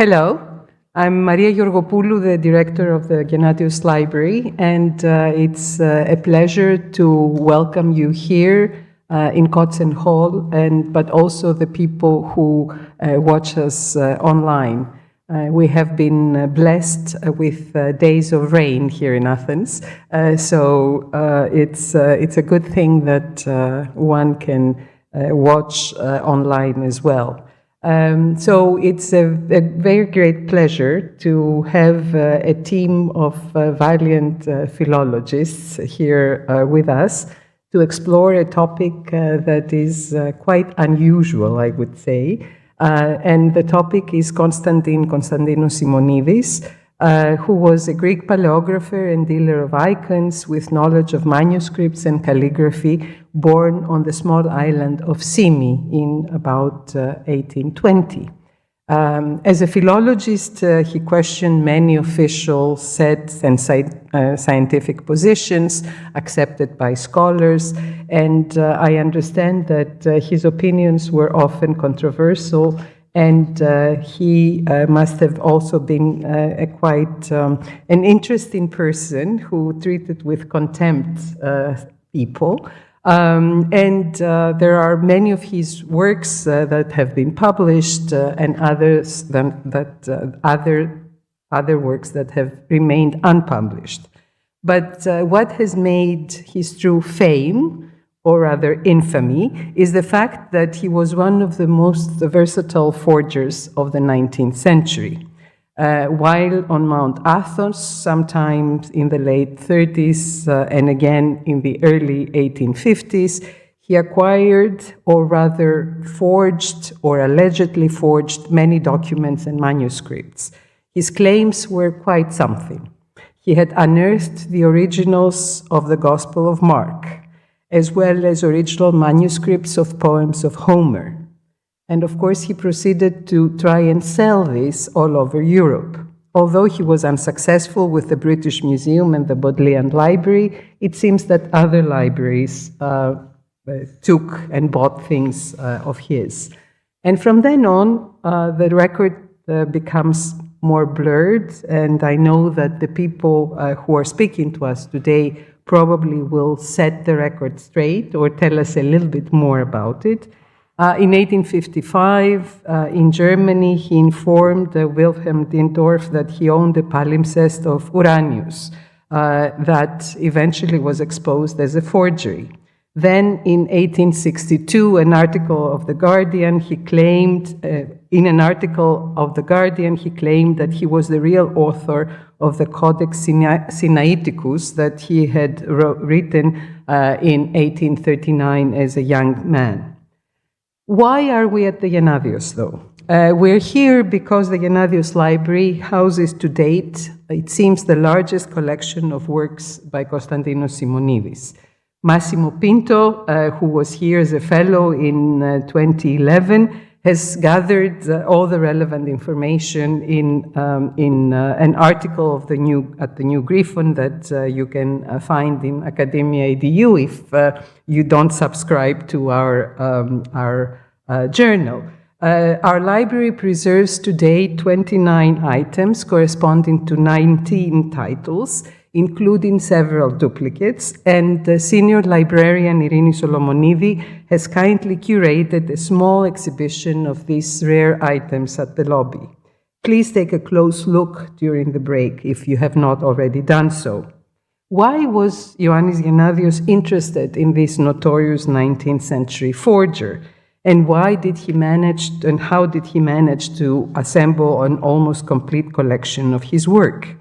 Hello, I'm Maria Georgopoulou, the director of the Gennadios Library, and it's a pleasure to welcome you here in Kotzen Hall, but also the people who watch us online. We have been blessed with days of rain here in Athens, so it's a good thing that one can watch online as well. So it's a very great pleasure to have a team of valiant philologists here with us to explore a topic that is quite unusual, I would say. And the topic is Konstantinos Simonides, who was a Greek paleographer and dealer of icons with knowledge of manuscripts and calligraphy, born on the small island of Simi in about 1820. As a philologist, he questioned many official sets and scientific positions accepted by scholars, and I understand that his opinions were often controversial, and he must have also been quite an interesting person who treated with contempt people. There are many of his works that have been published, and others other works that have remained unpublished. But what has made his true fame, or rather infamy, is the fact that he was one of the most versatile forgers of the 19th century. While on Mount Athos, sometimes in the late 30s and again in the early 1850s, he acquired, or rather forged, or allegedly forged, many documents and manuscripts. His claims were quite something. He had unearthed the originals of the Gospel of Mark, as well as original manuscripts of poems of Homer. And of course, he proceeded to try and sell this all over Europe. Although he was unsuccessful with the British Museum and the Bodleian Library, it seems that other libraries took and bought things of his. And from then on, the record becomes more blurred, and I know that the people who are speaking to us today probably will set the record straight or tell us a little bit more about it. In 1855, in Germany, he informed Wilhelm Dindorf that he owned a palimpsest of Uranius that eventually was exposed as a forgery. Then, in 1862, in an article of The Guardian, he claimed that he was the real author of the Codex Sinaiticus that he had written in 1839 as a young man. Why are we at the Gennadios, though? We're here because the Gennadios Library houses to date, it seems, the largest collection of works by Konstantinos Simonides. Massimo Pinto, who was here as a fellow in 2011, has gathered all the relevant information in an article of at the New Griffon that you can find in Academia.edu if you don't subscribe to our journal. Our library preserves today 29 items corresponding to 19 titles, including several duplicates, and the senior librarian Irini Solomonidi has kindly curated a small exhibition of these rare items at the lobby. Please take a close look during the break if you have not already done so. Why was Ioannis Gennadios interested in this notorious 19th century forger? And how did he manage to assemble an almost complete collection of his work?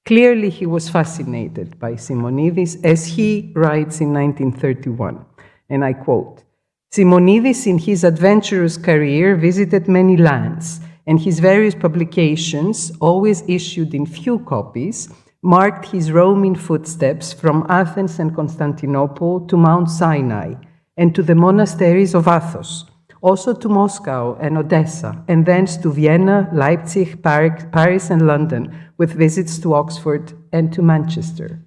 Clearly, he was fascinated by Simonides, as he writes in 1931, and I quote, "Simonides, in his adventurous career, visited many lands, and his various publications, always issued in few copies, marked his roaming footsteps from Athens and Constantinople to Mount Sinai, and to the monasteries of Athos, also to Moscow and Odessa, and thence to Vienna, Leipzig, Paris, and London, with visits to Oxford and to Manchester."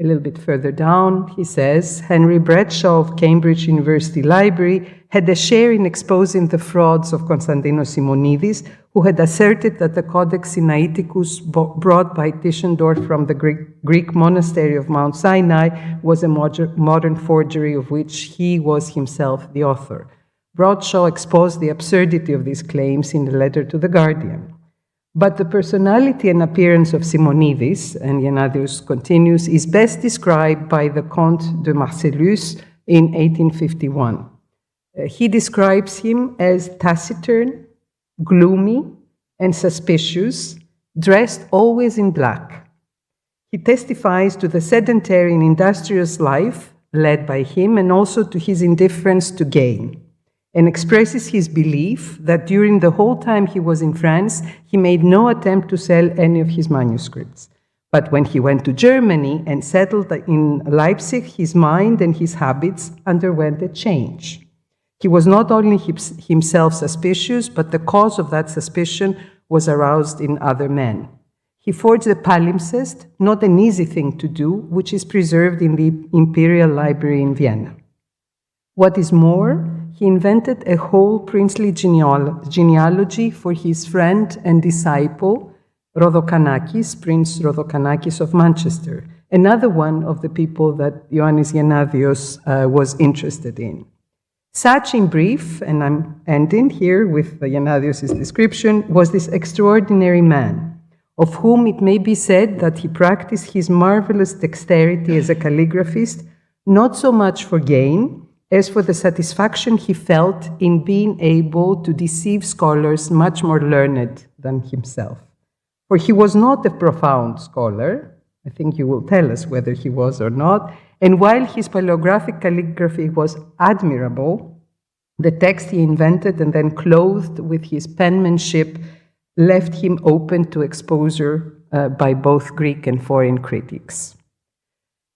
A little bit further down, he says, Henry Bradshaw of Cambridge University Library had a share in exposing the frauds of Konstantinos Simonides, who had asserted that the Codex Sinaiticus brought by Tischendorf from the Greek monastery of Mount Sinai was a modern forgery of which he was himself the author. Bradshaw exposed the absurdity of these claims in a letter to The Guardian. But the personality and appearance of Simonidis, and Gennadios continues, is best described by the Comte de Marcellus in 1851. He describes him as taciturn, gloomy, and suspicious, dressed always in black. He testifies to the sedentary and industrious life led by him and also to his indifference to gain, and expresses his belief that during the whole time he was in France, he made no attempt to sell any of his manuscripts. But when he went to Germany and settled in Leipzig, his mind and his habits underwent a change. He was not only himself suspicious, but the cause of that suspicion was aroused in other men. He forged a palimpsest, not an easy thing to do, which is preserved in the Imperial Library in Vienna. What is more, he invented a whole princely genealogy for his friend and disciple, Rodokanakis, Prince Rodokanakis of Manchester, another one of the people that Ioannis Gennadios was interested in. Such, in brief, and I'm ending here with Gennadios' description, was this extraordinary man, of whom it may be said that he practiced his marvelous dexterity as a calligraphist, not so much for gain, as for the satisfaction he felt in being able to deceive scholars much more learned than himself. For he was not a profound scholar, I think you will tell us whether he was or not, and while his paleographic calligraphy was admirable, the text he invented and then clothed with his penmanship left him open to exposure by both Greek and foreign critics.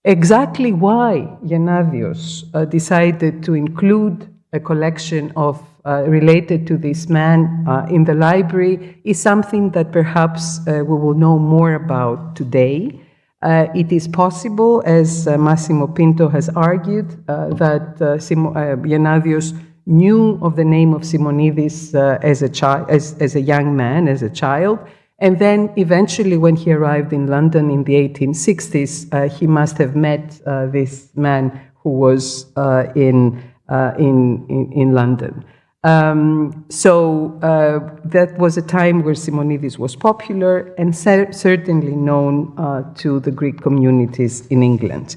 Exactly why Gennadios decided to include a collection of related to this man in the library is something that perhaps we will know more about today. It is possible, as Massimo Pinto has argued, that Gennadios knew of the name of Simonidis as a young man, as a child, and then eventually when he arrived in London in the 1860s, he must have met this man who was in London. So that was a time where Simonidis was popular and certainly known to the Greek communities in England.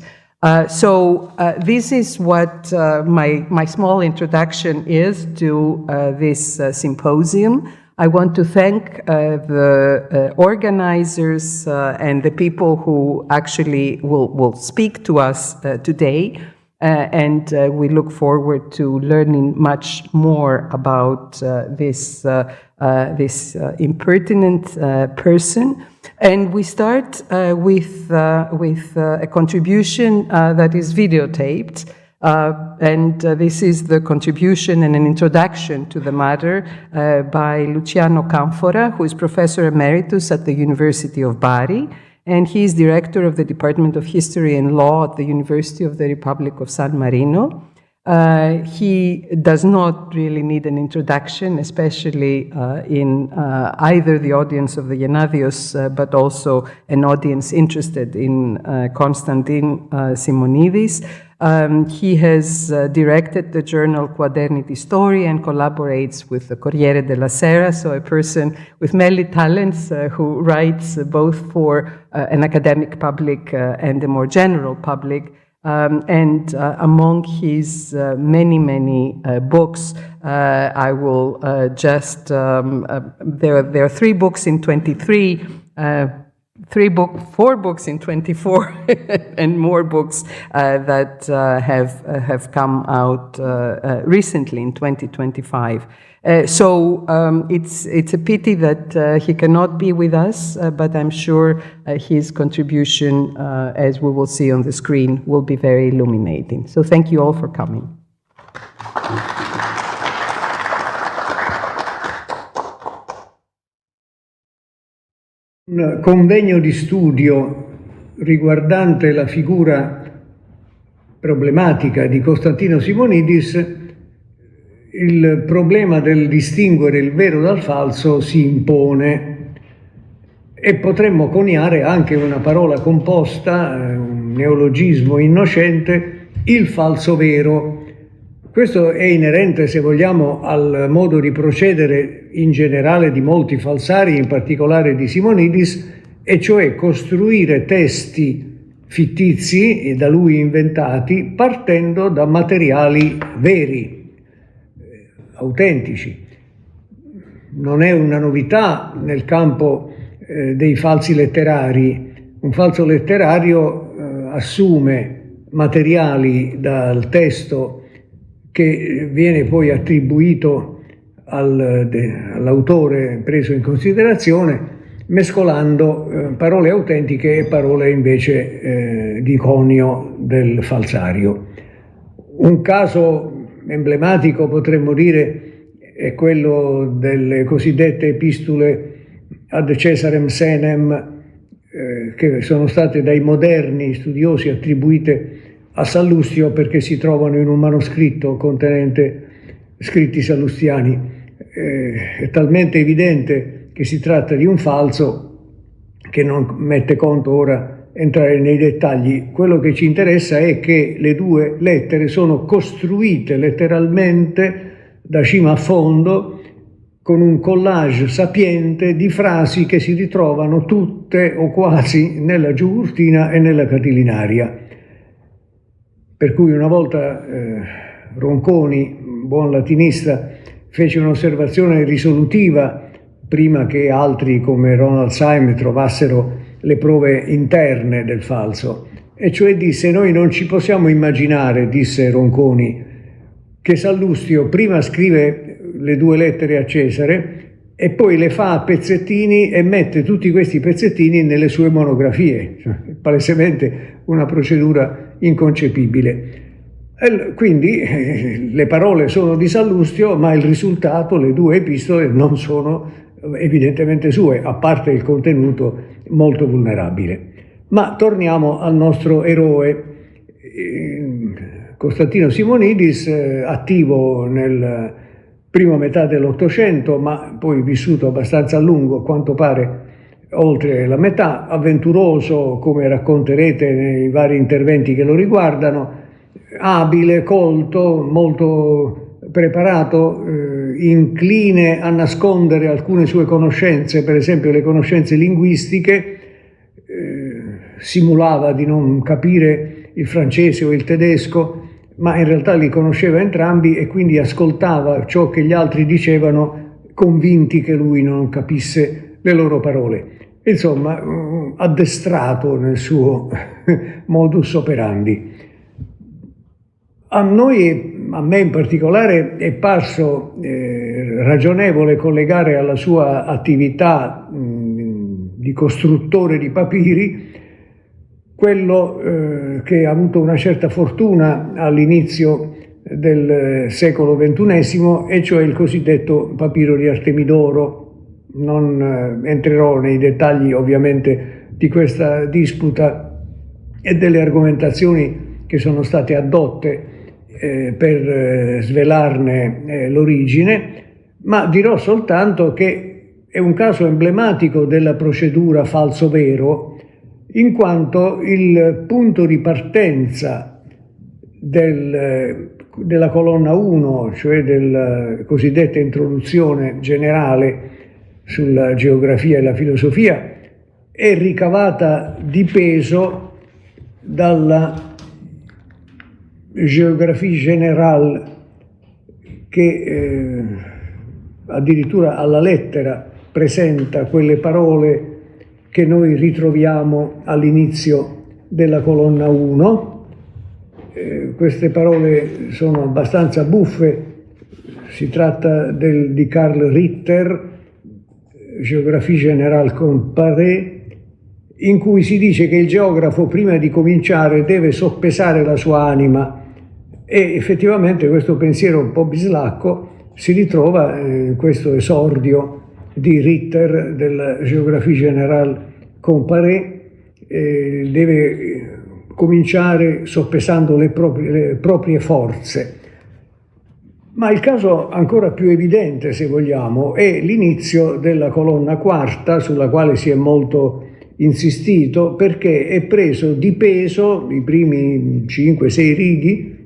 So this is what my small introduction is to this symposium. I want to thank the organizers and the people who actually will speak to us today. And we look forward to learning much more about this impertinent person. And we start with a contribution that is videotaped. And this is the contribution and an introduction to the matter by Luciano Canfora, who is Professor Emeritus at the University of Bari, and he is Director of the Department of History and Law at the University of the Republic of San Marino. He does not really need an introduction, especially in either the audience of the Gennadios, but also an audience interested in Konstantin Simonidis. He has directed the journal Quaderni di Storia and collaborates with the Corriere della Sera, so a person with many talents who writes both for an academic public and a more general public. And among his many books, I will just, there are 3 books in 23, 4 books in 24, and more books that have come out recently in 2025. So it's a pity that he cannot be with us, but I'm sure his contribution, as we will see on the screen, will be very illuminating. So thank you all for coming. Un convegno di studio riguardante la figura problematica di Konstantinos Simonides, il problema del distinguere il vero dal falso si impone, e potremmo coniare anche una parola composta, un neologismo innocente, il falso-vero. Questo è inerente, se vogliamo, al modo di procedere in generale di molti falsari, in particolare di Simonidis, e cioè costruire testi fittizi, da lui inventati, partendo da materiali veri, autentici. Non è una novità nel campo dei falsi letterari. Un falso letterario assume materiali dal testo che viene poi attribuito all'autore preso in considerazione, mescolando parole autentiche e parole invece di conio del falsario. Un caso emblematico, potremmo dire, è quello delle cosiddette epistole ad Cesarem Senem, che sono state dai moderni studiosi attribuite a Sallustio perché si trovano in un manoscritto contenente scritti sallustiani. È talmente evidente che si tratta di un falso che non mette conto ora entrare nei dettagli. Quello che ci interessa è che le due lettere sono costruite letteralmente da cima a fondo con un collage sapiente di frasi che si ritrovano tutte o quasi nella Giugurtina e nella Catilinaria. Per cui una volta Ronconi, buon latinista, fece un'osservazione risolutiva prima che altri come Ronald Syme trovassero le prove interne del falso, e cioè disse: noi non ci possiamo immaginare, disse Ronconi, che Sallustio prima scrive le due lettere a Cesare e poi le fa a pezzettini e mette tutti questi pezzettini nelle sue monografie, cioè, palesemente una procedura inconcepibile. Quindi le parole sono di Sallustio, ma il risultato, le due epistole, non sono evidentemente sue, a parte il contenuto molto vulnerabile. Ma torniamo al nostro eroe, Konstantinos Simonidis, attivo nel prima metà dell'Ottocento, ma poi vissuto abbastanza a lungo, a quanto pare oltre la metà, avventuroso, come racconterete nei vari interventi che lo riguardano, abile, colto, molto preparato, incline a nascondere alcune sue conoscenze, per esempio le conoscenze linguistiche, simulava di non capire il francese o il tedesco, ma in realtà li conosceva entrambi e quindi ascoltava ciò che gli altri dicevano, convinti che lui non capisse le loro parole. Insomma, addestrato nel suo modus operandi. A me in particolare, è parso ragionevole collegare alla sua attività di costruttore di papiri quello che ha avuto una certa fortuna all'inizio del secolo XXI, e cioè il cosiddetto papiro di Artemidoro. Non entrerò nei dettagli ovviamente di questa disputa e delle argomentazioni che sono state addotte per svelarne l'origine, ma dirò soltanto che è un caso emblematico della procedura falso-vero, in quanto il punto di partenza della colonna 1, cioè della cosiddetta introduzione generale sulla geografia e la filosofia, è ricavata di peso dalla Géographie générale, che addirittura alla lettera presenta quelle parole che noi ritroviamo all'inizio della colonna 1. Queste parole sono abbastanza buffe, si tratta di Karl Ritter, Géographie générale comparée, in cui si dice che il geografo prima di cominciare deve soppesare la sua anima, e effettivamente questo pensiero un po' bislacco si ritrova in questo esordio di Ritter della Géographie générale comparée, deve cominciare soppesando le proprie forze. Ma il caso ancora più evidente, se vogliamo, è l'inizio della colonna quarta, sulla quale si è molto insistito, perché è preso di peso i primi 5-6 righi,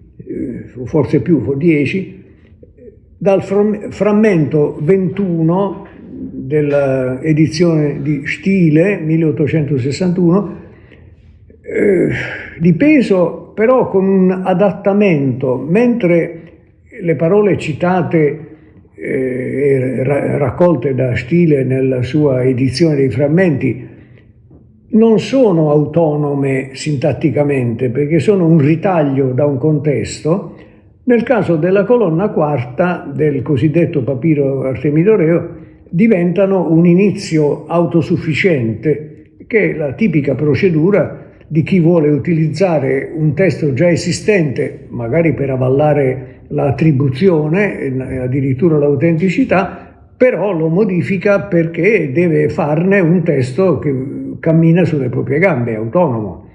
forse più, 10, dal frammento 21 dell'edizione di Stile, 1861, di peso però con un adattamento, mentre le parole citate raccolte da Stile nella sua edizione dei frammenti non sono autonome sintatticamente, perché sono un ritaglio da un contesto. Nel caso della colonna quarta del cosiddetto papiro artemidoreo diventano un inizio autosufficiente, che è la tipica procedura di chi vuole utilizzare un testo già esistente, magari per avallare l'attribuzione e addirittura l'autenticità, però lo modifica perché deve farne un testo che cammina sulle proprie gambe, autonomo.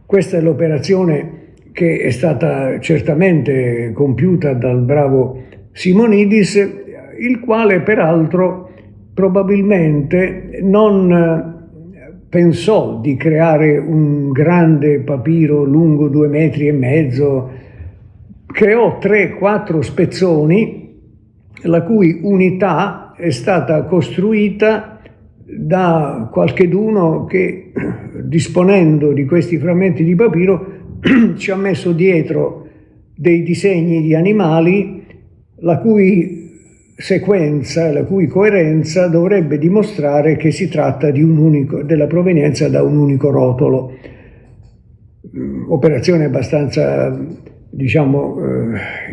Questa è l'operazione che è stata certamente compiuta dal bravo Simonidis, il quale peraltro probabilmente non pensò di creare un grande papiro lungo 2,5 metri, creò 3-4 spezzoni, la cui unità è stata costruita da qualcheduno che, disponendo di questi frammenti di papiro, ci ha messo dietro dei disegni di animali, la cui sequenza, la cui coerenza dovrebbe dimostrare che si tratta della provenienza da un unico rotolo. Operazione abbastanza, diciamo,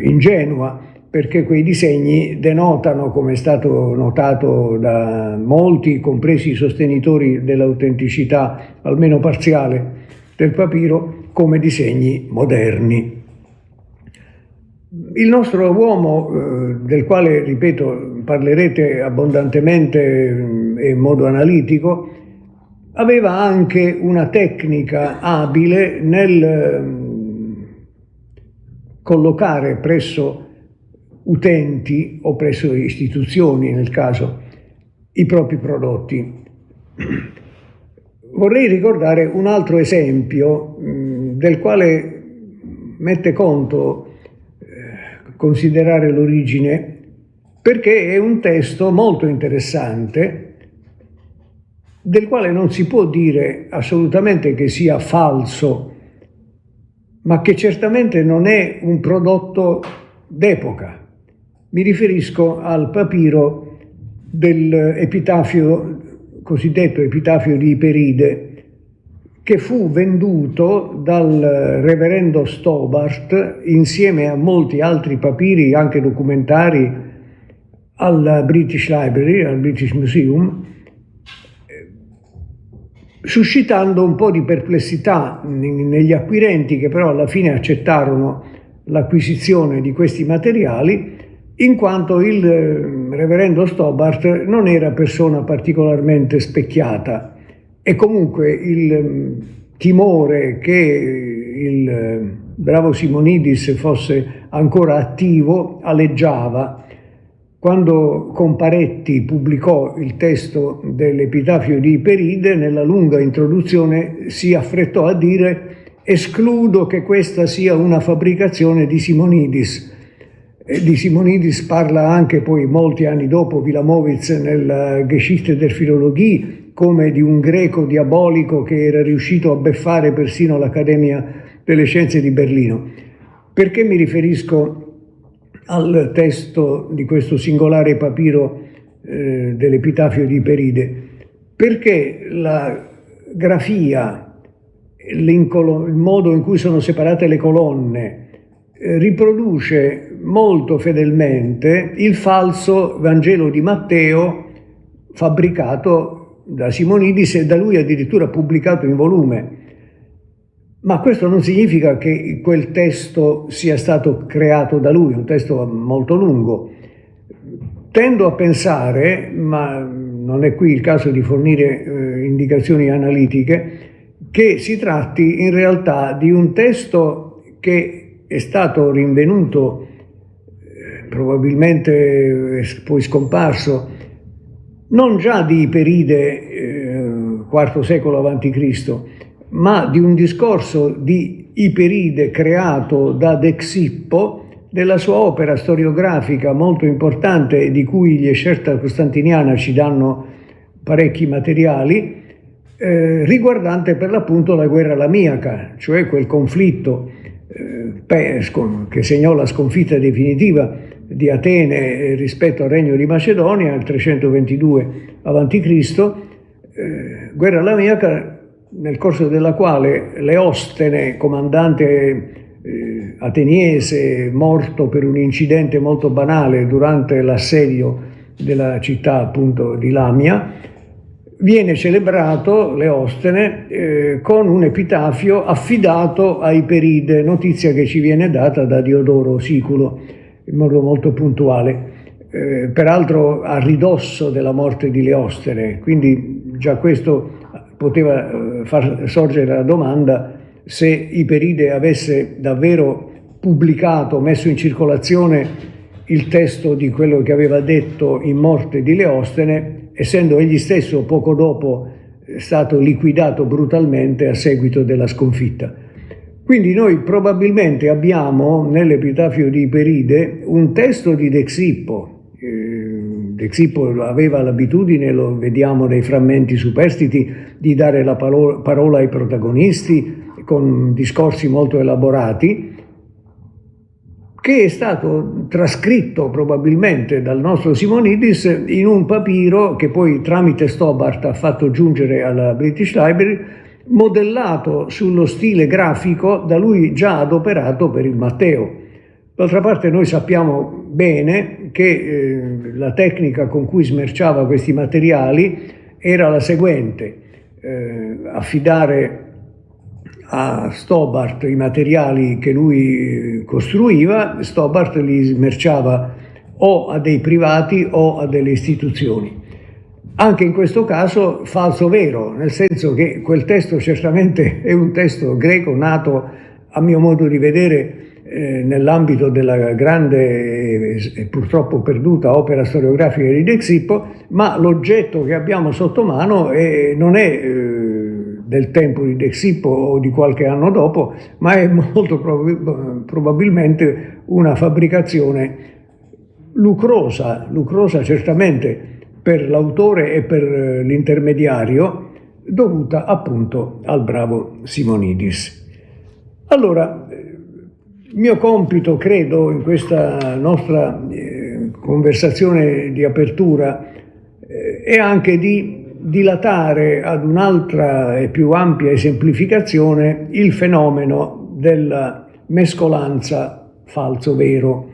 ingenua, perché quei disegni denotano, come è stato notato da molti, compresi i sostenitori dell'autenticità almeno parziale del papiro, come disegni moderni. Il nostro uomo, del quale, ripeto, parlerete abbondantemente e in modo analitico, aveva anche una tecnica abile nel collocare presso utenti o presso istituzioni, nel caso, i propri prodotti. Vorrei ricordare un altro esempio del quale mette conto considerare l'origine, perché è un testo molto interessante, del quale non si può dire assolutamente che sia falso, ma che certamente non è un prodotto d'epoca. Mi riferisco al papiro dell'epitafio, cosiddetto epitafio di Iperide, che fu venduto dal reverendo Stobart insieme a molti altri papiri, anche documentari, al British Library, al British Museum, suscitando un po' di perplessità negli acquirenti, che però alla fine accettarono l'acquisizione di questi materiali, in quanto il reverendo Stobart non era persona particolarmente specchiata e comunque il timore che il bravo Simonidis fosse ancora attivo aleggiava. Quando Comparetti pubblicò il testo dell'epitafio di Iperide, nella lunga introduzione si affrettò a dire: escludo che questa sia una fabbricazione di Simonidis. Di Simonidis parla anche poi molti anni dopo Wilamowitz nella Geschichte der Philologie, come di un greco diabolico che era riuscito a beffare persino l'Accademia delle Scienze di Berlino. Perché mi riferisco al testo di questo singolare papiro dell'epitafio di Iperide? Perché la grafia, il modo in cui sono separate le colonne, riproduce molto fedelmente il falso Vangelo di Matteo fabbricato da Simonidis e da lui addirittura pubblicato in volume. Ma questo non significa che quel testo sia stato creato da lui, un testo molto lungo. Tendo a pensare, ma non è qui il caso di fornire indicazioni analitiche, che si tratti in realtà di un testo che è stato rinvenuto, probabilmente poi scomparso, non già di Iperide, IV secolo a.C., ma di un discorso di Iperide creato da De Xippo, della sua opera storiografica molto importante, di cui gli Escerta Costantiniana ci danno parecchi materiali, riguardante per l'appunto la guerra lamiaca, cioè quel conflitto che segnò la sconfitta definitiva di Atene rispetto al regno di Macedonia nel 322 a.C., guerra lamiaca nel corso della quale Leostene, comandante ateniese, morto per un incidente molto banale durante l'assedio della città appunto di Lamia, viene celebrato, Leostene, con un epitafio affidato a Iperide, notizia che ci viene data da Diodoro Siculo in modo molto puntuale, peraltro a ridosso della morte di Leostene, quindi già questo poteva far sorgere la domanda se Iperide avesse davvero pubblicato, messo in circolazione il testo di quello che aveva detto in morte di Leostene, essendo egli stesso poco dopo stato liquidato brutalmente a seguito della sconfitta. Quindi noi probabilmente abbiamo nell'epitafio di Iperide un testo di De Xippo. De Xippo aveva l'abitudine, lo vediamo nei frammenti superstiti, di dare la parola ai protagonisti con discorsi molto elaborati, che è stato trascritto probabilmente dal nostro Simonidis in un papiro che poi tramite Stobart ha fatto giungere alla British Library, modellato sullo stile grafico da lui già adoperato per il Matteo. D'altra parte noi sappiamo bene che la tecnica con cui smerciava questi materiali era la seguente: affidare a Stobart i materiali che lui costruiva, Stobart li smerciava o a dei privati o a delle istituzioni. Anche in questo caso falso-vero, nel senso che quel testo certamente è un testo greco nato, a mio modo di vedere, nell'ambito della grande e purtroppo perduta opera storiografica di De Xippo, ma l'oggetto che abbiamo sotto mano non è del tempo di De Xippo o di qualche anno dopo, ma è molto probabilmente una fabbricazione lucrosa certamente per l'autore e per l'intermediario, dovuta appunto al bravo Simonidis. Allora, il mio compito, credo, in questa nostra conversazione di apertura è anche di dilatare ad un'altra e più ampia esemplificazione il fenomeno della mescolanza falso-vero,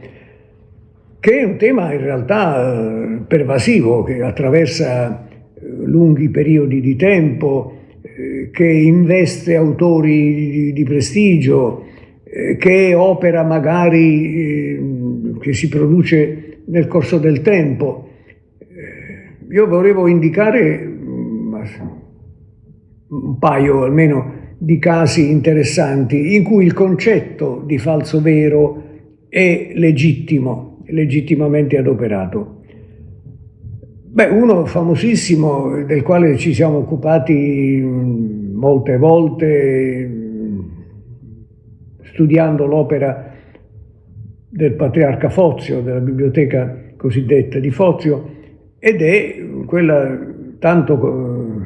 che è un tema in realtà pervasivo, che attraversa lunghi periodi di tempo, che investe autori di prestigio, che opera magari che si produce nel corso del tempo. Io volevo indicare un paio almeno di casi interessanti in cui il concetto di falso vero è legittimamente adoperato. Uno famosissimo, del quale ci siamo occupati molte volte studiando l'opera del patriarca Fozio, della biblioteca cosiddetta di Fozio, ed è quella tanto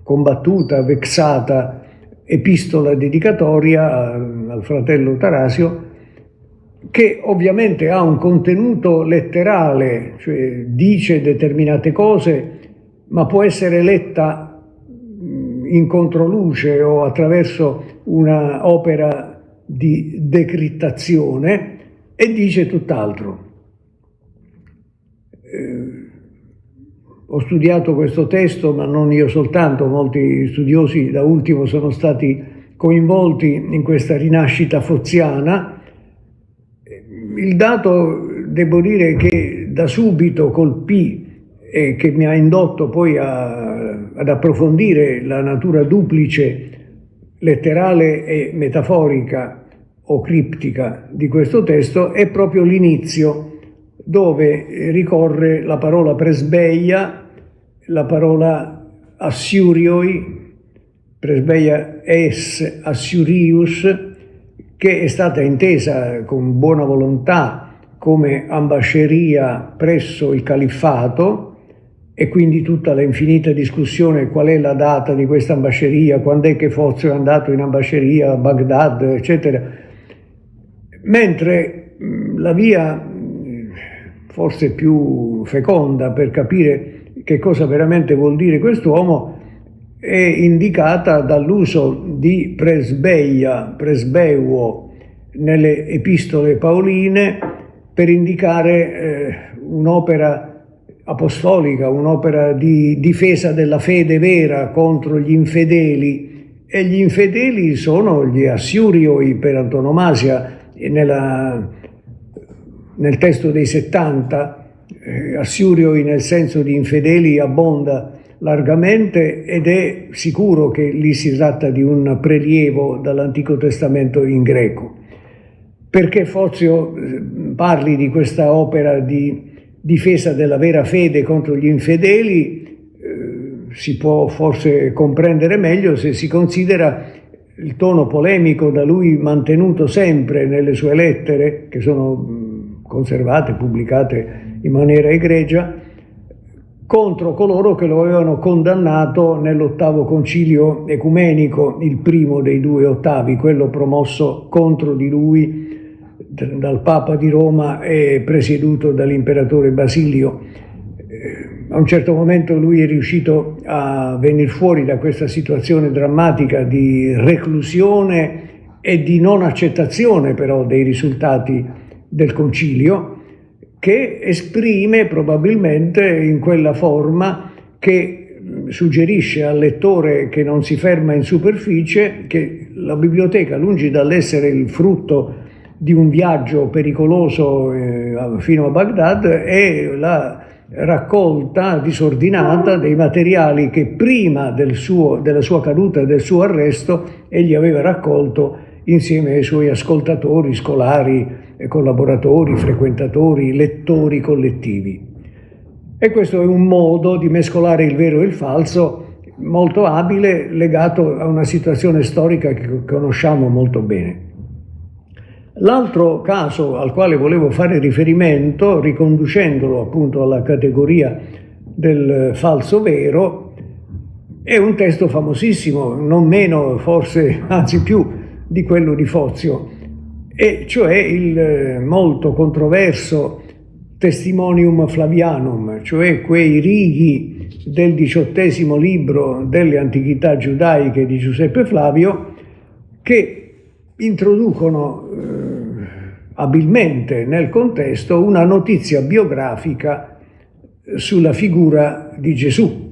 combattuta, vexata epistola dedicatoria al fratello Tarasio, che ovviamente ha un contenuto letterale, cioè dice determinate cose, ma può essere letta in controluce o attraverso una opera di decrittazione, e dice tutt'altro. Ho studiato questo testo, ma non io soltanto, molti studiosi da ultimo sono stati coinvolti in questa rinascita foziana. Il dato, devo dire, che da subito colpì e che mi ha indotto poi ad approfondire la natura duplice letterale e metaforica o criptica di questo testo è proprio l'inizio, dove ricorre la parola presbeia, la parola assurioi, presbeia es assurius, che è stata intesa con buona volontà come ambasceria presso il califfato, e quindi tutta la infinita discussione qual è la data di questa ambasceria, quando è che Fozio è andato in ambasceria a Baghdad, eccetera. Mentre la via forse più feconda per capire che cosa veramente vuol dire quest'uomo è indicata dall'uso di presbeia, presbeuo nelle epistole paoline per indicare un'opera apostolica, un'opera di difesa della fede vera contro gli infedeli, e gli infedeli sono gli assurioi per antonomasia. Nel testo dei 70 assurioi nel senso di infedeli abbonda largamente, ed è sicuro che lì si tratta di un prelievo dall'Antico Testamento in greco. Perché Fozio parli di questa opera di difesa della vera fede contro gli infedeli si può forse comprendere meglio se si considera il tono polemico da lui mantenuto sempre nelle sue lettere, che sono conservate, pubblicate in maniera egregia, contro coloro che lo avevano condannato nell'8° concilio ecumenico, il primo dei 2 ottavi, quello promosso contro di lui dal Papa di Roma e presieduto dall'imperatore Basilio. A un certo momento lui è riuscito a venire fuori da questa situazione drammatica di reclusione e di non accettazione però dei risultati del concilio, che esprime probabilmente in quella forma che suggerisce al lettore che non si ferma in superficie che la biblioteca, lungi dall'essere il frutto di un viaggio pericoloso fino a Baghdad, è la raccolta disordinata dei materiali che prima della sua caduta e del suo arresto egli aveva raccolto insieme ai suoi ascoltatori, scolari, collaboratori, frequentatori, lettori collettivi. E questo è un modo di mescolare il vero e il falso molto abile, legato a una situazione storica che conosciamo molto bene. L'altro caso al quale volevo fare riferimento, riconducendolo appunto alla categoria del falso-vero, è un testo famosissimo, non meno forse, anzi più di quello di Fozio, e cioè il molto controverso Testimonium Flavianum, cioè quei righi del 18° libro delle Antichità giudaiche di Giuseppe Flavio, che introducono abilmente nel contesto una notizia biografica sulla figura di Gesù.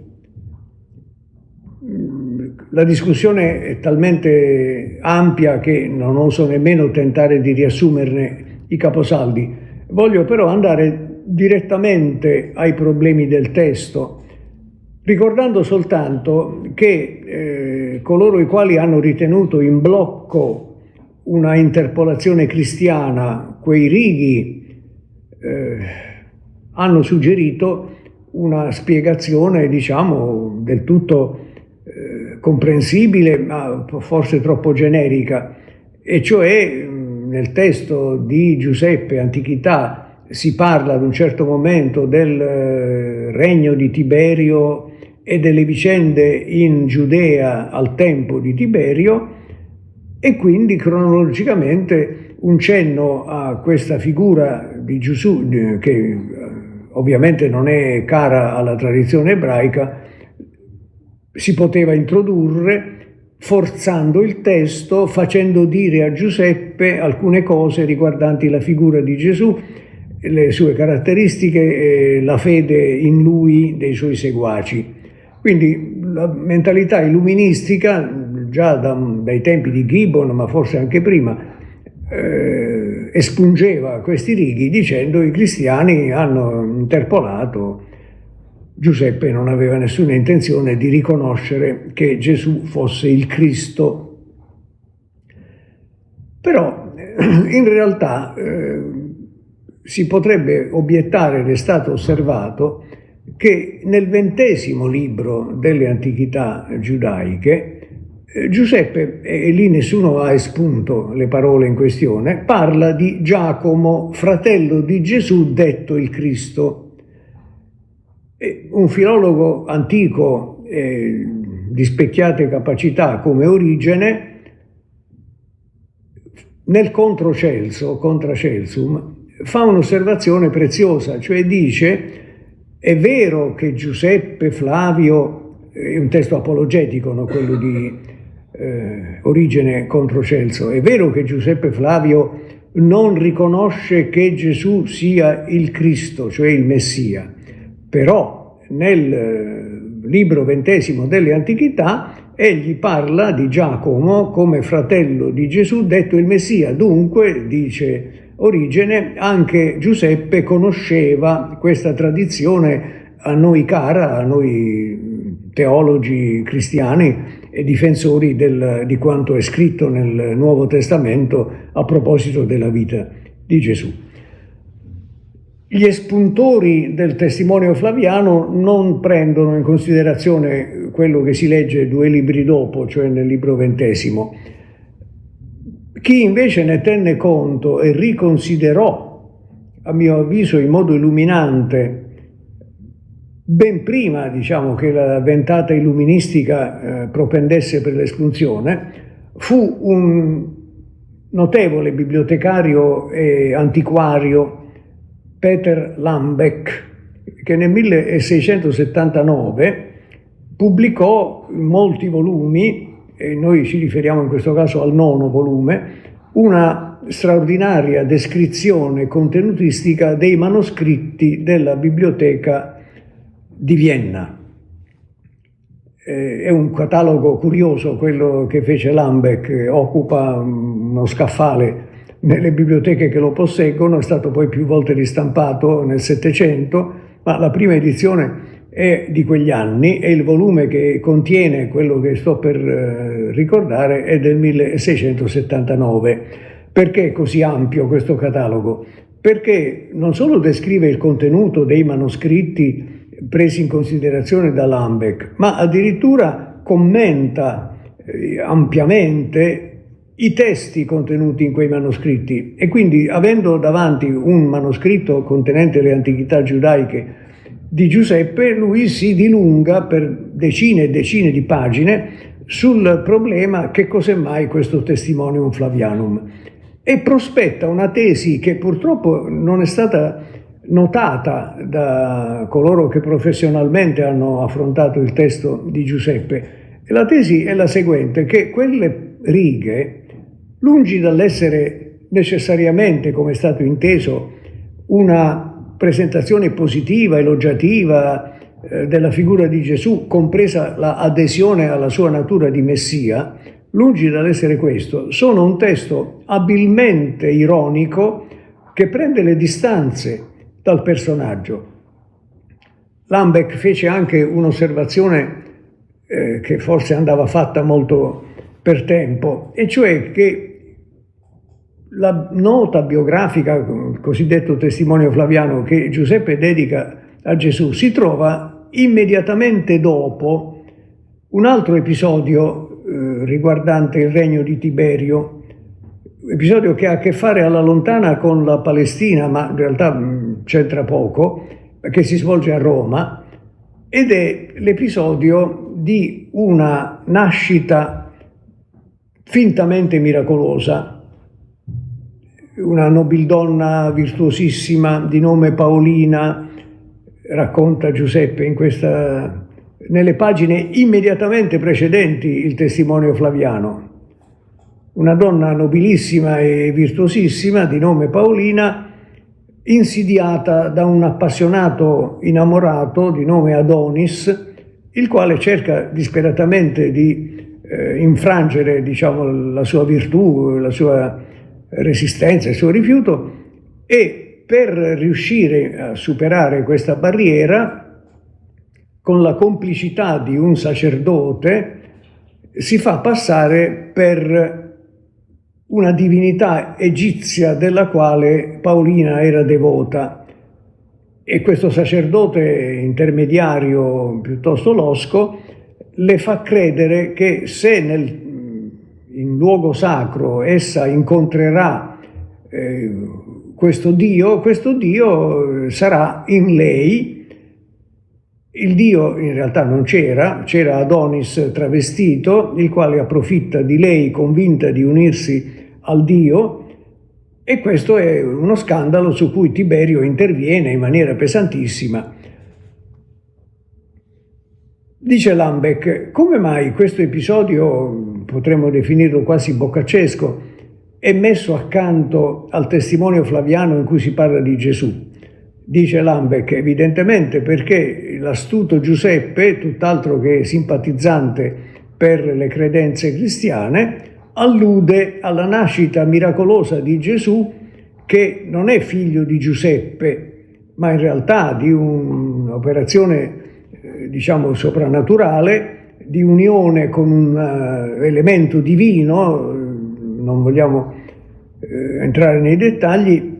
La discussione è talmente ampia che non oso nemmeno tentare di riassumerne i caposaldi. Voglio però andare direttamente ai problemi del testo, ricordando soltanto che coloro i quali hanno ritenuto in blocco una interpolazione cristiana, quei righi, hanno suggerito una spiegazione, diciamo, del tutto comprensibile, ma forse troppo generica, e cioè nel testo di Giuseppe, Antichità, si parla ad un certo momento del regno di Tiberio e delle vicende in Giudea al tempo di Tiberio, e quindi cronologicamente un cenno a questa figura di Gesù, che ovviamente non è cara alla tradizione ebraica, si poteva introdurre forzando il testo, facendo dire a Giuseppe alcune cose riguardanti la figura di Gesù, le sue caratteristiche e la fede in lui dei suoi seguaci. Quindi la mentalità illuministica, già dai tempi di Gibbon, ma forse anche prima, espungeva questi righi dicendo che i cristiani hanno interpolato. Giuseppe non aveva nessuna intenzione di riconoscere che Gesù fosse il Cristo Però in realtà si potrebbe obiettare, ed è stato osservato, che nel 20° libro delle antichità giudaiche Giuseppe, e lì nessuno ha espunto le parole in questione, parla di Giacomo, fratello di Gesù, detto il Cristo. Un filologo antico di specchiate capacità come Origene, nel Contra Celsum, fa un'osservazione preziosa, cioè dice: è vero che Giuseppe Flavio, è un testo apologetico, no? Quello di Origene contro Celso, è vero che Giuseppe Flavio non riconosce che Gesù sia il Cristo, cioè il Messia, però nel libro 20° delle Antichità egli parla di Giacomo come fratello di Gesù, detto il Messia. Dunque, dice Origene, anche Giuseppe conosceva questa tradizione a noi cara, a noi teologi cristiani e difensori di quanto è scritto nel Nuovo Testamento a proposito della vita di Gesù. Gli espuntori del testimonio flaviano non prendono in considerazione quello che si legge 2 libri dopo, cioè nel libro 20. Chi invece ne tenne conto e riconsiderò, a mio avviso in modo illuminante, ben prima, diciamo, che la ventata illuministica propendesse per l'esclusione, fu un notevole bibliotecario e antiquario, Peter Lambeck, che nel 1679 pubblicò in molti volumi, e noi ci riferiamo in questo caso al 9° volume, una straordinaria descrizione contenutistica dei manoscritti della biblioteca di Vienna. È un catalogo curioso quello che fece Lambeck, occupa uno scaffale nelle biblioteche che lo posseggono, è stato poi più volte ristampato nel Settecento, ma la prima edizione è di quegli anni e il volume che contiene quello che sto per ricordare è del 1679. Perché è così ampio questo catalogo? Perché non solo descrive il contenuto dei manoscritti presi in considerazione da Lambeck, ma addirittura commenta ampiamente i testi contenuti in quei manoscritti. E quindi, avendo davanti un manoscritto contenente le antichità giudaiche di Giuseppe, lui si dilunga per decine e decine di pagine sul problema che cos'è mai questo testimonium Flavianum, e prospetta una tesi che purtroppo non è stata notata da coloro che professionalmente hanno affrontato il testo di Giuseppe. E la tesi è la seguente: che quelle righe, lungi dall'essere necessariamente, come è stato inteso, una presentazione positiva, elogiativa della figura di Gesù, compresa l'adesione alla sua natura di Messia, lungi dall'essere questo, sono un testo abilmente ironico che prende le distanze dal personaggio. Lambeck fece anche un'osservazione che forse andava fatta molto per tempo, e cioè che la nota biografica, il cosiddetto testimonio flaviano, che Giuseppe dedica a Gesù, si trova immediatamente dopo un altro episodio riguardante il regno di Tiberio, episodio che ha a che fare alla lontana con la Palestina, ma in realtà c'entra poco, che si svolge a Roma, ed è l'episodio di una nascita fintamente miracolosa. Una nobildonna virtuosissima di nome Paolina, racconta Giuseppe nelle pagine immediatamente precedenti il testimonio flaviano. Una donna nobilissima e virtuosissima di nome Paolina, insidiata da un appassionato innamorato di nome Adonis, il quale cerca disperatamente di infrangere, diciamo, la sua virtù, la sua resistenza, il suo rifiuto, e per riuscire a superare questa barriera, con la complicità di un sacerdote, si fa passare per una divinità egizia della quale Paolina era devota. E questo sacerdote intermediario piuttosto losco le fa credere che se in luogo sacro essa incontrerà questo Dio sarà in lei. Il Dio in realtà non c'era Adonis travestito, il quale approfitta di lei convinta di unirsi al Dio, e questo è uno scandalo su cui Tiberio interviene in maniera pesantissima. Dice Lambeck, come mai questo episodio, potremmo definirlo quasi boccaccesco, è messo accanto al testimonio flaviano in cui si parla di Gesù? Dice Lambeck, evidentemente perché l'astuto Giuseppe, tutt'altro che simpatizzante per le credenze cristiane, allude alla nascita miracolosa di Gesù, che non è figlio di Giuseppe, ma in realtà di un'operazione diciamo soprannaturale, di unione con un elemento divino, non vogliamo entrare nei dettagli,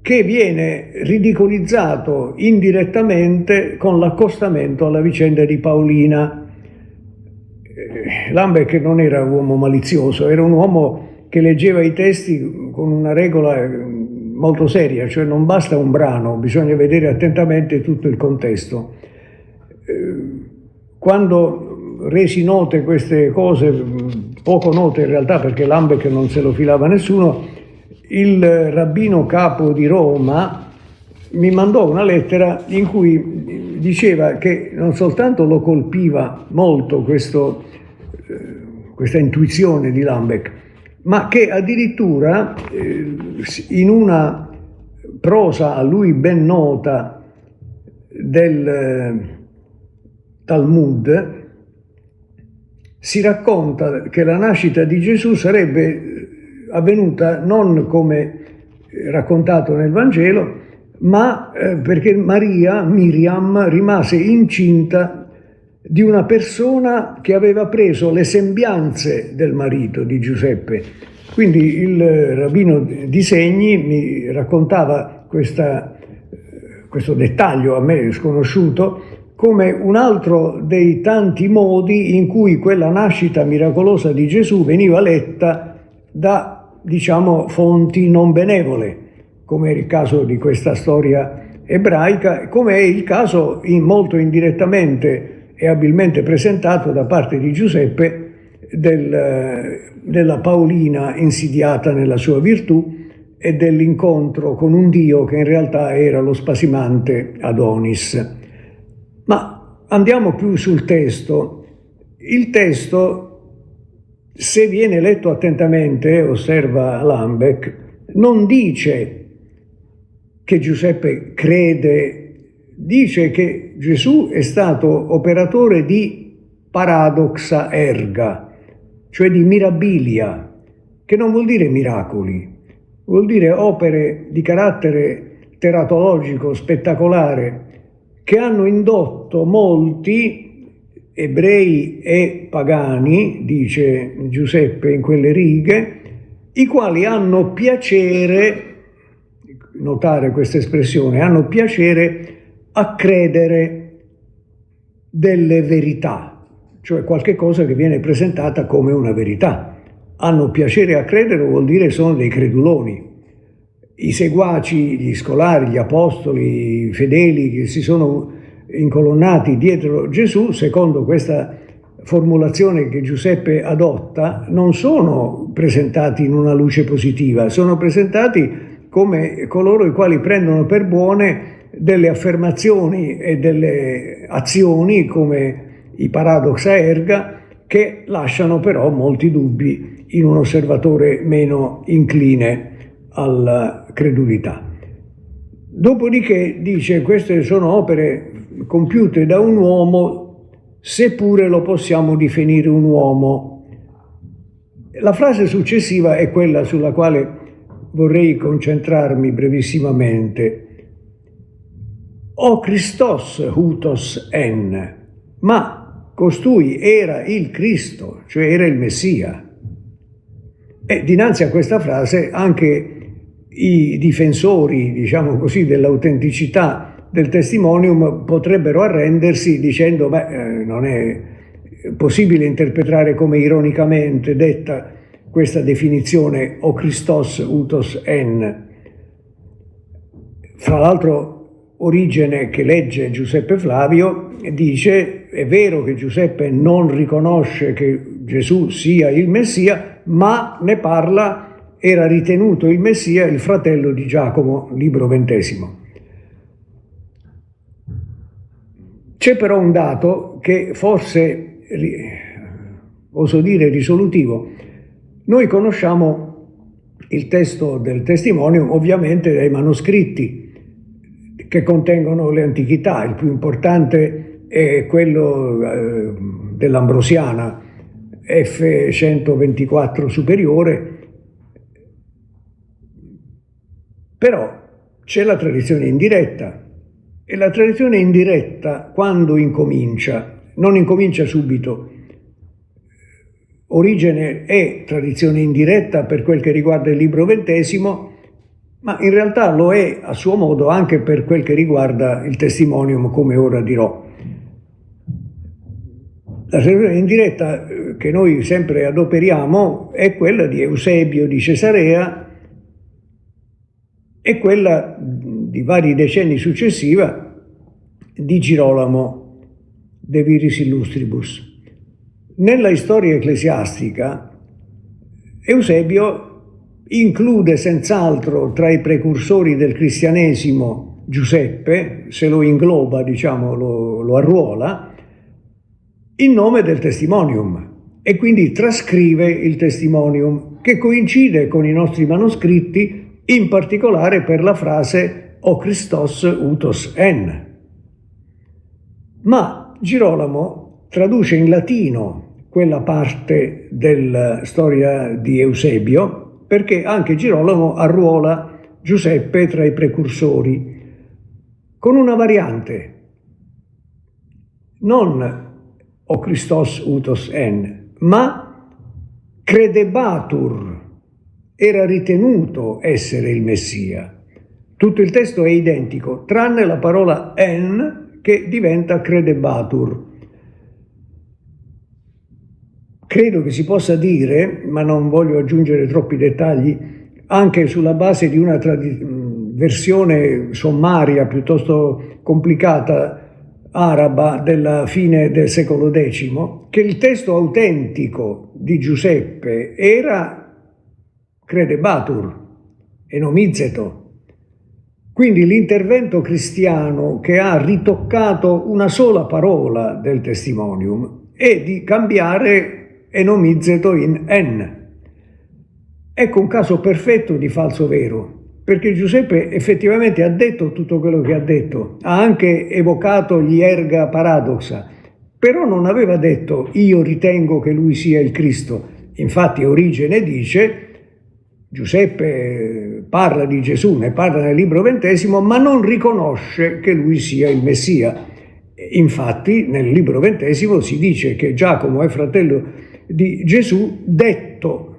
che viene ridicolizzato indirettamente con l'accostamento alla vicenda di Paolina. Lambeck non era un uomo malizioso, era un uomo che leggeva i testi con una regola molto seria, cioè non basta un brano, bisogna vedere attentamente tutto il contesto. Quando resi note queste cose, poco note in realtà perché Lambeck non se lo filava nessuno, il rabbino capo di Roma mi mandò una lettera in cui diceva che non soltanto lo colpiva molto questa intuizione di Lambeck, ma che addirittura in una prosa a lui ben nota del Talmud si racconta che la nascita di Gesù sarebbe avvenuta non come raccontato nel Vangelo, ma perché Miriam rimase incinta di una persona che aveva preso le sembianze del marito di Giuseppe. Quindi il rabbino di Segni mi raccontava questo dettaglio a me sconosciuto come un altro dei tanti modi in cui quella nascita miracolosa di Gesù veniva letta da, diciamo, fonti non benevole, come è il caso di questa storia ebraica, come è il caso molto indirettamente e abilmente presentato da parte di Giuseppe della Paolina insidiata nella sua virtù e dell'incontro con un dio che in realtà era lo spasimante Adonis. Ma andiamo più sul testo. Il testo, se viene letto attentamente, osserva Lambeck, non dice che Giuseppe crede, dice che Gesù è stato operatore di paradoxa erga, cioè di mirabilia, che non vuol dire miracoli, vuol dire opere di carattere teratologico spettacolare che hanno indotto molti ebrei e pagani, dice Giuseppe in quelle righe, i quali hanno piacere, notare questa espressione, hanno piacere a credere delle verità, cioè qualche cosa che viene presentata come una verità. Hanno piacere a credere vuol dire sono dei creduloni. I seguaci, gli scolari, gli apostoli, i fedeli che si sono incolonnati dietro Gesù, secondo questa formulazione che Giuseppe adotta, non sono presentati in una luce positiva, sono presentati come coloro i quali prendono per buone delle affermazioni e delle azioni come i paradoxa erga, che lasciano però molti dubbi in un osservatore meno incline alla credulità. Dopodiché dice: queste sono opere compiute da un uomo, seppure lo possiamo definire un uomo. La frase successiva è quella sulla quale vorrei concentrarmi brevissimamente. O Christos hutos en, ma costui era il Cristo, cioè era il Messia. E dinanzi a questa frase anche i difensori, diciamo così, dell'autenticità del testimonium potrebbero arrendersi dicendo non è possibile interpretare come ironicamente detta questa definizione o Christos utos en. Fra l'altro Origene, che legge Giuseppe Flavio, dice: è vero che Giuseppe non riconosce che Gesù sia il Messia, ma ne parla, era ritenuto il Messia il fratello di Giacomo, libro 20. C'è però un dato che forse, oso dire, risolutivo. Noi conosciamo il testo del testimonium ovviamente dai manoscritti che contengono le antichità. Il più importante è quello dell'Ambrosiana, F124 superiore. Però c'è la tradizione indiretta, e la tradizione indiretta quando incomincia? Non incomincia subito. Origene è tradizione indiretta per quel che riguarda il libro 20, ma in realtà lo è a suo modo anche per quel che riguarda il testimonium, come ora dirò. La tradizione indiretta che noi sempre adoperiamo è quella di Eusebio di Cesarea e quella di vari decenni successiva di Girolamo de Viris Illustribus. Nella storia ecclesiastica Eusebio include senz'altro tra i precursori del cristianesimo Giuseppe, se lo ingloba, diciamo, lo arruola, in nome del testimonium, e quindi trascrive il testimonium, che coincide con i nostri manoscritti, in particolare per la frase o Christos utos en. Ma Girolamo traduce in latino quella parte della storia di Eusebio, perché anche Girolamo arruola Giuseppe tra i precursori, con una variante: non o Christos utos en, ma credebatur, era ritenuto essere il Messia. Tutto il testo è identico, tranne la parola en, che diventa credebatur. Credo che si possa dire, ma non voglio aggiungere troppi dettagli, anche sulla base di una versione sommaria piuttosto complicata araba della fine del secolo X, che il testo autentico di Giuseppe era credebatur, enomizzeto. Quindi l'intervento cristiano che ha ritoccato una sola parola del testimonium è di cambiare enomizzeto in en. Ecco un caso perfetto di falso-vero, perché Giuseppe effettivamente ha detto tutto quello che ha detto, ha anche evocato gli erga paradoxa, però non aveva detto io ritengo che lui sia il Cristo. Infatti Origene dice: Giuseppe parla di Gesù, ne parla nel libro 20, ma non riconosce che lui sia il Messia. Infatti nel libro 20 si dice che Giacomo è fratello di Gesù, detto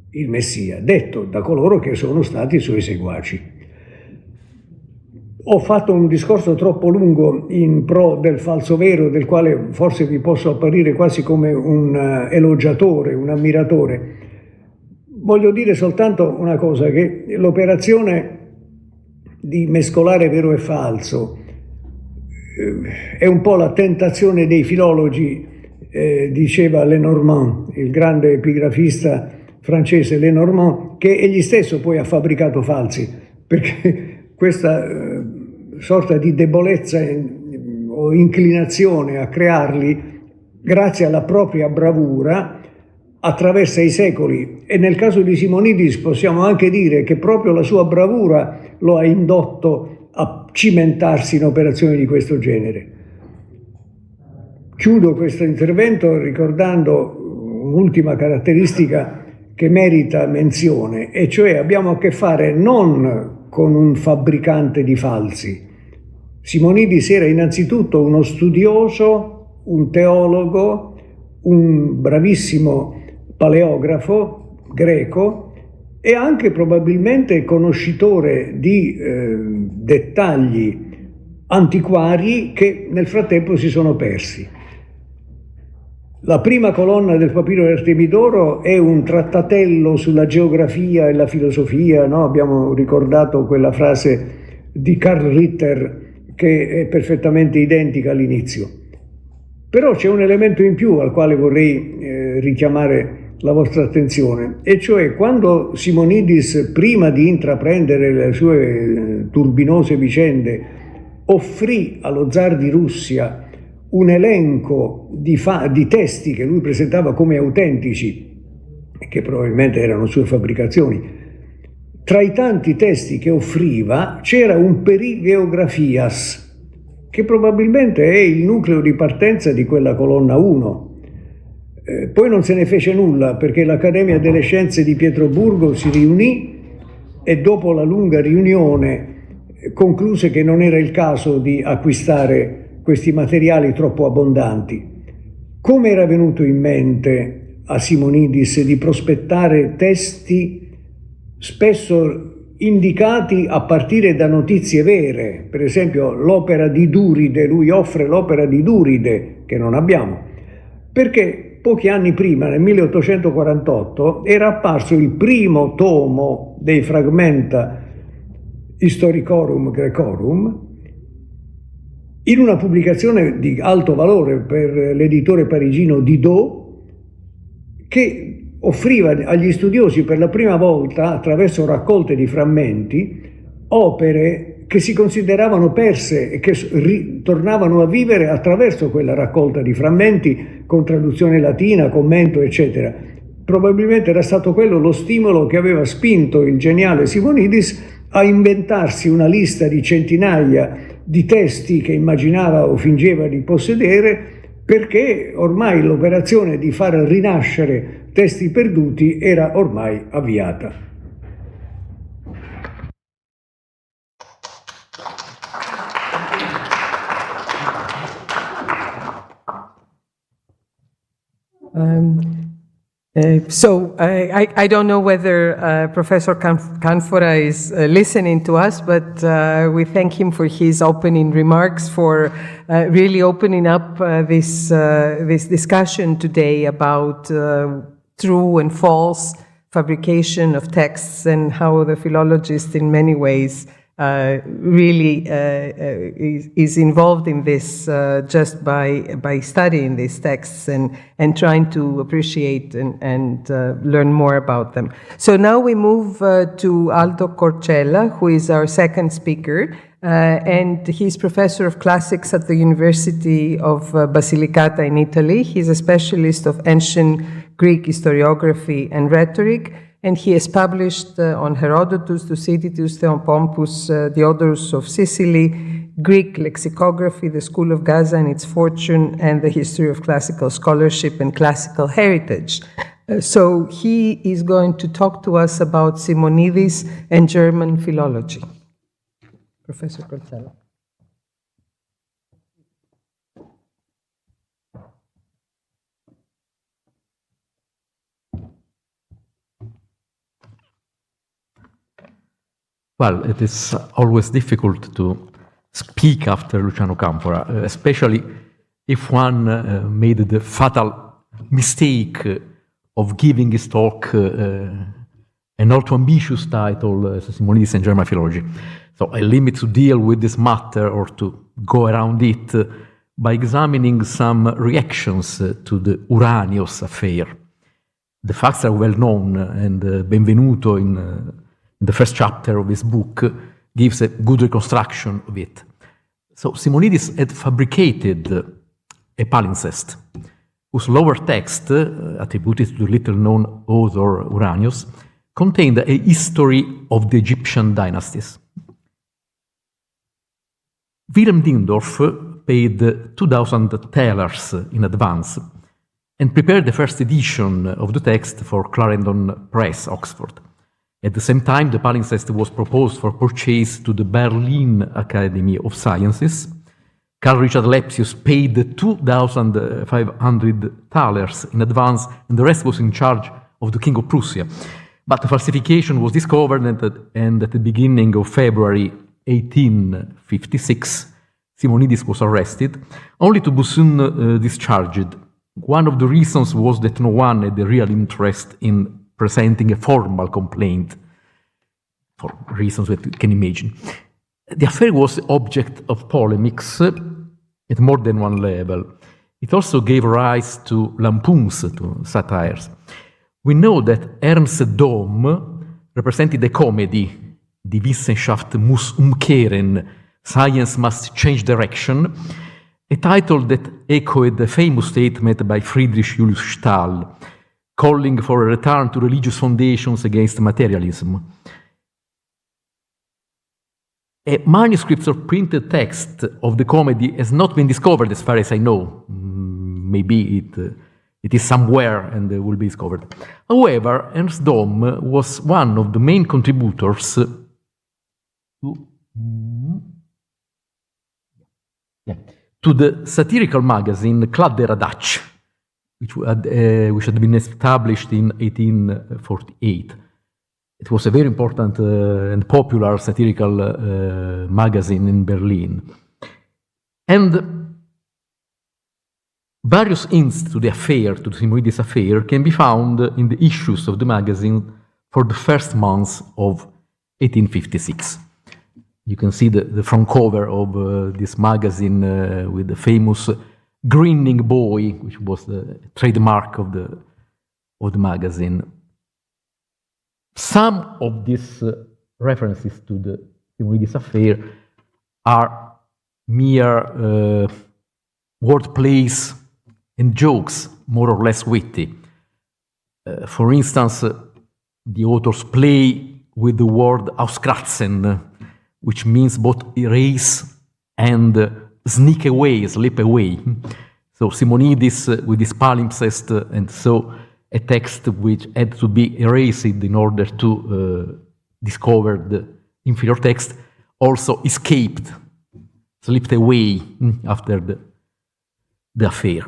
il Messia, detto da coloro che sono stati i suoi seguaci. Ho fatto un discorso troppo lungo in pro del falso vero, del quale forse vi posso apparire quasi come un elogiatore, un ammiratore. Voglio dire soltanto una cosa, che l'operazione di mescolare vero e falso è un po' la tentazione dei filologi, diceva Lenormand, il grande epigrafista francese Lenormand, che egli stesso poi ha fabbricato falsi, perché questa sorta di debolezza o inclinazione a crearli grazie alla propria bravura attraversa i secoli, e nel caso di Simonidis possiamo anche dire che proprio la sua bravura lo ha indotto a cimentarsi in operazioni di questo genere. Chiudo questo intervento ricordando un'ultima caratteristica che merita menzione, e cioè abbiamo a che fare non con un fabbricante di falsi. Simonidis era innanzitutto uno studioso, un teologo, un bravissimo paleografo, greco, e anche probabilmente conoscitore di dettagli antiquari che nel frattempo si sono persi. La prima colonna del papiro di Artemidoro è un trattatello sulla geografia e la filosofia, no? Abbiamo ricordato quella frase di Karl Ritter che è perfettamente identica all'inizio. Però c'è un elemento in più al quale vorrei richiamare la vostra attenzione, e cioè quando Simonidis, prima di intraprendere le sue turbinose vicende, offrì allo zar di Russia un elenco di testi che lui presentava come autentici, che probabilmente erano sue fabbricazioni. Tra i tanti testi che offriva c'era un perigeographias, che probabilmente è il nucleo di partenza di quella colonna 1. Poi non se ne fece nulla perché l'Accademia delle Scienze di Pietroburgo si riunì e dopo la lunga riunione concluse che non era il caso di acquistare questi materiali troppo abbondanti. Come era venuto in mente a Simonidis di prospettare testi spesso indicati a partire da notizie vere? Per esempio l'opera di Duride, lui offre l'opera di Duride, che non abbiamo, perché pochi anni prima, nel 1848, era apparso il primo tomo dei Fragmenta Historicorum Grecorum, in una pubblicazione di alto valore per l'editore parigino Didot, che offriva agli studiosi per la prima volta, attraverso raccolte di frammenti, opere che si consideravano perse e che tornavano a vivere attraverso quella raccolta di frammenti con traduzione latina, commento, eccetera. Probabilmente era stato quello lo stimolo che aveva spinto il geniale Simonidis a inventarsi una lista di centinaia di testi che immaginava o fingeva di possedere, perché ormai l'operazione di far rinascere testi perduti era ormai avviata. I don't know whether Professor Canfora is listening to us, but we thank him for his opening remarks, for really opening up this discussion today about true and false fabrication of texts, and how the philologist in many ways really is involved in this just by studying these texts and trying to appreciate and learn more about them. So now we move to Aldo Corcella, who is our second speaker, and he's professor of classics at the University of Basilicata in Italy. He's a specialist of ancient Greek historiography and rhetoric, and he has published on Herodotus, Thucydides, Theopompus, Diodorus of Sicily, Greek lexicography, the School of Gaza and its fortune, and the history of classical scholarship and classical heritage. So he is going to talk to us about Simonidis and German philology. Professor Cortella. Well, it is always difficult to speak after Luciano Canfora, especially if one made the fatal mistake of giving his talk an all too ambitious title, Simonidis and German Philology. So I limit to deal with this matter, or to go around it, by examining some reactions to the Uranios affair. The facts are well known, and Benvenuto in the first chapter of his book gives a good reconstruction of it. So Simonidis had fabricated a palimpsest, whose lower text, attributed to the little-known author Uranios, contained a history of the Egyptian dynasties. Wilhelm Dindorf paid 2,000 thalers in advance and prepared the first edition of the text for Clarendon Press, Oxford. At the same time, the palimpsest was proposed for purchase to the Berlin Academy of Sciences. Carl Richard Lepsius paid 2,500 thalers in advance, and the rest was in charge of the King of Prussia. But the falsification was discovered, and at the beginning of February 1856, Simonidis was arrested, only to be soon discharged. One of the reasons was that no one had a real interest in presenting a formal complaint, for reasons that you can imagine. The affair was the object of polemics at more than one level. It also gave rise to lampoons, to satires. We know that Ernst Dom represented a comedy, Die Wissenschaft muss umkehren, Science Must Change Direction, a title that echoed the famous statement by Friedrich Julius Stahl, calling for a return to religious foundations against materialism. A manuscript of printed text of the comedy has not been discovered as far as I know. Maybe it is somewhere and will be discovered. However, Ernst Dom was one of the main contributors to the satirical magazine Kladderadach, which had been established in 1848. It was a very important and popular satirical magazine in Berlin. And various hints to the affair, to the Simonidis affair, can be found in the issues of the magazine for the first months of 1856. You can see the front cover of this magazine with the famous grinning boy, which was the trademark of the magazine. Some of these references to the Simonidis affair are mere wordplays and jokes, more or less witty. For instance, the authors play with the word auskratzen, which means both erase and sneak away, slip away. So Simonidis with his palimpsest, and so a text which had to be erased in order to discover the inferior text, also escaped, slipped away after the affair.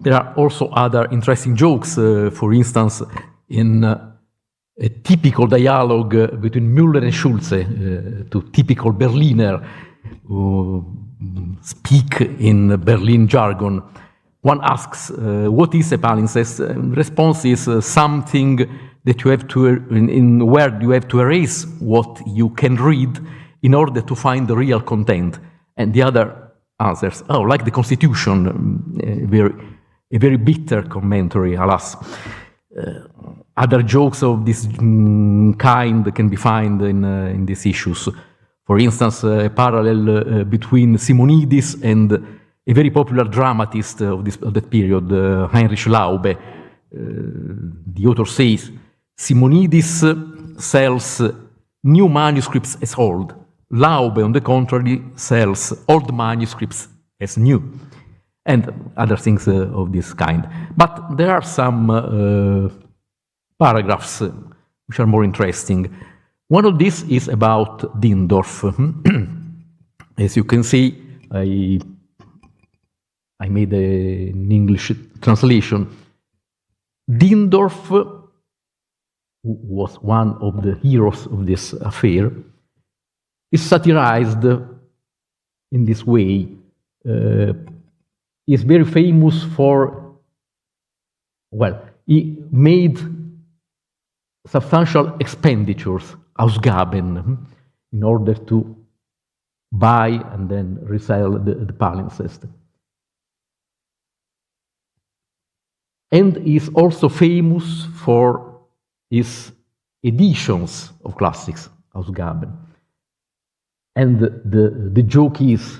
There are also other interesting jokes, for instance, in a typical dialogue between Müller and Schulze, two typical Berliner who speak in Berlin jargon. One asks, what is a palimpsest? The response is something that you have to, in where you have to erase what you can read in order to find the real content. And the other answers, oh, like the Constitution, a very bitter commentary, alas. Other jokes of this kind can be found in these issues. For instance, a parallel between Simonidis and a very popular dramatist of that period, Heinrich Laube. The author says, Simonidis sells new manuscripts as old. Laube, on the contrary, sells old manuscripts as new. And other things of this kind. But there are some paragraphs which are more interesting. One of these is about Dindorf. As you can see, I made an English translation. Dindorf, who was one of the heroes of this affair, is satirized in this way. He is very famous for, well, he made substantial expenditures, Ausgaben, in order to buy and then resell the palimpsest. And he is also famous for his editions of classics, Ausgaben. And the joke is,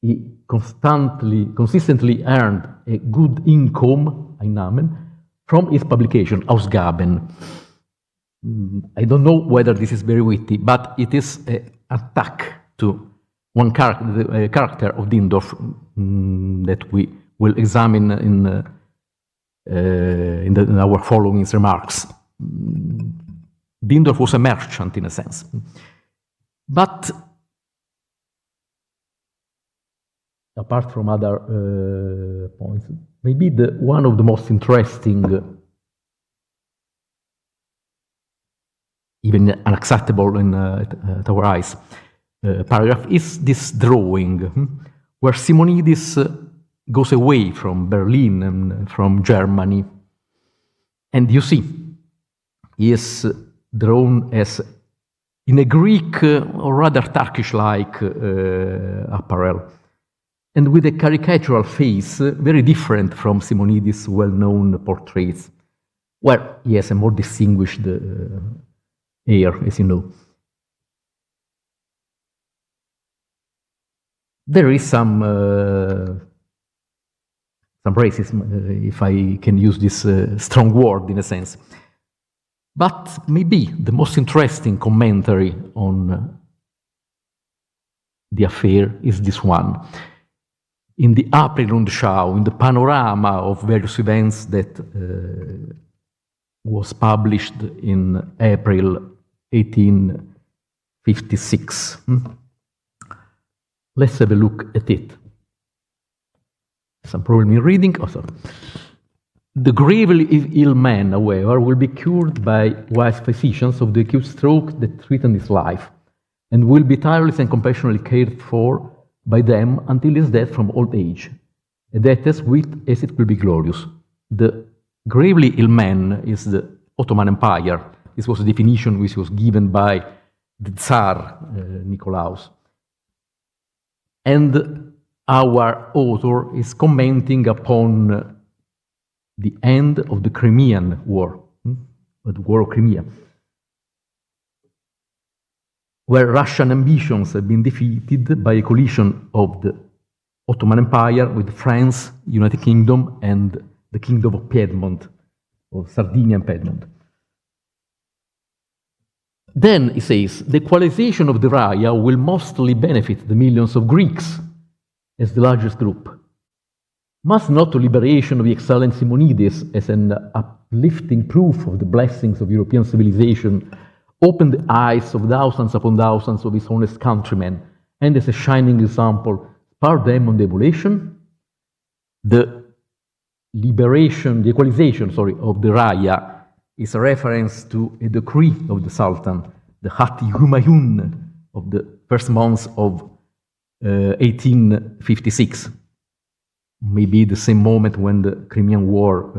he consistently earned a good income, Einnahmen, from his publication, Ausgaben. I don't know whether this is very witty, but it is an attack to one character, the character of Dindorf, that we will examine in our following remarks. Dindorf was a merchant in a sense. But apart from other points, maybe one of the most interesting, even unacceptable at our eyes, paragraph is this drawing, where Simonidis goes away from Berlin and from Germany. And you see, he is drawn as in a Greek or rather Turkish-like apparel, and with a caricatural face very different from Simonidis' well-known portraits, where he has a more distinguished air, as you know. There is some racism, if I can use this strong word in a sense. But maybe the most interesting commentary on the affair is this one. In the Aprilrundschau, in the panorama of various events that was published in April 1856. Let's have a look at it. Some problem in reading. Oh, sorry. The gravely ill man, however, will be cured by wise physicians of the acute stroke that threatened his life, and will be tirelessly and compassionately cared for by them until his death from old age, and that as wit as it will be glorious. The gravely ill man is the Ottoman Empire. This was a definition which was given by the Tsar Nicolaus. And our author is commenting upon the end of the Crimean War, the War of Crimea, where Russian ambitions have been defeated by a coalition of the Ottoman Empire with France, United Kingdom, and the Kingdom of Piedmont, or Sardinia and Piedmont. Then, he says, the equalization of the Raya will mostly benefit the millions of Greeks as the largest group. Must not the liberation of the excellent Simonides as an uplifting proof of the blessings of European civilization open the eyes of thousands upon thousands of his honest countrymen, and as a shining example, spur them on the emulation? The equalization, of the Raya is a reference to a decree of the Sultan, the Hati Humayun of the first months of 1856. Maybe the same moment when the Crimean War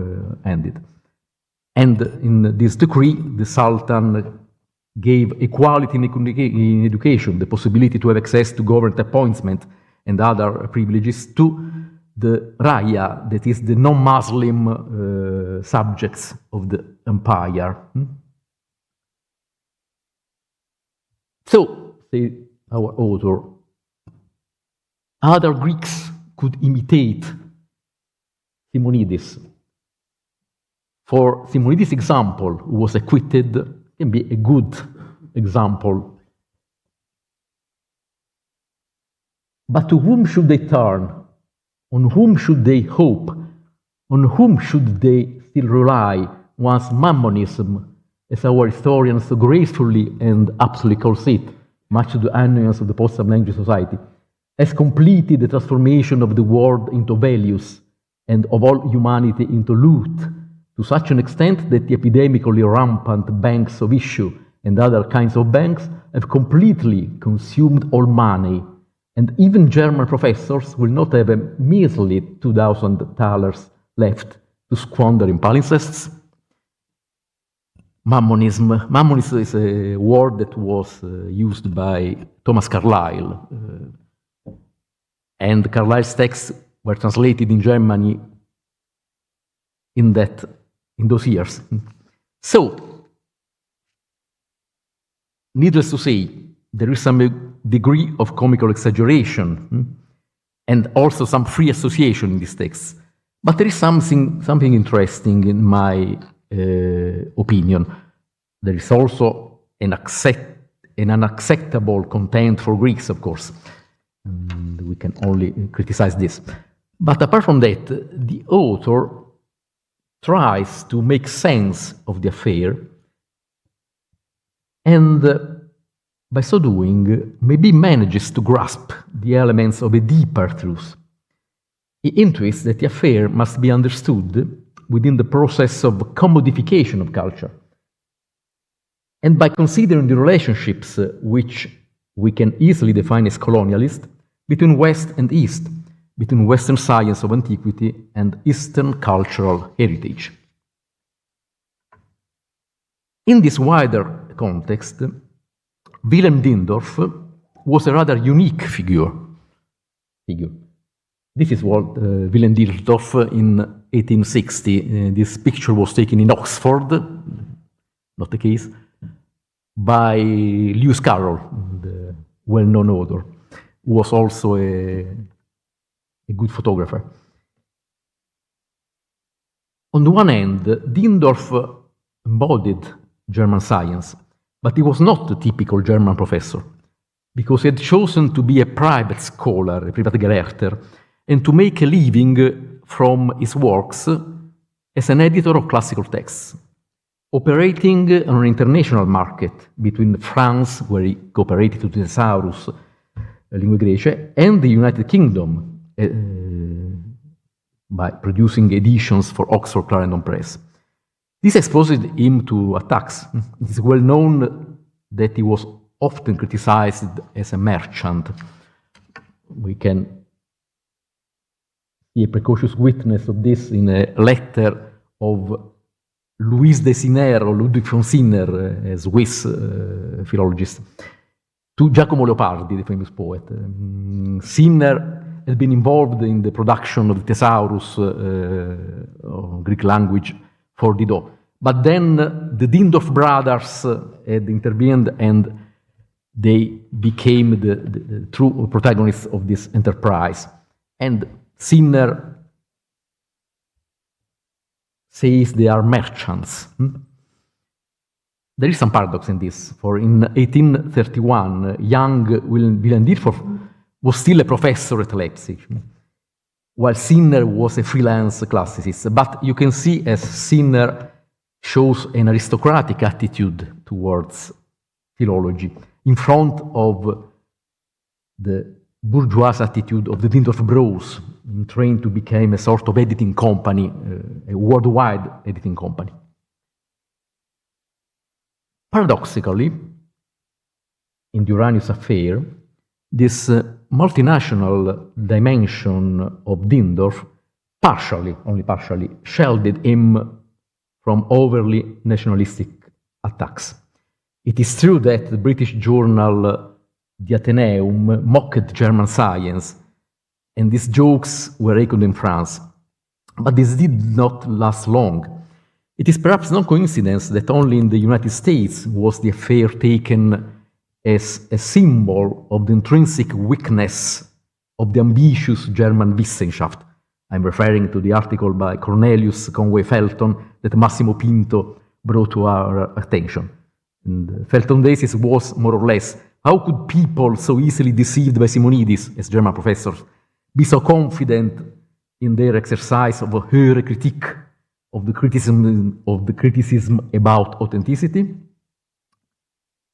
ended. And in this decree, the Sultan gave equality in education, the possibility to have access to government appointment and other privileges to the Raya, that is the non-Muslim subjects of the empire. So, say our author, other Greeks could imitate Simonides. For Simonidis' example, who was acquitted, can be a good example. But to whom should they turn? On whom should they hope? On whom should they still rely once Mammonism, as our historians so gracefully and aptly calls it, much to the annoyance of the post-language society, has completed the transformation of the world into values and of all humanity into loot, to such an extent that the epidemically rampant banks of issue and other kinds of banks have completely consumed all money, and even German professors will not have a measly 2,000 thalers left to squander in palimpsests? Mammonism. Mammonism is a word that was used by Thomas Carlyle, and Carlyle's texts were translated in Germany in those years. So, needless to say, there is some degree of comical exaggeration and also some free association in these texts. But there is something interesting in my opinion. There is also an unacceptable content for Greeks, of course. And we can only criticize this. But apart from that, the author tries to make sense of the affair, and by so doing, maybe manages to grasp the elements of a deeper truth. he intuits that the affair must be understood within the process of commodification of culture. And by considering the relationships which we can easily define as colonialist between West and East, between Western science of antiquity and Eastern cultural heritage. In this wider context, Wilhelm Dindorf was a rather unique figure. This is what Wilhelm Dindorf in 1860. This picture was taken in Oxford, not the case, by Lewis Carroll, the well-known author, who was also a good photographer. On the one hand, Dindorf embodied German science, but he was not a typical German professor, because he had chosen to be a private scholar, a Privatgelehrter, and to make a living from his works as an editor of classical texts, operating on an international market between France, where he cooperated to the Thesaurus, Lingue Grece, and the United Kingdom, by producing editions for Oxford Clarendon Press. This exposed him to attacks. It is well known that he was often criticized as a merchant. We can see a precocious witness of this in a letter of Louis de Sinner, or Ludwig von Sinner, a Swiss philologist, to Giacomo Leopardi, the famous poet. Sinner had been involved in the production of the Thesaurus, Greek language, for Diderot. But then the Dindorf brothers had intervened, and they became the true protagonists of this enterprise. And Sinner says they are merchants. There is some paradox in this, for in 1831, young Wilhelm Dindorf was still a professor at Leipzig, while Sinner was a freelance classicist. But you can see as Sinner shows an aristocratic attitude towards philology in front of the bourgeois attitude of the Dindorf bros, trained to become a sort of editing company, a worldwide editing company. Paradoxically, in the Uranius affair, this multinational dimension of Dindorf partially, only partially, shielded him from overly nationalistic attacks. It is true that the British journal The Athenaeum mocked German science, and these jokes were echoed in France. But this did not last long. It is perhaps no coincidence that only in the United States was the affair taken as a symbol of the intrinsic weakness of the ambitious German Wissenschaft. I'm referring to the article by Cornelius Conway Felton that Massimo Pinto brought to our attention. And Felton's thesis was more or less, how could people so easily deceived by Simonidis, as German professors, be so confident in their exercise of a höhere Kritik, of the criticism about authenticity?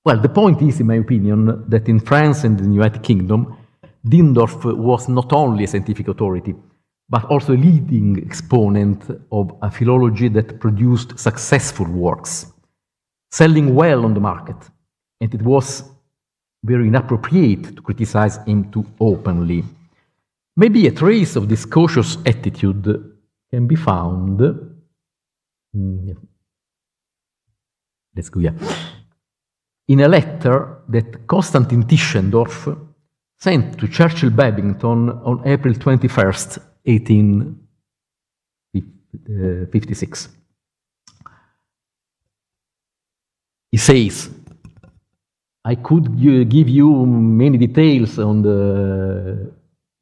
Well, the point is, in my opinion, that in France and in the United Kingdom, Dindorf was not only a scientific authority, but also a leading exponent of a philology that produced successful works, selling well on the market, and it was very inappropriate to criticize him too openly. Maybe a trace of this cautious attitude can be found. Let's go here. In a letter that Konstantin Tischendorf sent to Churchill Babington on April 21st, 1856. He says, I could give you many details on the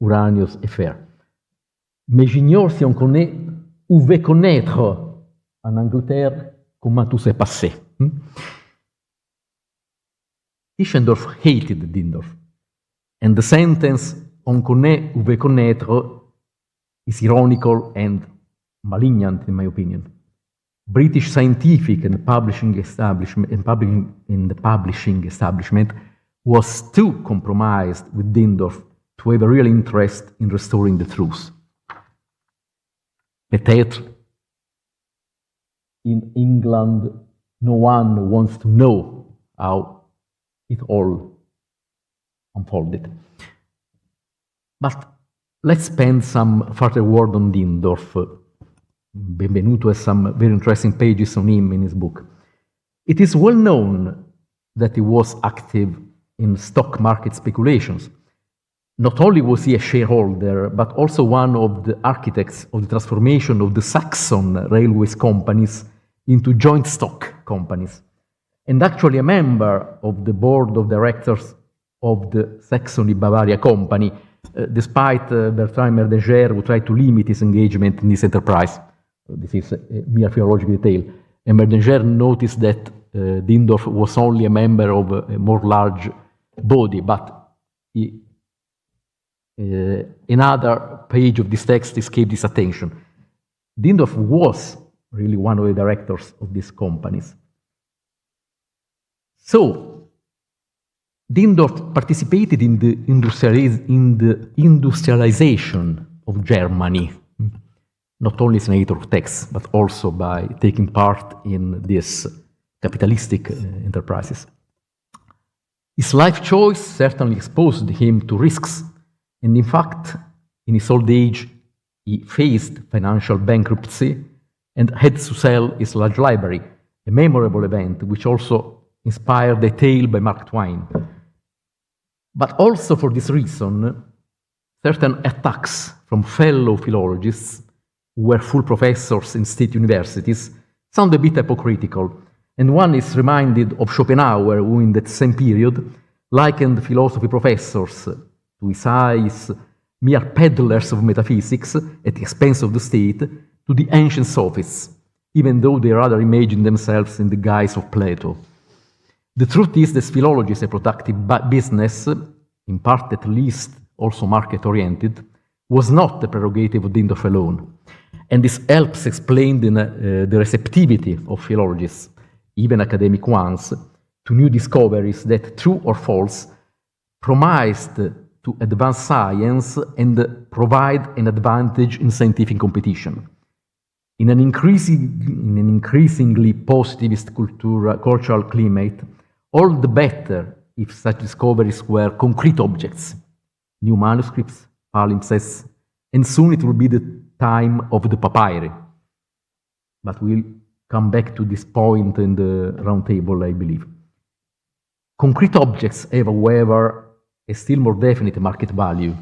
Uranius affair. Mais j'ignore si on connaît ou veut connaître en Angleterre comment tout s'est passé. Tischendorf hated Dindorf, and the sentence on connaît ou veut connaître is ironical and malignant, in my opinion. British scientific and publishing establishment, the publishing establishment was too compromised with Dindorf to have a real interest in restoring the truth. peut-être in England no one wants to know how it all unfolded. But let's spend some further word on Dindorf. Benvenuto has some very interesting pages on him in his book. It is well known that he was active in stock market speculations. Not only was he a shareholder, but also one of the architects of the transformation of the Saxon railways companies into joint stock companies, and actually a member of the board of directors of the Saxony-Bavaria company, despite Bertrand Merdenger, who tried to limit his engagement in this enterprise. This is a mere philological detail. And Merdenger noticed that Dindorf was only a member of a more large body, but another page of this text escaped his attention. Dindorf was really one of the directors of these companies. So, Dindorf participated in the industrialization of Germany, not only as an editor of texts, but also by taking part in these capitalistic enterprises. His life choice certainly exposed him to risks, and in fact, in his old age, he faced financial bankruptcy and had to sell his large library, a memorable event which also inspired a tale by Mark Twain. But also for this reason, certain attacks from fellow philologists, who were full professors in state universities, sound a bit hypocritical, and one is reminded of Schopenhauer, who in that same period likened philosophy professors to his eyes mere peddlers of metaphysics at the expense of the state, to the ancient sophists, even though they rather imagined themselves in the guise of Plato. The truth is that philology is a productive business, in part at least also market-oriented, was not the prerogative of Dindorf alone. And this helps explain the receptivity of philologists, even academic ones, to new discoveries that, true or false, promised to advance science and provide an advantage in scientific competition. In an increasingly positivist cultural climate, all the better if such discoveries were concrete objects, new manuscripts, palimpsests, and soon it will be the time of the papyri. But we'll come back to this point in the round table, I believe. Concrete objects have, however, a still more definite market value.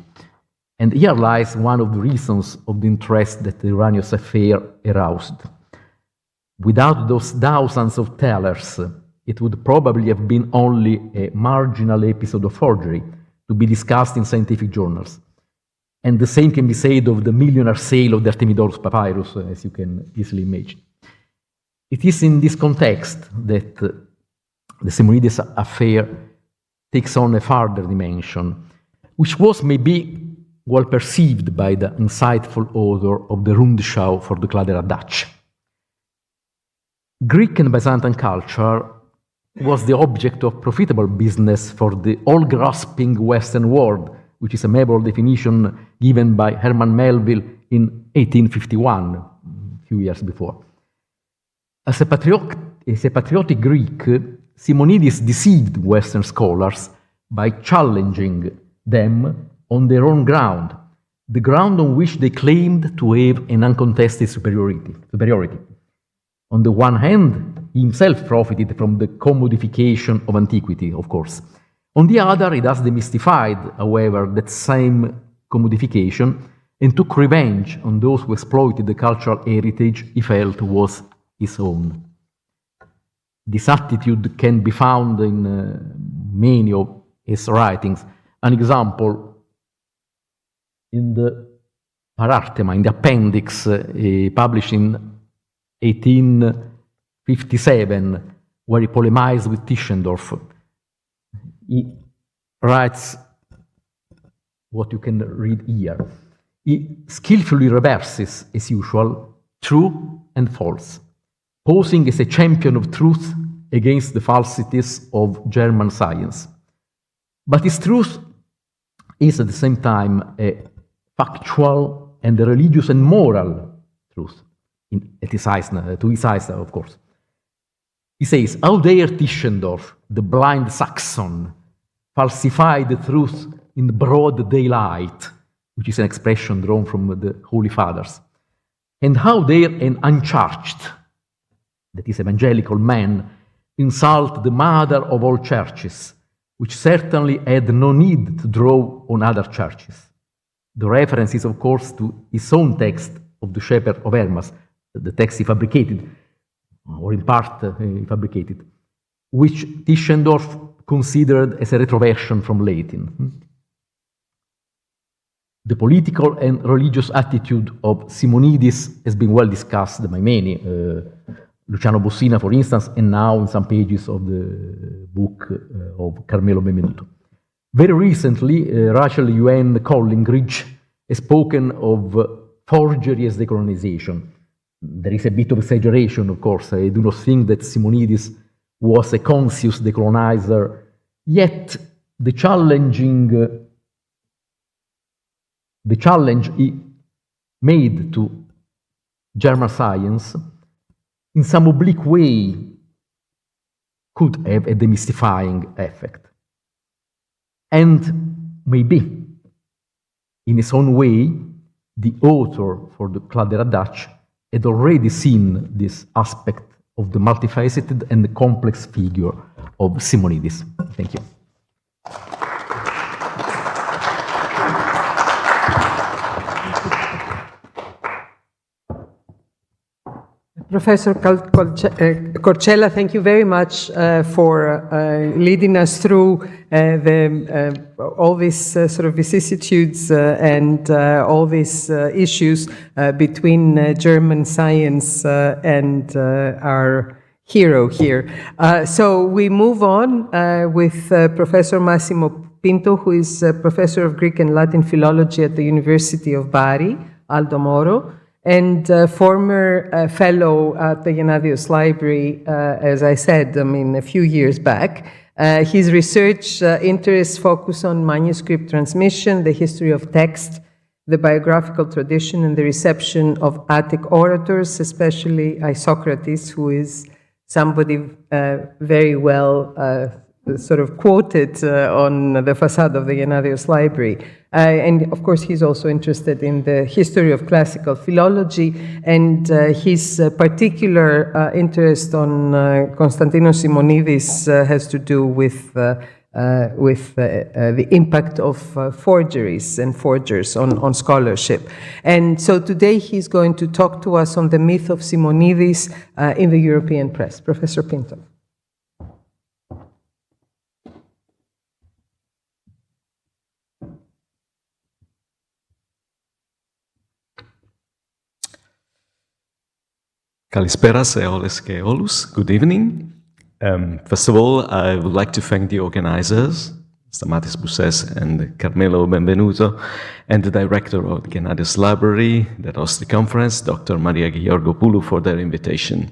And here lies one of the reasons of the interest that the Uranius affair aroused. Without those thousands of thalers, it would probably have been only a marginal episode of forgery to be discussed in scientific journals. And the same can be said of the millionaire sale of the Artemidorus papyrus, as you can easily imagine. It is in this context that the Simonides affair takes on a further dimension, which was maybe well perceived by the insightful author of the Rundschau for the Kladderadatsch. Greek and Byzantine culture was the object of profitable business for the all-grasping Western world, which is a memorable definition given by Herman Melville in 1851, a few years before. As a patriotic Greek, Simonidis deceived Western scholars by challenging them on their own ground, the ground on which they claimed to have an uncontested superiority. On the one hand, he himself profited from the commodification of antiquity, of course. On the other, he thus demystified, however, that same commodification and took revenge on those who exploited the cultural heritage he felt was his own. This attitude can be found in many of his writings. An example in the Pararthema, in the appendix published in 1857, where he polemized with Tischendorf. He writes what you can read here. He skillfully reverses, as usual, true and false, posing as a champion of truth against the falsities of German science. But his truth is at the same time a factual and a religious and moral truth, to his eyes, of course. He says, how dare Tischendorf, the blind Saxon, falsify the truth in broad daylight, which is an expression drawn from the Holy Fathers. And how dare an unchurched, that is evangelical man, insult the mother of all churches, which certainly had no need to draw on other churches. The reference is, of course, to his own text of the Shepherd of Hermas, the text he fabricated, or in part he fabricated, which Tischendorf considered as a retroversion from Latin. The political and religious attitude of Simonidis has been well discussed by many, Luciano Bossina, for instance, and now in some pages of the book of Carmelo Benvenuto. Very recently, Rachel Yuen Collingridge has spoken of forgery as decolonization. There is a bit of exaggeration, of course. I do not think that Simonidis was a conscious decolonizer, yet the challenge he made to German science in some oblique way could have a demystifying effect. And maybe, in his own way, the author for the Kladderadatsch had already seen this aspect of the multifaceted and the complex figure of Simonidis. Thank you. Professor Corcella, thank you very much for leading us through all these sort of vicissitudes and all these issues between German science and our hero here. So we move on with Professor Massimo Pinto, who is Professor of Greek and Latin Philology at the University of Bari, Aldo Moro, and former fellow at the Gennadios Library, as I said, a few years back. His research interests focus on manuscript transmission, the history of text, the biographical tradition, and the reception of Attic orators, especially Isocrates, who is somebody very well sort of quoted on the facade of the Gennadios Library. And of course, he's also interested in the history of classical philology, and his particular interest on Konstantinos Simonides has to do with the impact of forgeries and forgers on scholarship. And so today he's going to talk to us on the myth of Simonides in the European press. Professor Pinto. Kalispera se όλες και όλους. Good evening. First of all, I would like to thank the organizers, Stamatis Bousses and Carmelo Benvenuto, and the director of the Gennadios Library that hosts the conference, Dr. Maria Georgopoulou, for their invitation.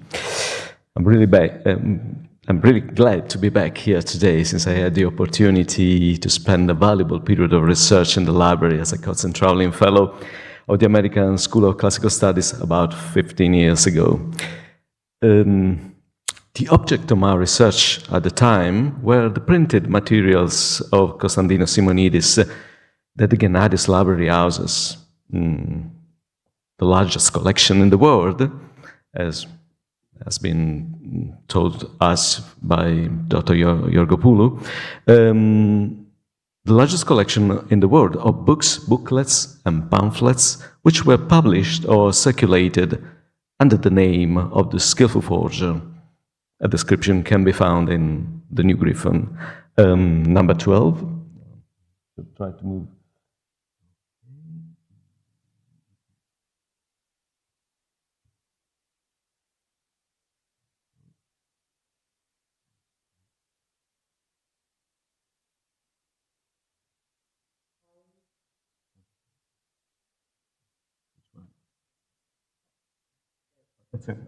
I'm really glad to be back here today, since I had the opportunity to spend a valuable period of research in the library as a constant traveling fellow of the American School of Classical Studies about 15 years ago. The object of my research at the time were the printed materials of Konstantinos Simonides that the Gennadios Library houses, the largest collection in the world, as has been told us by Dr. Georgopoulou. The largest collection in the world of books, booklets, and pamphlets which were published or circulated under the name of the skillful forger. A description can be found in the New Griffin, number 12. Try to move.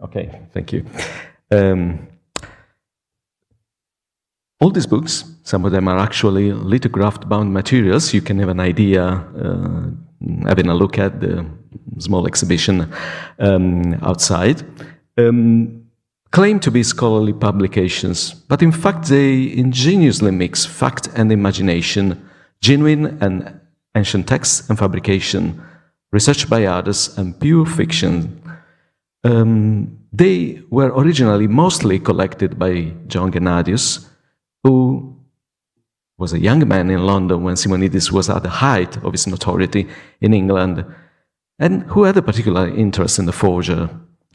Okay, thank you. All these books, some of them are actually lithographed bound materials. You can have an idea, having a look at the small exhibition outside, claim to be scholarly publications, but in fact they ingeniously mix fact and imagination, genuine and ancient text and fabrication, research by others and pure fiction. They were originally mostly collected by John Gennadius, who was a young man in London when Simonidis was at the height of his notoriety in England, and who had a particular interest in the forger.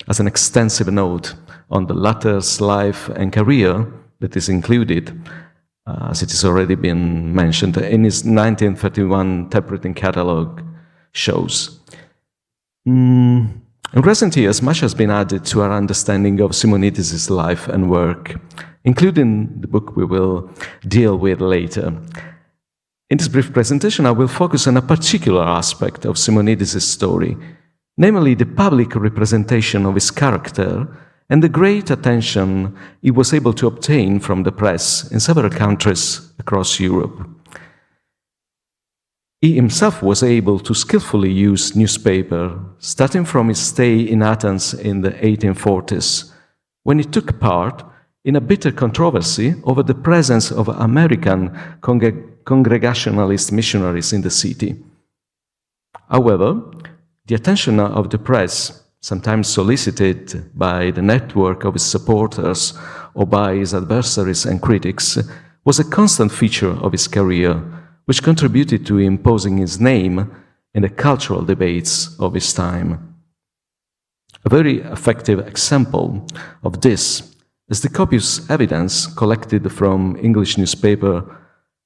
As an extensive note on the latter's life and career that is included, as it has already been mentioned, in his 1931 typewritten catalogue shows. In recent years, much has been added to our understanding of Simonidis' life and work, including the book we will deal with later. In this brief presentation, I will focus on a particular aspect of Simonidis' story, namely the public representation of his character and the great attention he was able to obtain from the press in several countries across Europe. He himself was able to skillfully use newspaper, starting from his stay in Athens in the 1840s, when he took part in a bitter controversy over the presence of American Congregationalist missionaries in the city. However, the attention of the press, sometimes solicited by the network of his supporters or by his adversaries and critics, was a constant feature of his career, which contributed to imposing his name in the cultural debates of his time. A very effective example of this is the copious evidence collected from English newspaper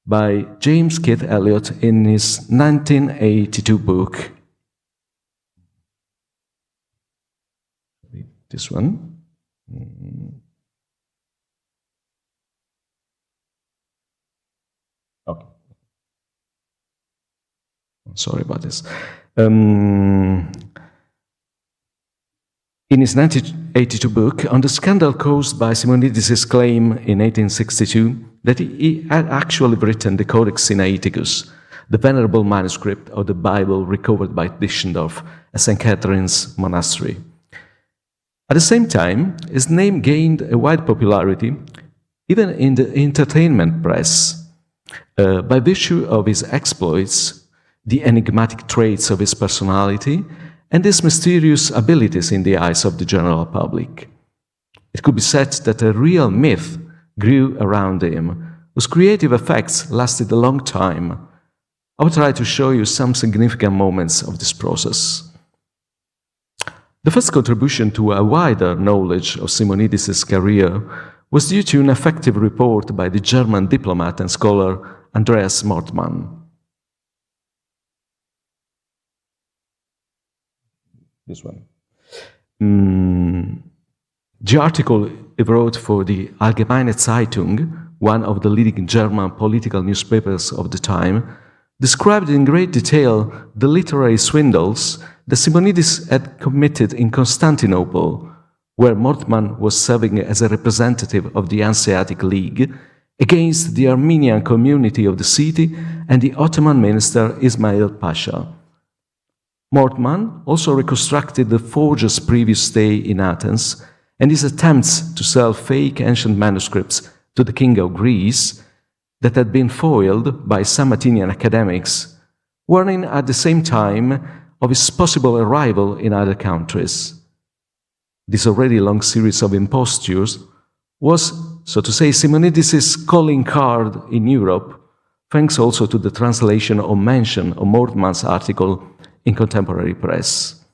by James Keith Eliot in his 1982 book. This one. Okay. Sorry about this. In his 1982 book, on the scandal caused by Simonidis' claim in 1862 that he had actually written the Codex Sinaiticus, the venerable manuscript of the Bible recovered by Tischendorf at St. Catherine's Monastery. At the same time, his name gained a wide popularity, even in the entertainment press, by virtue of his exploits, the enigmatic traits of his personality, and his mysterious abilities in the eyes of the general public. It could be said that a real myth grew around him, whose creative effects lasted a long time. I will try to show you some significant moments of this process. The first contribution to a wider knowledge of Simonidis' career was due to an effective report by the German diplomat and scholar Andreas Mortmann. This one. The article he wrote for the Allgemeine Zeitung, one of the leading German political newspapers of the time, described in great detail the literary swindles that Simonidis had committed in Constantinople, where Mortmann was serving as a representative of the Hanseatic League against the Armenian community of the city and the Ottoman minister Ismail Pasha. Mortmann also reconstructed the forger's previous stay in Athens and his attempts to sell fake ancient manuscripts to the king of Greece that had been foiled by some Athenian academics, warning at the same time of his possible arrival in other countries. This already long series of impostures was, so to say, Simonidis' calling card in Europe, thanks also to the translation or mention of Mortmann's article in contemporary press.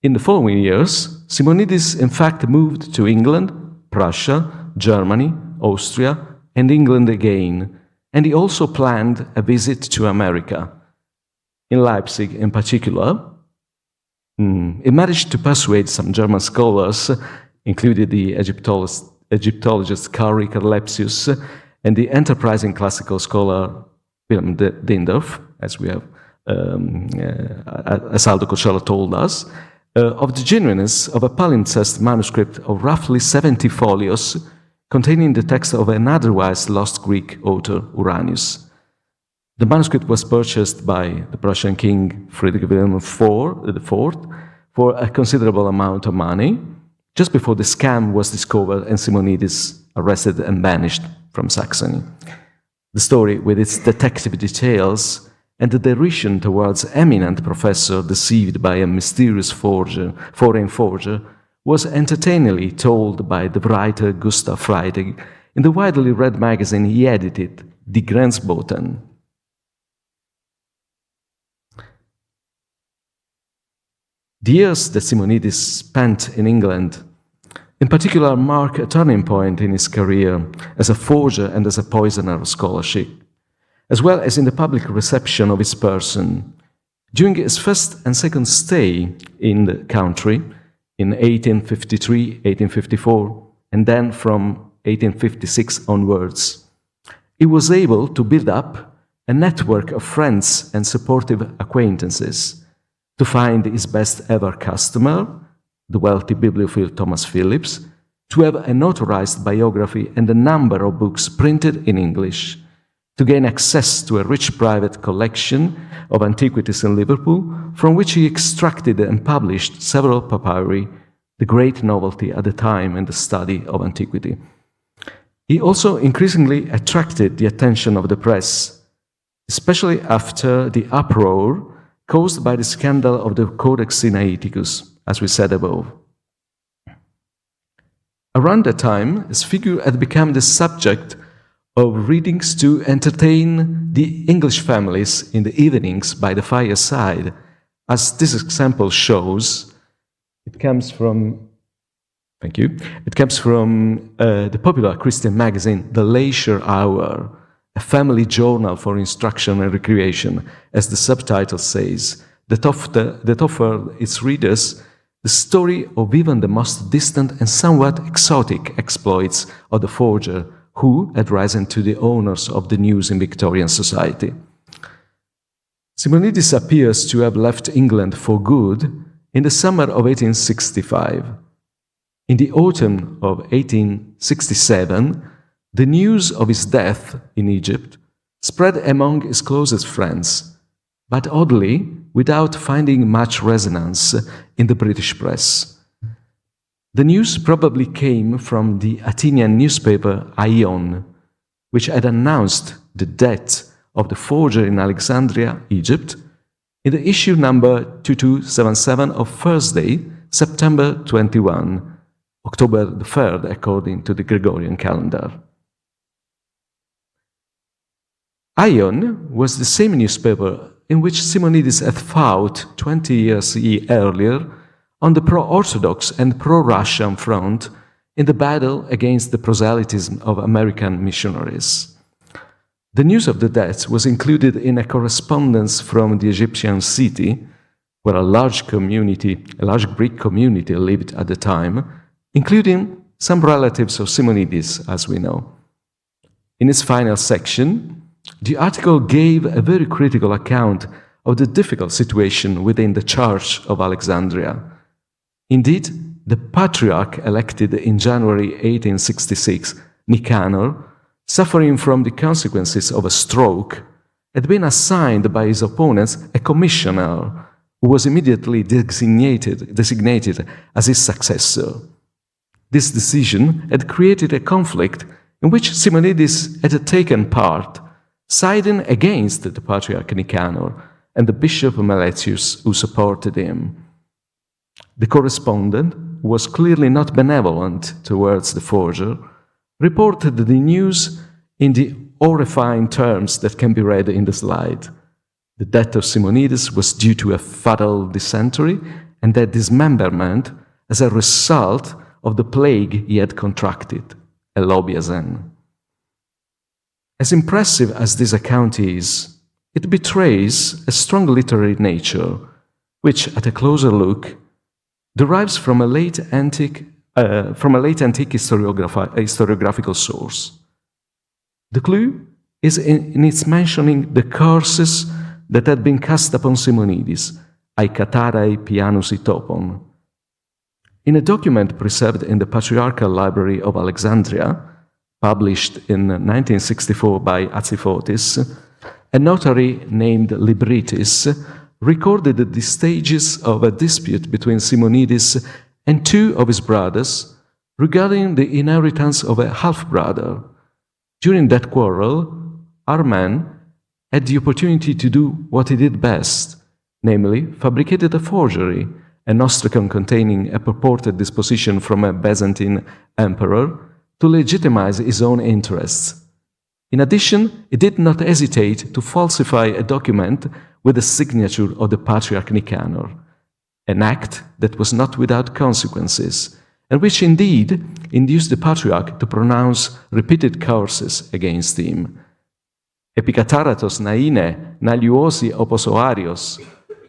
In the following years, Simonidis in fact moved to England, Prussia, Germany, Austria, and England again, and he also planned a visit to America. In Leipzig in particular, he managed to persuade some German scholars, including the Egyptologist Karl Lepsius and the enterprising classical scholar Wilhelm Dindorf, as we have as Aldo Coccella told us, of the genuineness of a palimpsest manuscript of roughly 70 folios containing the text of an otherwise lost Greek author, Uranius. The manuscript was purchased by the Prussian king Friedrich Wilhelm IV for a considerable amount of money, just before the scam was discovered and Simonidis arrested and banished from Saxony. The story, with its detective details and the derision towards eminent professor deceived by a mysterious foreign forger, was entertainingly told by the writer Gustav Freytag in the widely read magazine he edited, Die Grenzboten. The years that Simonidis spent in England, in particular, mark a turning point in his career as a forger and as a poisoner of scholarship, as well as in the public reception of his person. During his first and second stay in the country, in 1853, 1854, and then from 1856 onwards, he was able to build up a network of friends and supportive acquaintances, to find his best ever customer, the wealthy bibliophile Thomas Phillips, to have an authorized biography and a number of books printed in English, to gain access to a rich private collection of antiquities in Liverpool, from which he extracted and published several papyri, the great novelty at the time in the study of antiquity. He also increasingly attracted the attention of the press, especially after the uproar caused by the scandal of the Codex Sinaiticus, as we said above. Around that time, his figure had become the subject of readings to entertain the English families in the evenings by the fireside. As this example shows, it comes from, thank you, it comes from the popular Christian magazine, The Leisure Hour, a family journal for instruction and recreation, as the subtitle says, that offered its readers the story of even the most distant and somewhat exotic exploits of the forger who had risen to the honors of the news in Victorian society. Simonidis appears to have left England for good in the summer of 1865. In the autumn of 1867, the news of his death in Egypt spread among his closest friends, but oddly, without finding much resonance in the British press. The news probably came from the Athenian newspaper Aion, which had announced the death of the forger in Alexandria, Egypt, in the issue number 2277 of Thursday, September 21, October the 3rd, according to the Gregorian calendar. Aion was the same newspaper in which Simonidis had fought 20 years earlier on the pro-Orthodox and pro-Russian front in the battle against the proselytism of American missionaries. The news of the death was included in a correspondence from the Egyptian city, where a large Greek community lived at the time, including some relatives of Simonidis, as we know. In its final section, the article gave a very critical account of the difficult situation within the Church of Alexandria. Indeed, the patriarch elected in January 1866, Nicanor, suffering from the consequences of a stroke, had been assigned by his opponents a commissioner who was immediately designated as his successor. This decision had created a conflict in which Simonidis had taken part, siding against the Patriarch Nicanor and the Bishop Meletius, who supported him. The correspondent, who was clearly not benevolent towards the forger, reported the news in the horrifying terms that can be read in the slide. The death of Simonidis was due to a fatal dysentery and a dismemberment as a result of the plague he had contracted, elobiazen. As impressive as this account is, it betrays a strong literary nature, which, at a closer look, derives from a late antique historiographical source. The clue is in its mentioning the curses that had been cast upon Simonidis, aikatarai pianusi topon. In a document preserved in the Patriarchal Library of Alexandria, published in 1964 by Atsifotis, a notary named Libritis recorded the stages of a dispute between Simonidis and two of his brothers regarding the inheritance of a half-brother. During that quarrel, our man had the opportunity to do what he did best, namely, fabricated a forgery, an ostracon containing a purported disposition from a Byzantine emperor to legitimize his own interests. In addition, he did not hesitate to falsify a document with the signature of the Patriarch Nicanor, an act that was not without consequences, and which indeed induced the Patriarch to pronounce repeated curses against him. Epicataratos naine, naliuosi oposoarios,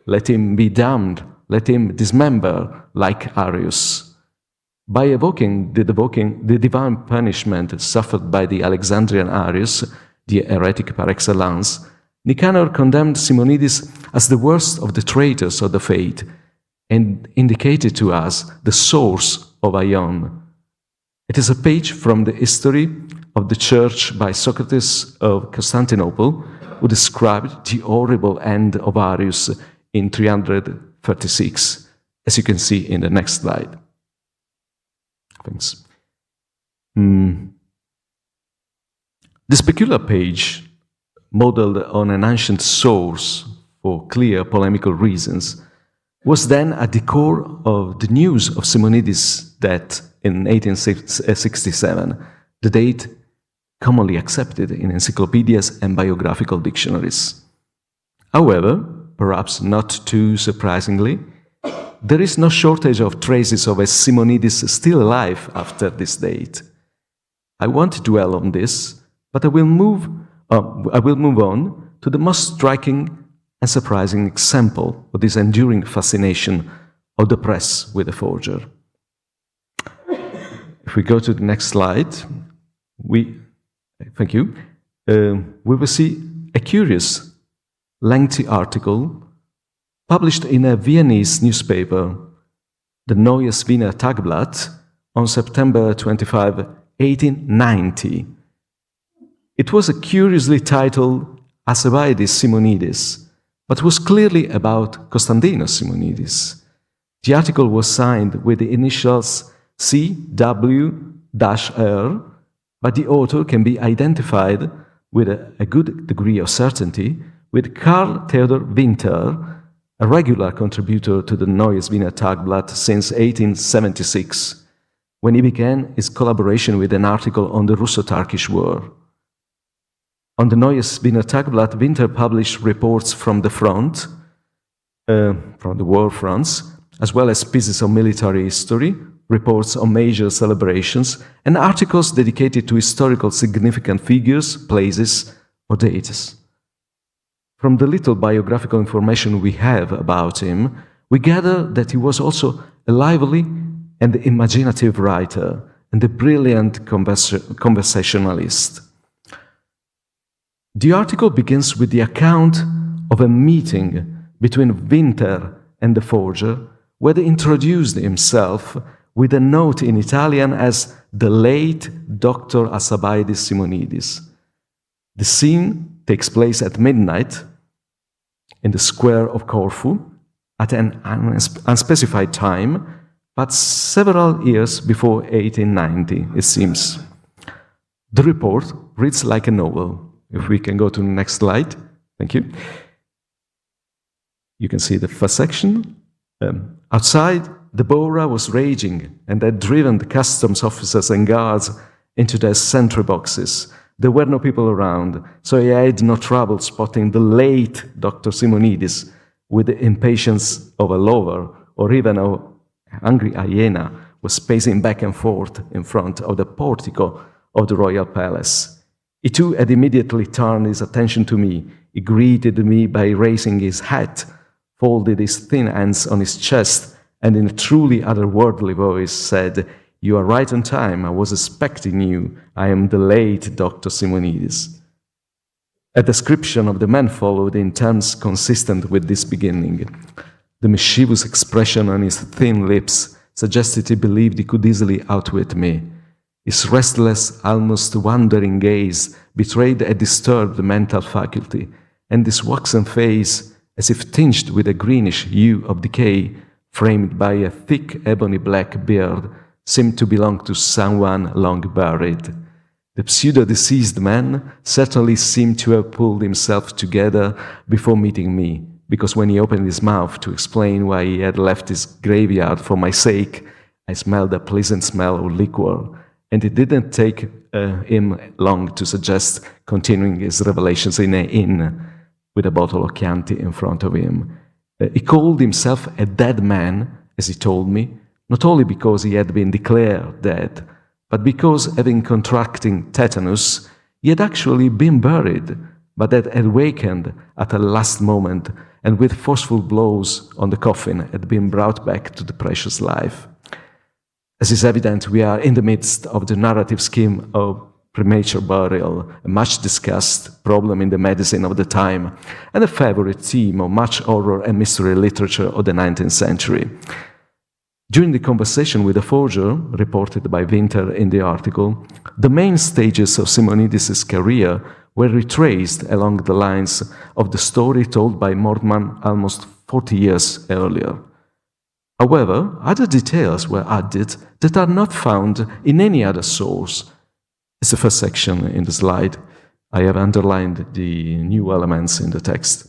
let him be damned, let him dismember like Arius. By evoking the divine punishment suffered by the Alexandrian Arius, the heretic par excellence, Nicanor condemned Simonidis as the worst of the traitors of the faith and indicated to us the source of Ion. It is a page from the history of the church by Socrates of Constantinople, who described the horrible end of Arius in 336, as you can see in the next slide. Thanks. This peculiar page, modeled on an ancient source for clear polemical reasons, was then at the core of the news of Simonidis' death in 1867, the date commonly accepted in encyclopedias and biographical dictionaries. However, perhaps not too surprisingly, there is no shortage of traces of a Simonidis still alive after this date. I won't dwell on this, but I will move on to the most striking and surprising example of this enduring fascination of the press with the forger. If we go to the next slide, we will see a curious, lengthy article published in a Viennese newspaper, the Neues Wiener Tagblatt, on September 25, 1890. It was curiously titled Alcibiades Simonidis, but was clearly about Konstantinos Simonides. The article was signed with the initials CW-R, but the author can be identified with a good degree of certainty with Karl Theodor Winter, a regular contributor to the Neues Wiener Tagblatt since 1876, when he began his collaboration with an article on the Russo-Turkish War. On the Neues Wiener Tagblatt, Winter published reports from the front, from the war fronts, as well as pieces of military history, reports on major celebrations, and articles dedicated to historical significant figures, places, or dates. From the little biographical information we have about him, we gather that he was also a lively and imaginative writer and a brilliant conversationalist. The article begins with the account of a meeting between Winter and the forger, where he introduced himself with a note in Italian as the late Dr. Alcibiades Simonidis. The scene takes place at midnight in the square of Corfu at an unspecified time, but several years before 1890, it seems. The report reads like a novel. If we can go to the next slide. Thank you. You can see the first section. Outside, the Bora was raging and had driven the customs officers and guards into their sentry boxes. There were no people around, so he had no trouble spotting the late Dr. Simonidis with the impatience of a lover or even a hungry hyena was pacing back and forth in front of the portico of the royal palace. He too had immediately turned his attention to me. He greeted me by raising his hat, folded his thin hands on his chest, and in a truly otherworldly voice said, "You are right on time. I was expecting you. I am the late Dr. Simonidis." A description of the man followed in terms consistent with this beginning. The mischievous expression on his thin lips suggested he believed he could easily outwit me. His restless, almost wandering gaze betrayed a disturbed mental faculty, and his waxen face, as if tinged with a greenish hue of decay, framed by a thick ebony black beard, seemed to belong to someone long buried. The pseudo-deceased man certainly seemed to have pulled himself together before meeting me, because when he opened his mouth to explain why he had left his graveyard for my sake, I smelled a pleasant smell of liquor, and it didn't take him long to suggest continuing his revelations in an inn with a bottle of Chianti in front of him. He called himself a dead man, as he told me, not only because he had been declared dead, but because, having contracted tetanus, he had actually been buried, but had awakened at a last moment and with forceful blows on the coffin had been brought back to the precious life. As is evident, we are in the midst of the narrative scheme of premature burial, a much discussed problem in the medicine of the time, and a favorite theme of much horror and mystery literature of the 19th century. During the conversation with the forger, reported by Winter in the article, the main stages of Simonidis' career were retraced along the lines of the story told by Mortman almost 40 years earlier. However, other details were added that are not found in any other source. It's the first section in the slide. I have underlined the new elements in the text.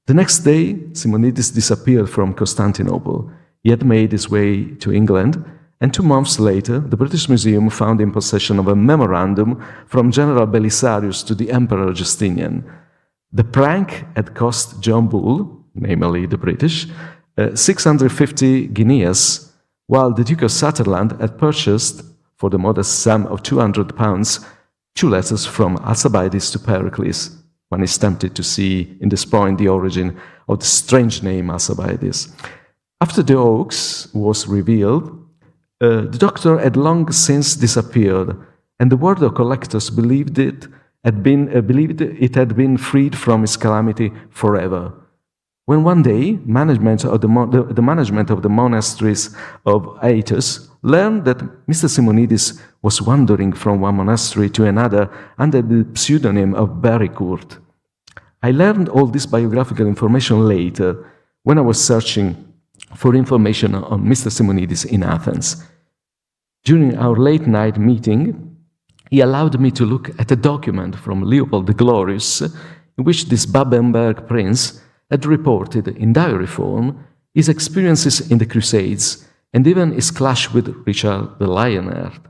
The next day, Simonidis disappeared from Constantinople. He had made his way to England, and 2 months later, the British Museum found in possession of a memorandum from General Belisarius to the Emperor Justinian. The prank had cost John Bull, namely the British, 650 guineas, while the Duke of Sutherland had purchased, for the modest sum of £200, 2 letters from Alcibiades to Pericles. One is tempted to see in this point the origin of the strange name Alcibiades. After the hoax was revealed, the doctor had long since disappeared, and the world of collectors believed it had been freed from its calamity forever. When one day, the management of the monasteries of Aetus learned that Mr. Simonidis was wandering from one monastery to another under the pseudonym of Baricourt. I learned all this biographical information later, when I was searching for information on Mr. Simonidis in Athens. During our late-night meeting, he allowed me to look at a document from Leopold the Glorious, in which this Babenberg prince had reported in diary form his experiences in the Crusades and even his clash with Richard the Lionheart.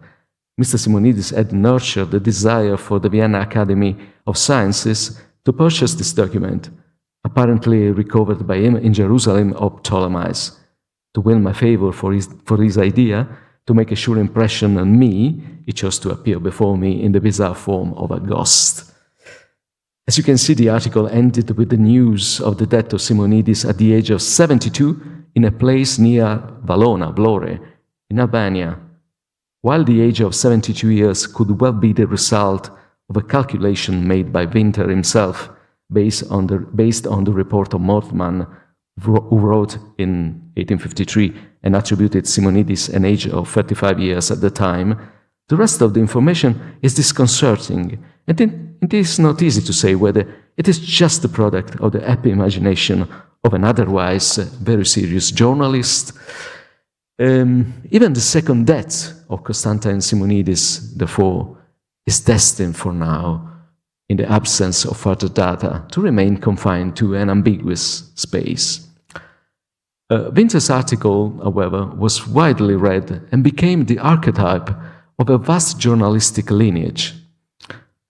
Mr. Simonidis had nurtured the desire for the Vienna Academy of Sciences to purchase this document, apparently recovered by him in Jerusalem of Ptolemais. To win my favor for his idea, to make a sure impression on me, he chose to appear before me in the bizarre form of a ghost. As you can see, the article ended with the news of the death of Simonidis at the age of 72 in a place near Valona, Vlore, in Albania, while the age of 72 years could well be the result of a calculation made by Winter himself, based on the report of Mortman, who wrote in 1853 and attributed Simonidis an age of 35 years at the time. The rest of the information is disconcerting, and it is not easy to say whether it is just the product of the happy imagination of an otherwise very serious journalist. Even the second death of Konstantinos Simonides, therefore, is destined for now, in the absence of further data, to remain confined to an ambiguous space. Winter's article, however, was widely read and became the archetype of a vast journalistic lineage.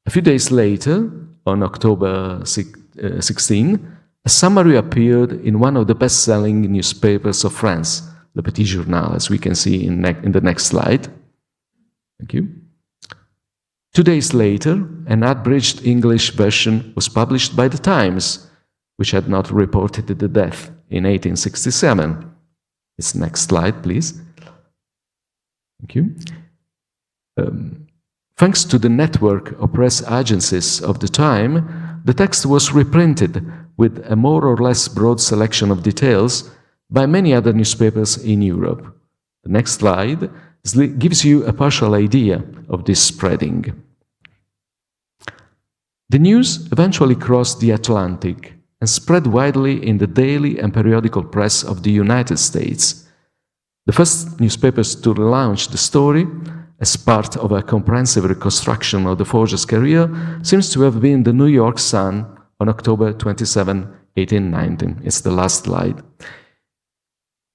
A few days later, on October 16, a summary appeared in one of the best-selling newspapers of France, Le Petit Journal, as we can see in the next slide. Thank you. 2 days later, an abridged English version was published by The Times, which had not reported the death in 1867. This next slide, please. Thank you. Thanks to the network of press agencies of the time, the text was reprinted with a more or less broad selection of details by many other newspapers in Europe. The next slide gives you a partial idea of this spreading. The news eventually crossed the Atlantic and spread widely in the daily and periodical press of the United States. The first newspapers to launch the story, as part of a comprehensive reconstruction of the forger's career, seems to have been the New York Sun on October 27, 1819. It's the last slide.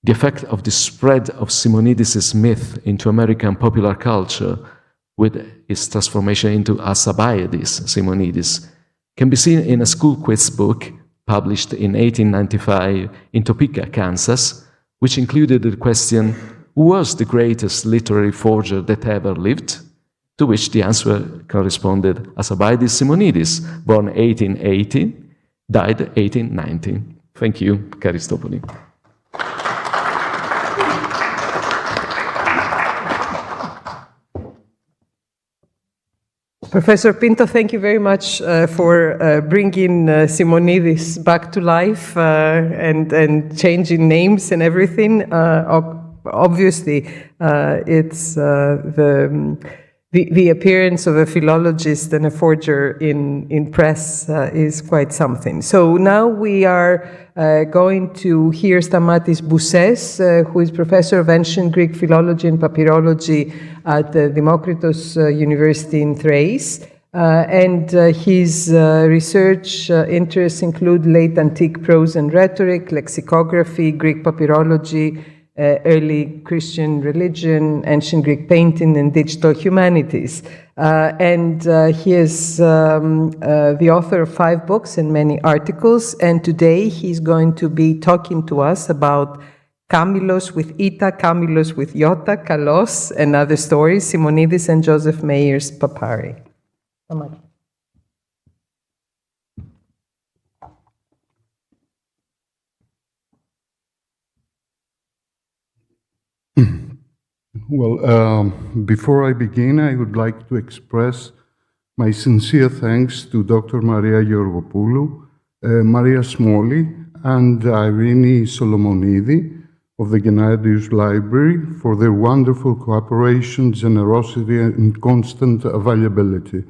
The effect of the spread of Simonidis' myth into American popular culture, with its transformation into Alcibiades Simonidis, can be seen in a school quiz book published in 1895 in Topeka, Kansas, which included the question, who was the greatest literary forger that ever lived? To which the answer corresponded, Alcibiades Simonidis, born 1880, died 1890. Thank you, Caristopoli. Professor Pinto, thank you very much for bringing Simonidis back to life and changing names and everything. Obviously, it's the appearance of a philologist and a forger in press is quite something. So now we are going to hear Stamatis Boussès, who is professor of ancient Greek philology and papyrology at the Democritos University in Thrace. And his research interests include late antique prose and rhetoric, lexicography, Greek papyrology, early Christian religion, ancient Greek painting, and digital humanities. And he is the author of 5 books and many articles. And today he's going to be talking to us about Camillus with Eta, Camillus with Iota, Kalos, and other stories, Simonidis and Joseph Mayer's papyri. Well, before I begin, I would like to express my sincere thanks to Dr. Maria Georgopoulou, Maria Smolli, and Irene Solomonidi of the Gennadius Library for their wonderful cooperation, generosity, and constant availability.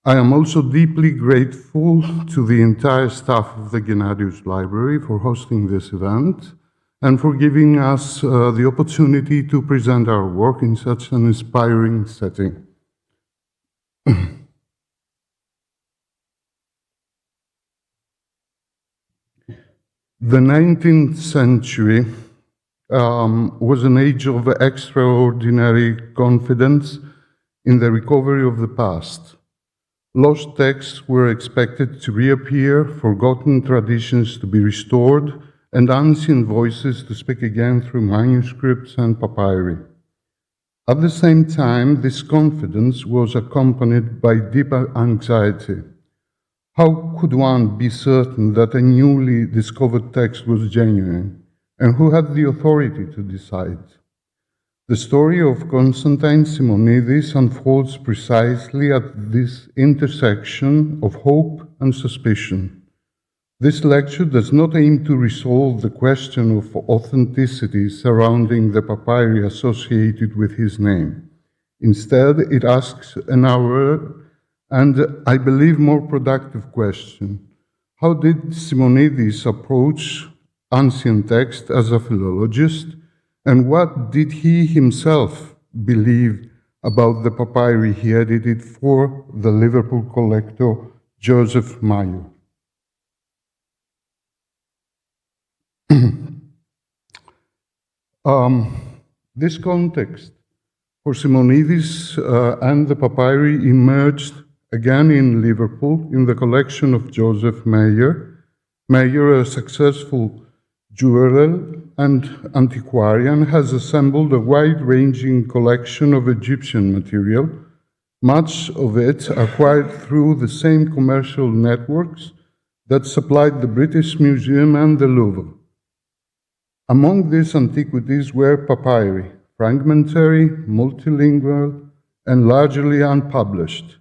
I am also deeply grateful to the entire staff of the Gennadius Library for hosting this event and for giving us the opportunity to present our work in such an inspiring setting. The 19th century was an age of extraordinary confidence in the recovery of the past. Lost texts were expected to reappear, forgotten traditions to be restored, and ancient voices to speak again through manuscripts and papyri. At the same time, this confidence was accompanied by deep anxiety. How could one be certain that a newly discovered text was genuine, and who had the authority to decide? The story of Konstantinos Simonides unfolds precisely at this intersection of hope and suspicion. This lecture does not aim to resolve the question of authenticity surrounding the papyri associated with his name. Instead, it asks an narrower and, I believe, more productive question. How did Simonides approach ancient text as a philologist, and what did he himself believe about the papyri he edited for the Liverpool collector Joseph Mayer? This context for Simonides and the papyri emerged again in Liverpool in the collection of Joseph Mayer. Mayer, a successful jeweler and antiquarian, has assembled a wide-ranging collection of Egyptian material, much of it acquired through the same commercial networks that supplied the British Museum and the Louvre. Among these antiquities were papyri, fragmentary, multilingual, and largely unpublished.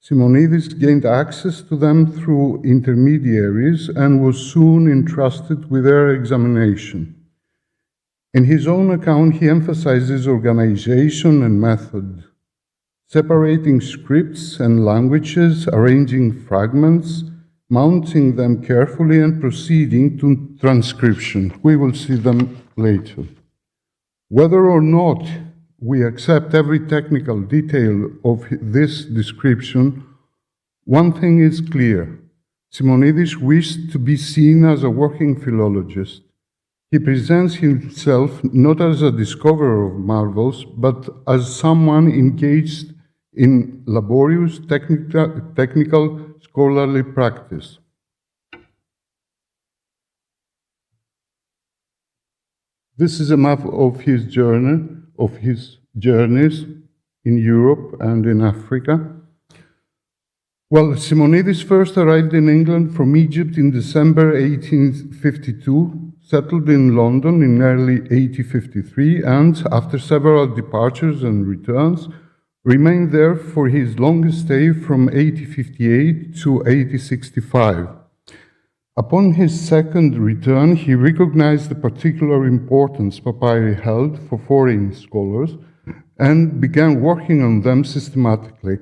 Simonides gained access to them through intermediaries and was soon entrusted with their examination. In his own account, he emphasizes organization and method. separating scripts and languages, arranging fragments, mounting them carefully, and proceeding to transcription. We will see them later. Whether or not we accept every technical detail of this description, one thing is clear. Simonides wished to be seen as a working philologist. He presents himself not as a discoverer of marvels, but as someone engaged in laborious technical scholarly practice. This is a map of his journeys in Europe and in Africa. Well, Simonides first arrived in England from Egypt in December 1852, settled in London in early 1853, and after several departures and returns, remained there for his longest stay from 1858 to 1865. Upon his second return, he recognized the particular importance papyri held for foreign scholars and began working on them systematically.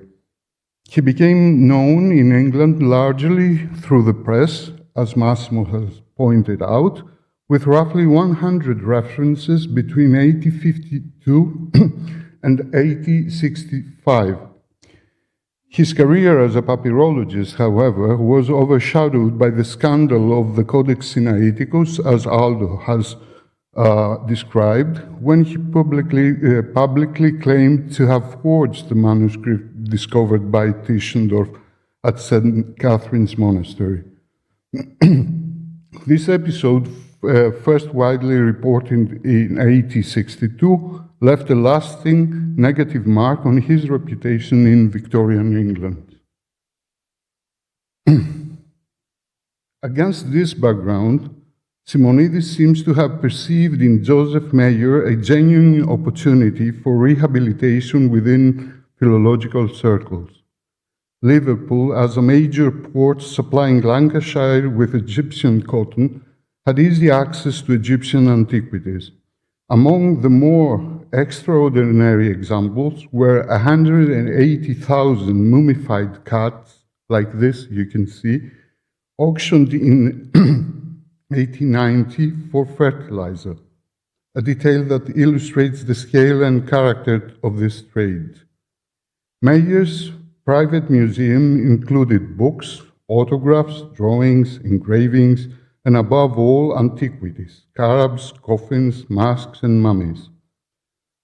He became known in England largely through the press, as Massimo has pointed out, with roughly 100 references between 1852 and 1865. His career as a papyrologist, however, was overshadowed by the scandal of the Codex Sinaiticus, as Aldo has described, when he publicly claimed to have forged the manuscript discovered by Tischendorf at St. Catherine's Monastery. This episode, first widely reported in 1862, left a lasting negative mark on his reputation in Victorian England. Against this background, Simonides seems to have perceived in Joseph Mayer a genuine opportunity for rehabilitation within philological circles. Liverpool, as a major port supplying Lancashire with Egyptian cotton, had easy access to Egyptian antiquities. Among the more extraordinary examples were 180,000 mummified cats, like this you can see, auctioned in 1890 for fertilizer, a detail that illustrates the scale and character of this trade. Mayer's private museum included books, autographs, drawings, engravings, and above all, antiquities, scarabs, coffins, masks, and mummies.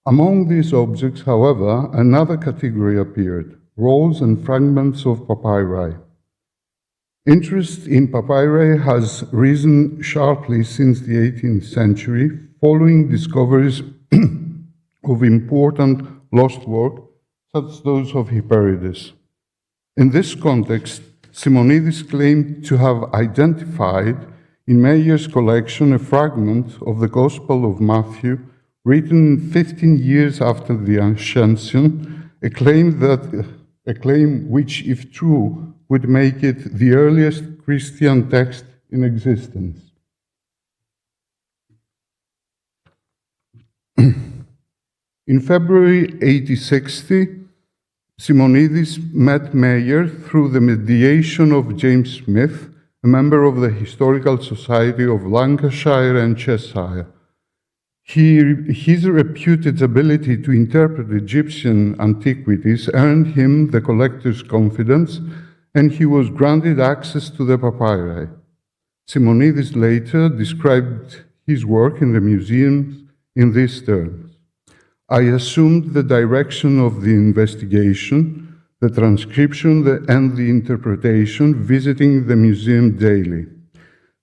Among these objects, however, another category appeared, rolls and fragments of papyri. Interest in papyri has risen sharply since the 18th century, following discoveries of important lost work, such as those of Hyperides. In this context, Simonides claimed to have identified in Mayer's collection a fragment of the Gospel of Matthew, written 15 years after the Ascension, a claim which, if true, would make it the earliest Christian text in existence. In February 1860, Simonides met Mayer through the mediation of James Smith, a member of the Historical Society of Lancashire and Cheshire. His reputed ability to interpret Egyptian antiquities earned him the collector's confidence, and he was granted access to the papyri. Simonides later described his work in the museum in these terms: I assumed the direction of the investigation, the transcription, and the interpretation, visiting the museum daily.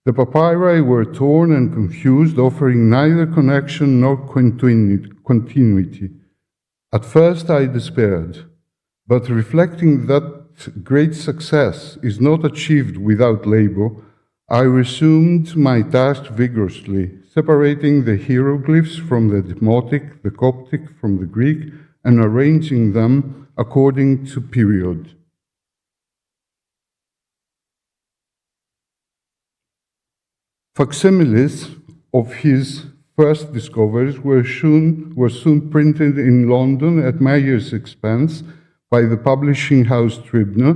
The papyri were torn and confused, offering neither connection nor continuity. At first I despaired, but reflecting that great success is not achieved without labor, I resumed my task vigorously, separating the hieroglyphs from the Demotic, the Coptic from the Greek, and arranging them according to period. Facsimiles of his first discoveries were soon printed in London at Mayer's expense by the publishing house Tribner,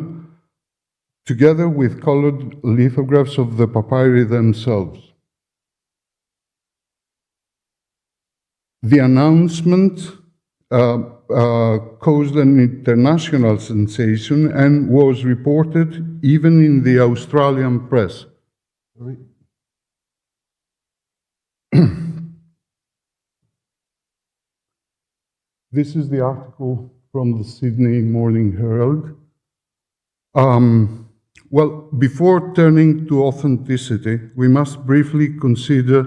together with colored lithographs of the papyri themselves. The announcement caused an international sensation and was reported even in the Australian press. This is the article from the Sydney Morning Herald. Well, before turning to authenticity, we must briefly consider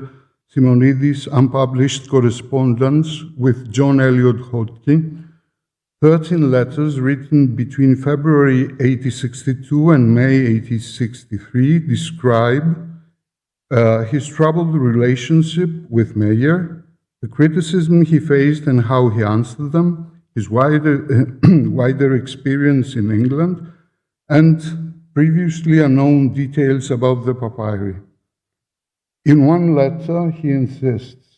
Simonidis' unpublished correspondence with John Eliot Hodgkin, 13 letters written between February 1862 and May 1863 describe his troubled relationship with Meyer, the criticism he faced and how he answered them, his wider experience in England, and previously unknown details about the papyri. In one letter, he insists,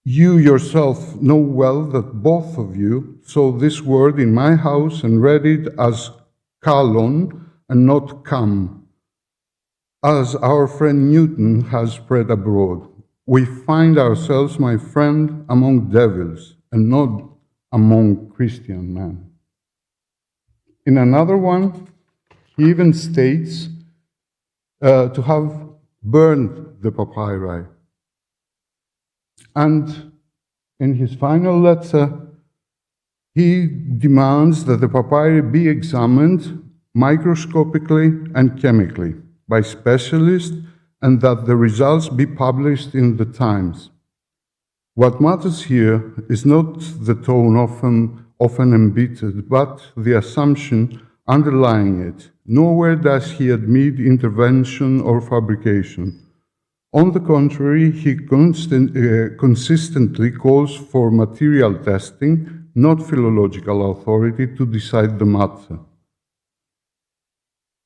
"You yourself know well that both of you saw this word in my house and read it as kalon and not kam, as our friend Newton has spread abroad. We find ourselves, my friend, among devils and not among Christian men." In another one, he even states to have burned the papyri. And in his final letter, he demands that the papyri be examined microscopically and chemically by specialists and that the results be published in the Times. What matters here is not the tone often embittered, but the assumption underlying it. Nowhere does he admit intervention or fabrication. On the contrary, he consistently calls for material testing, not philological authority, to decide the matter.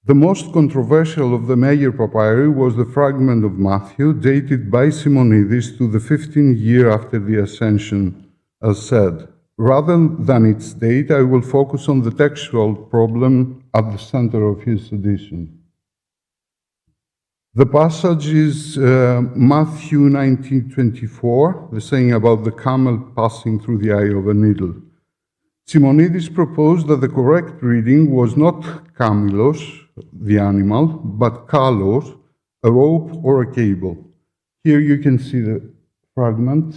The most controversial of the Meyer papyri was the fragment of Matthew, dated by Simonidis to the 15th year after the Ascension, as said. Rather than its date, I will focus on the textual problem at the center of his edition. The passage is Matthew 19:24, the saying about the camel passing through the eye of a needle. Simonidis proposed that the correct reading was not camelos, the animal, but kalos, a rope or a cable. Here you can see the fragment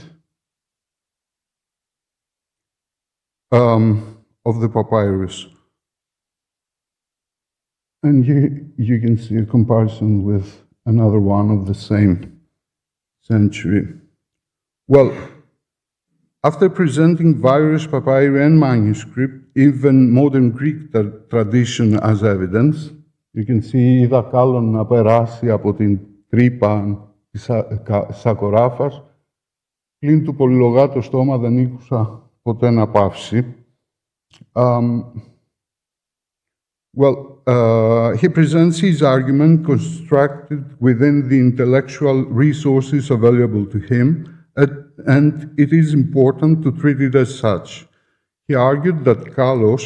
of the papyrus. And you can see a comparison with another one of the same century. Well, after presenting various papyri and manuscripts, even modern Greek tradition as evidence, you can see η δακάλων να περάσει από την τρύπα της σακοράφας, πλην του πολυλογά το στόμα δεν ήκουσα ποτέ να πάυσει. He presents his argument constructed within the intellectual resources available to him, and it is important to treat it as such. He argued that kalos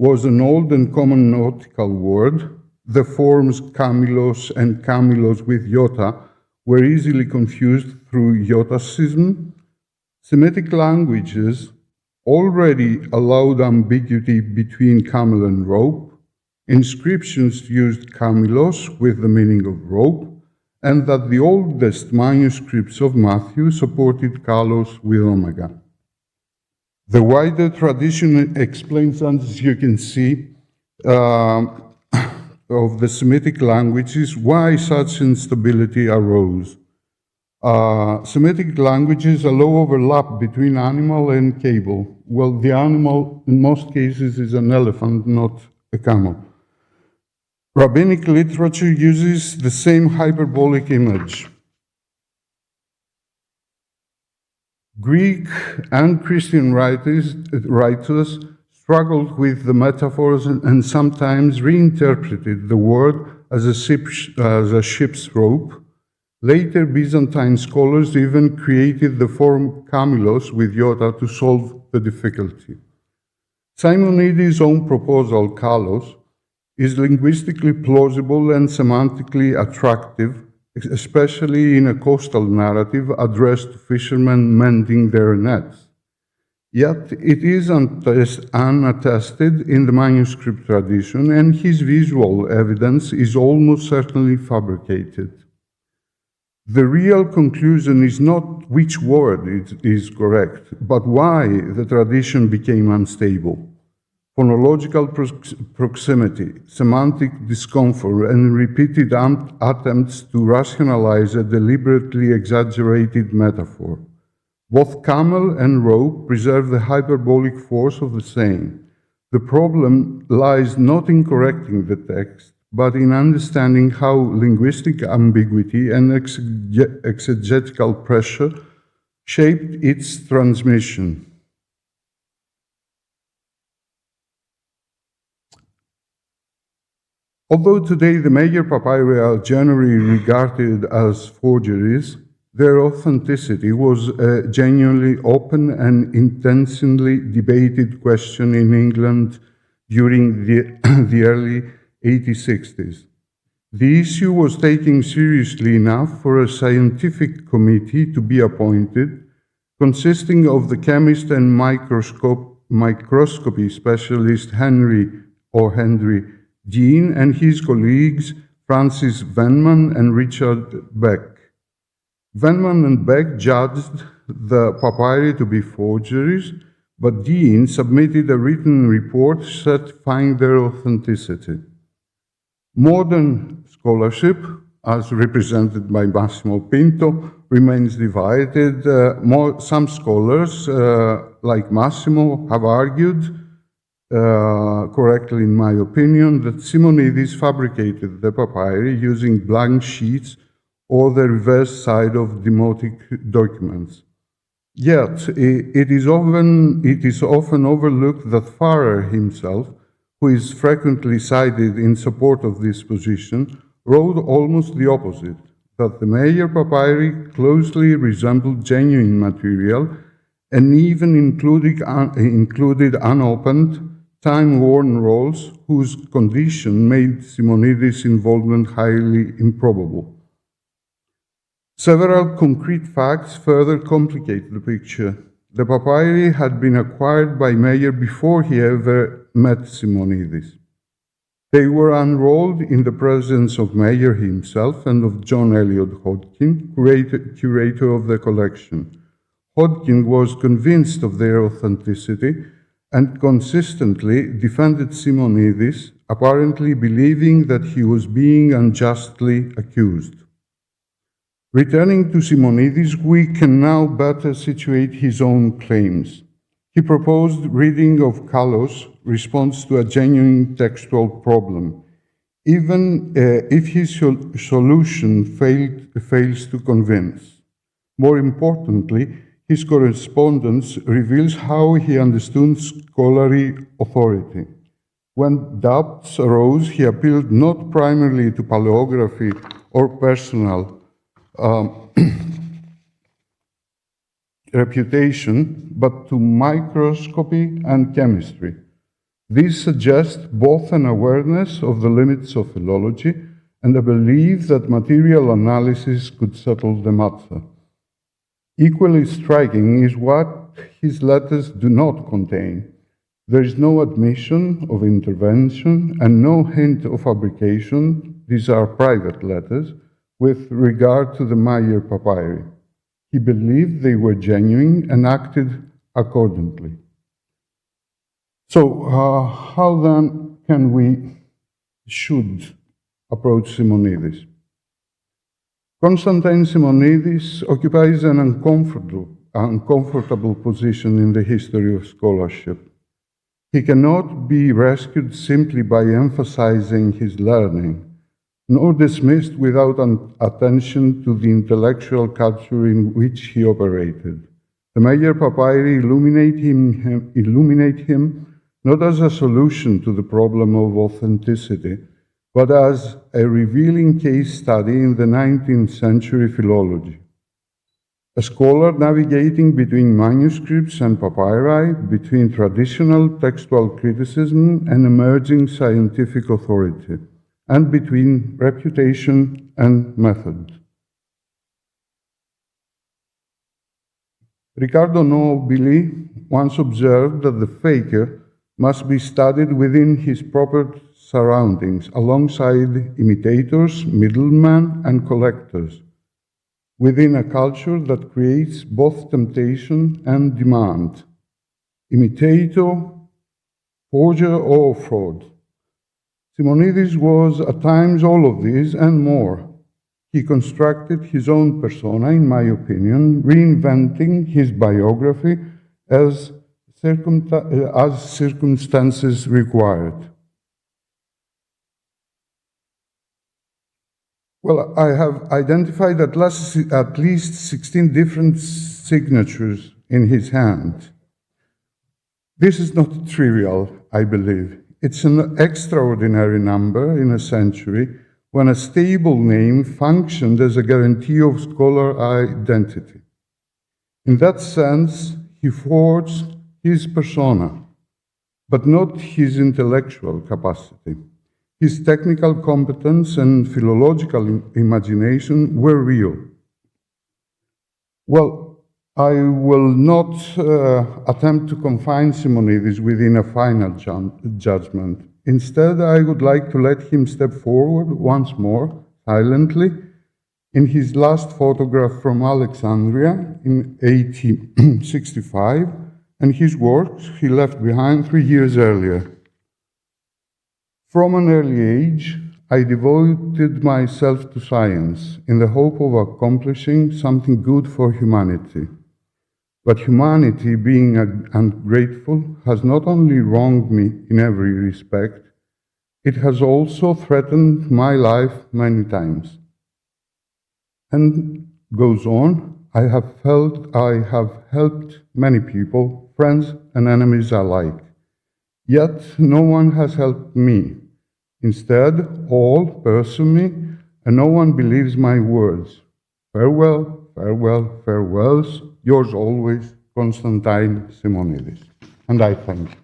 was an old and common nautical word. The forms kamilos and kamilos with iota were easily confused through iotacism. Semitic languages already allowed ambiguity between camel and rope. Inscriptions used kamilos with the meaning of rope, and that the oldest manuscripts of Matthew supported kalos with omega. The wider tradition explains, as you can see, of the Semitic languages, why such instability arose. Semitic languages allow overlap between animal and cable. Well, the animal, in most cases, is an elephant, not a camel. Rabbinic literature uses the same hyperbolic image. Greek and Christian writers struggled with the metaphors and sometimes reinterpreted the word as a ship's rope. Later, Byzantine scholars even created the form kamilos with iota to solve the difficulty. Simonidis' own proposal, kalos, is linguistically plausible and semantically attractive, especially in a coastal narrative addressed to fishermen mending their nets. Yet it is unattested in the manuscript tradition, and his visual evidence is almost certainly fabricated. The real conclusion is not which word is correct, but why the tradition became unstable. Phonological proximity, semantic discomfort, and repeated attempts to rationalize a deliberately exaggerated metaphor. Both camel and rope preserve the hyperbolic force of the saying. The problem lies not in correcting the text, but in understanding how linguistic ambiguity and exegetical pressure shaped its transmission. Although today the major papyri are generally regarded as forgeries, their authenticity was a genuinely open and intensely debated question in England during the early 1860s. The issue was taken seriously enough for a scientific committee to be appointed, consisting of the chemist and microscopy specialist Henry Dean and his colleagues Francis Venman and Richard Beck. Venman and Beck judged the papyri to be forgeries, but Dean submitted a written report certifying their authenticity. Modern scholarship, as represented by Massimo Pinto, remains divided. Some scholars, like Massimo, have argued, correctly in my opinion, that Simonidis fabricated the papyri using blank sheets or the reverse side of demotic documents. Yet, it is often overlooked that Farrer himself, who is frequently cited in support of this position, wrote almost the opposite, that the major papyri closely resembled genuine material and even included unopened, time-worn rolls whose condition made Simonidis' involvement highly improbable. Several concrete facts further complicate the picture. The papyri had been acquired by Meyer before he ever met Simonidis. They were unrolled in the presence of Meyer himself and of John Eliot Hodgkin, curator of the collection. Hodgkin was convinced of their authenticity and consistently defended Simonidis, apparently believing that he was being unjustly accused. Returning to Simonidis, we can now better situate his own claims. He proposed reading of kalos responds to a genuine textual problem, even if his solution fails to convince. More importantly, his correspondence reveals how he understood scholarly authority. When doubts arose, he appealed not primarily to paleography or personal reputation, but to microscopy and chemistry. This suggests both an awareness of the limits of philology and a belief that material analysis could settle the matter. Equally striking is what his letters do not contain. There is no admission of intervention and no hint of fabrication. These are private letters with regard to the Meyer papyri. He believed they were genuine and acted accordingly. So, how then should approach Simonidis? Konstantinos Simonides occupies an uncomfortable position in the history of scholarship. He cannot be rescued simply by emphasizing his learning, nor dismissed without attention to the intellectual culture in which he operated. The Meyer papyri illuminate him not as a solution to the problem of authenticity, but as a revealing case study in the 19th century philology. a scholar navigating between manuscripts and papyri, between traditional textual criticism and emerging scientific authority, and between reputation and method. Riccardo Nobili once observed that the faker must be studied within his proper surroundings, alongside imitators, middlemen, and collectors, within a culture that creates both temptation and demand. Imitator, forger, or fraud. Simonidis was at times all of these and more. He constructed his own persona, in my opinion, reinventing his biography as circumstances required. Well, I have identified at least 16 different signatures in his hand. This is not trivial, I believe. It's an extraordinary number in a century when a stable name functioned as a guarantee of scholar identity. In that sense, he forged his persona, but not his intellectual capacity. His technical competence and philological imagination were real. Well, I will not attempt to confine Simonidis within a final judgment. Instead, I would like to let him step forward once more, silently, in his last photograph from Alexandria in 1865, and his works he left behind 3 years earlier. From an early age, I devoted myself to science in the hope of accomplishing something good for humanity. But humanity, being ungrateful, has not only wronged me in every respect, it has also threatened my life many times. And goes on, I have helped many people, friends and enemies alike. Yet no one has helped me. Instead, all pursue me, and no one believes my words. Farewell, farewell, farewells, yours always, Konstantinos Simonides. And I thank you.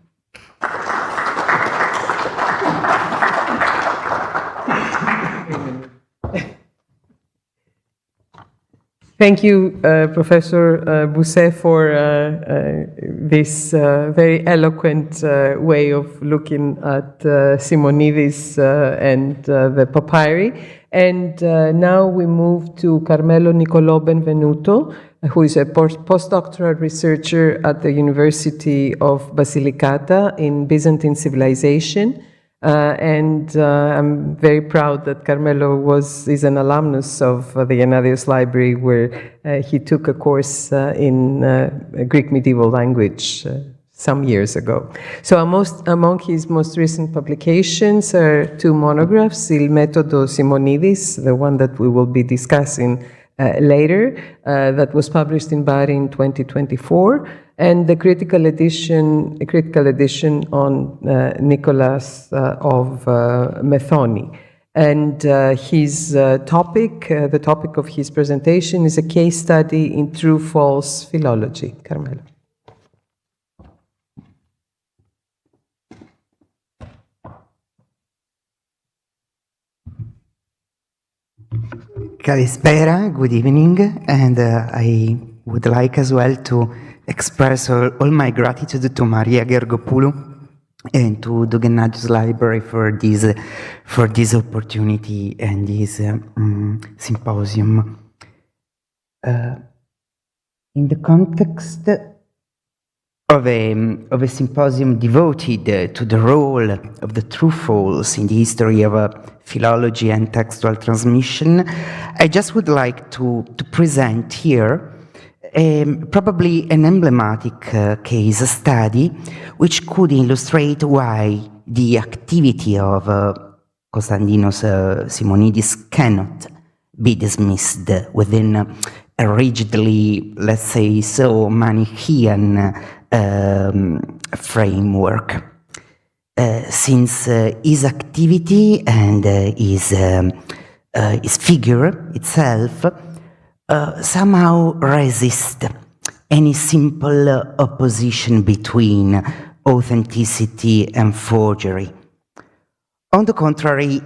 Thank you, Professor Bousset, for this very eloquent way of looking at Simonidis and the papyri. And now we move to Carmelo Nicolò Benvenuto, who is a postdoctoral researcher at the University of Basilicata in Byzantine Civilization. And I'm very proud that Carmelo is an alumnus of the Gennadios Library, where he took a course in Greek medieval language some years ago. So among his most recent publications are 2 monographs, Il Metodo Simonidis, the one that we will be discussing later, that was published in Bari in 2024, and the critical edition on Nicola of Methone. And his topic, the topic of his presentation, is a case study in true-false philology. Carmelo. Kalispera, good evening, and I would like as well to express all my gratitude to Maria Gergopoulou and to the Gennadios Library for this opportunity and this symposium. In the context of a symposium devoted to the role of the true-false in the history of philology and textual transmission, I just would like to present here probably an emblematic case study which could illustrate why the activity of Konstantinos Simonides cannot be dismissed within a rigidly, let's say so, Manichaean framework. Since his activity and his figure itself somehow resist any simple opposition between authenticity and forgery. On the contrary,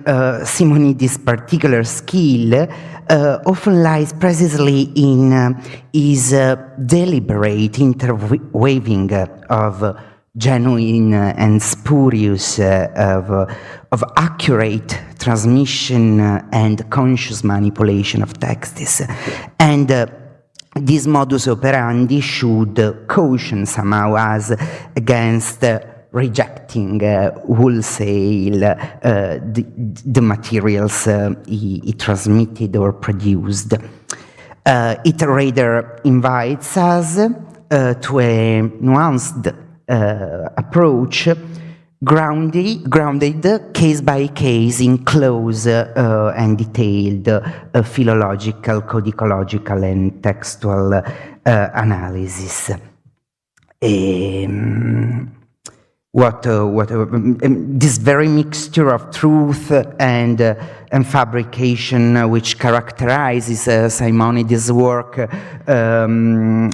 Simonidis' particular skill often lies precisely in his deliberate interweaving of genuine and spurious, of accurate transmission and conscious manipulation of texts. And this modus operandi should caution somehow us against rejecting wholesale the materials he transmitted or produced. It rather invites us to a nuanced approach, grounded case by case in close and detailed philological, codicological, and textual analysis. This very mixture of truth and fabrication which characterizes Simonidis' work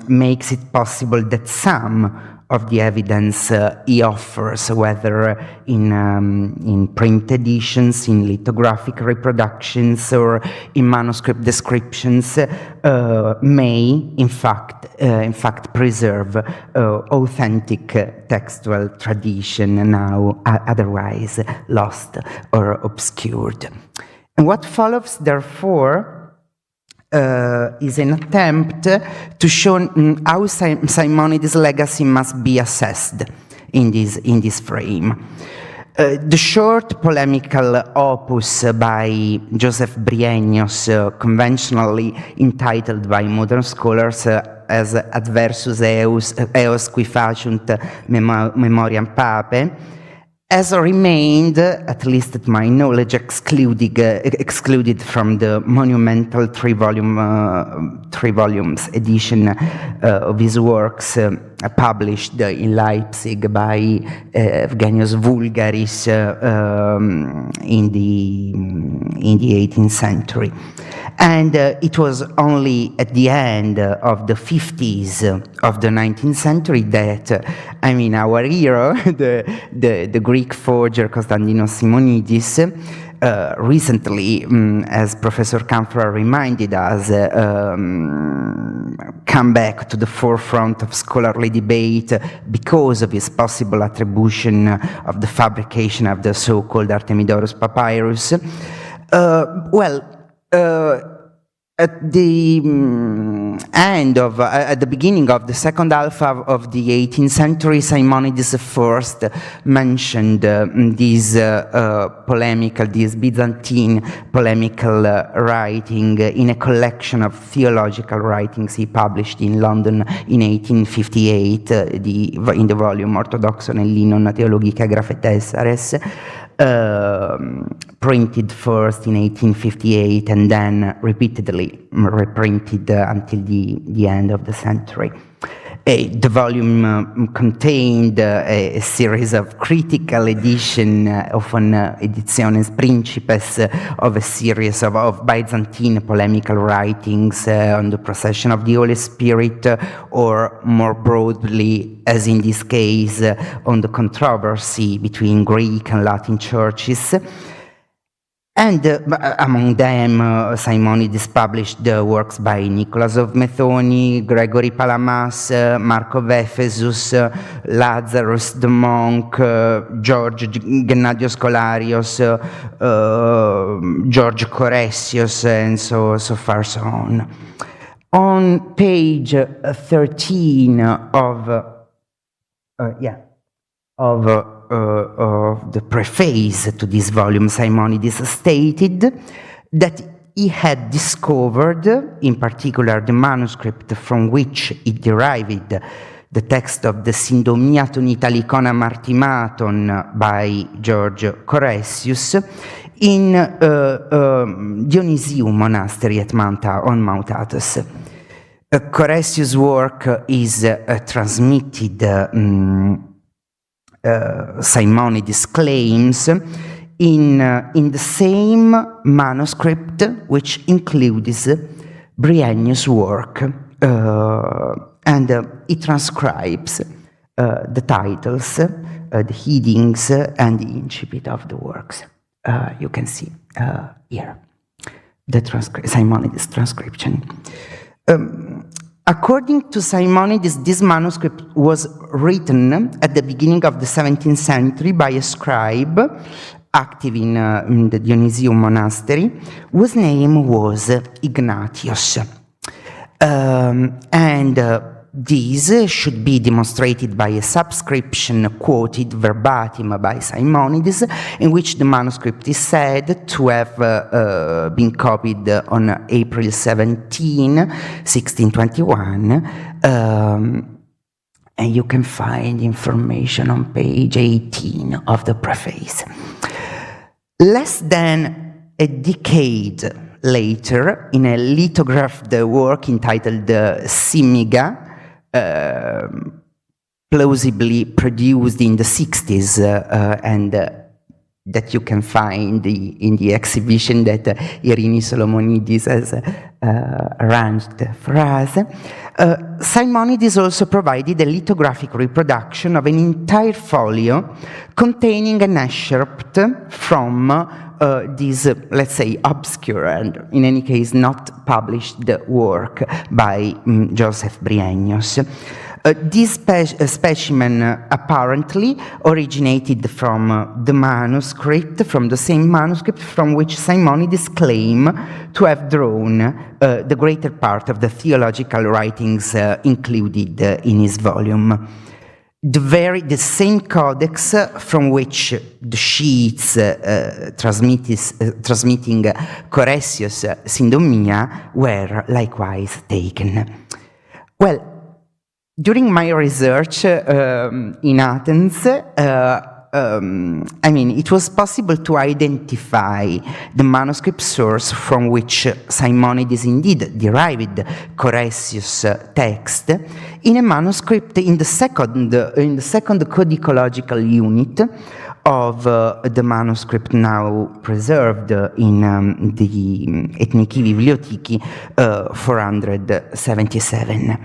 makes it possible that some of the evidence he offers, whether in print editions, in lithographic reproductions, or in manuscript descriptions, may in fact preserve authentic textual tradition now otherwise lost or obscured. And what follows, therefore, is an attempt to show how Simonidis' legacy must be assessed in this frame. The short polemical opus by Joseph Brienius, conventionally entitled by modern scholars as Adversus eos qui faciunt memoriam papae, has remained, at least at my knowledge, excluded from the monumental three volumes edition of his works published in Leipzig by Evgenios Vulgaris in the 18th century. And it was only at the end of the 50s of the 19th century that, our hero, the Greek forger Konstantinos Simonides, recently, as Professor Canfora reminded us, come back to the forefront of scholarly debate because of his possible attribution of the fabrication of the so-called Artemidoros papyrus. At the beginning of the second half of the 18th century, Simonides first mentioned this Byzantine polemical writing in a collection of theological writings he published in London in 1858, in the volume Orthodoxo nell'Innon theologicae graphetessares, printed first in 1858 and then repeatedly reprinted until the end of the century. The volume contained a series of critical edition, often editiones principes, of a series of Byzantine polemical writings on the procession of the Holy Spirit, or more broadly, as in this case, on the controversy between Greek and Latin churches. And among them, Simonidis published the works by Nicola of Methone, Gregory Palamas, Mark of Ephesus, Lazarus the monk, George Gennadios Kolarios, George Coressius, and so far so on. On page 13 of the preface to this volume, Simonides stated that he had discovered, in particular, the manuscript from which he derived the text of the Sindomiaton Italicona Martimaton by George Coressius in Dionysium Monastery at on Mount Athos. Coressius' work is transmitted, Simonidis claims, in the same manuscript which includes Bryennius' work, and it transcribes the titles, the headings, and the incipit of the works. You can see here the Simonides transcription. According to Simonides, this manuscript was written at the beginning of the 17th century by a scribe active in the Dionysium monastery, whose name was Ignatius. This should be demonstrated by a subscription quoted verbatim by Simonides, in which the manuscript is said to have been copied on April 17, 1621, and you can find information on page 18 of the preface. Less than a decade later, in a lithographed work entitled Simiga, plausibly produced in the 60s and that you can find in the exhibition that Irini Solomonides has arranged for us, Simonides also provided a lithographic reproduction of an entire folio containing an excerpt from this, let's say, obscure and in any case not published work by Joseph Bryennius. This specimen apparently originated from the manuscript, from the same manuscript from which Simonides claimed to have drawn the greater part of the theological writings included in his volume. The same codex from which the sheets transmitting Coressius' Sindomia were likewise taken. Well, during my research in Athens, it was possible to identify the manuscript source from which Simonides indeed derived Coressius' text in a manuscript in the second codicological unit of the manuscript now preserved in the Ethniki Bibliotheki 477.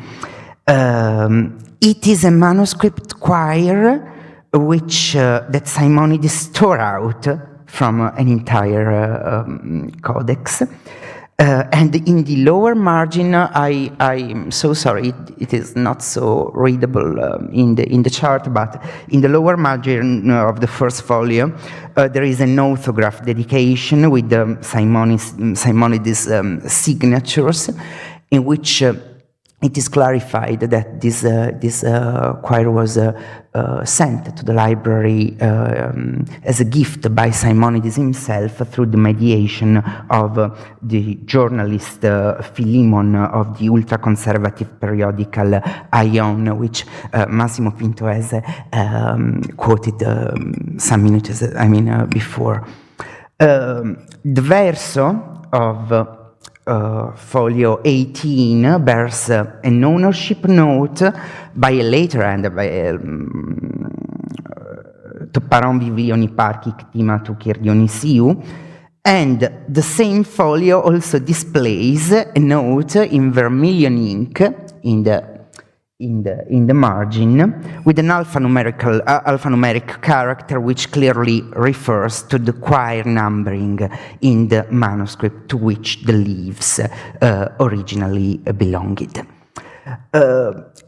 It is a manuscript choir which that Simonides tore out from an entire codex. And in the lower margin, I'm so sorry, it is not so readable in the chart, but in the lower margin of the first folio, there is an orthograph dedication with Simonides' signatures, in which it is clarified that this choir was sent to the library as a gift by Simonides himself through the mediation of the journalist Philemon of the ultra-conservative periodical Ion, which Massimo Pinto has quoted some minutes before. The verso of folio 18 bears an ownership note by a later hand to paron vivion parci ctima tu Kyr Dionysiou, and the same folio also displays a note in vermilion ink in the margin with an alphanumeric character which clearly refers to the choir numbering in the manuscript to which the leaves originally belonged.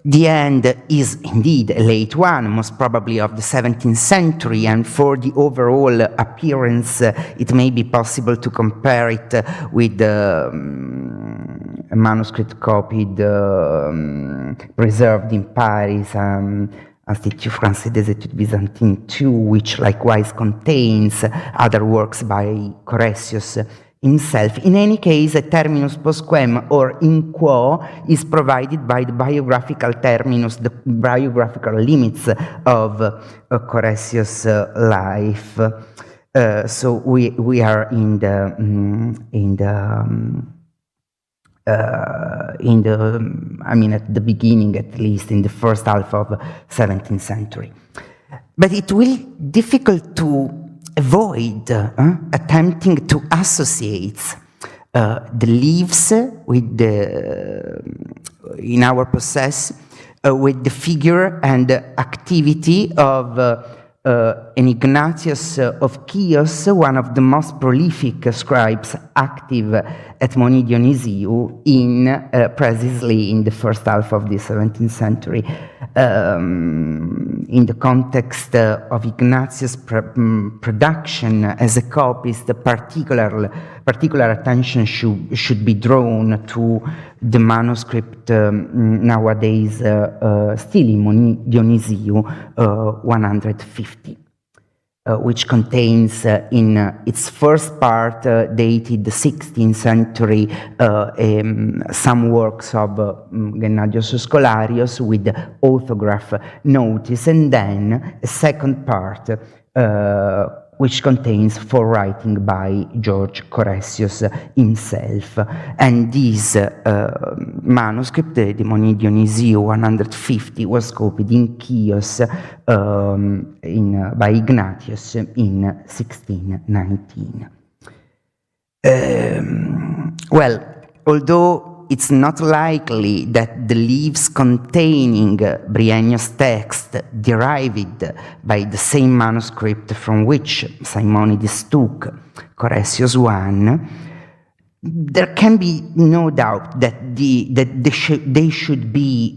The end is indeed a late one, most probably of the 17th century, and for the overall appearance it may be possible to compare it with a manuscript copied, preserved in Paris, Institut Français des Études Byzantines II, which likewise contains other works by Coressius himself. In any case, a terminus postquem or in quo is provided by the biographical terminus, the biographical limits of Coressius' life. So we are at the beginning, at least in the first half of 17th century. But it will be difficult to avoid attempting to associate the leaves with in our possess with the figure and activity of an Ignatius of Chios, one of the most prolific scribes active at Moni Dionisiou precisely in the first half of the 17th century. In the context of Ignatius' production as a copyist, particular attention should be drawn to the manuscript nowadays still in Moni Dionisiou 150. Which contains in its first part, dated the 16th century, some works of Gennadios Scholarios with orthograph notice, and then a second part which contains forewriting by George Coressius himself. And this manuscript, the Moni Dionisiou 150, was copied in Chios by Ignatius in 1619. Well, although it's not likely that the leaves containing Bryennios' text derived by the same manuscript from which Simonidis took Coressius' one, there can be no doubt that they should be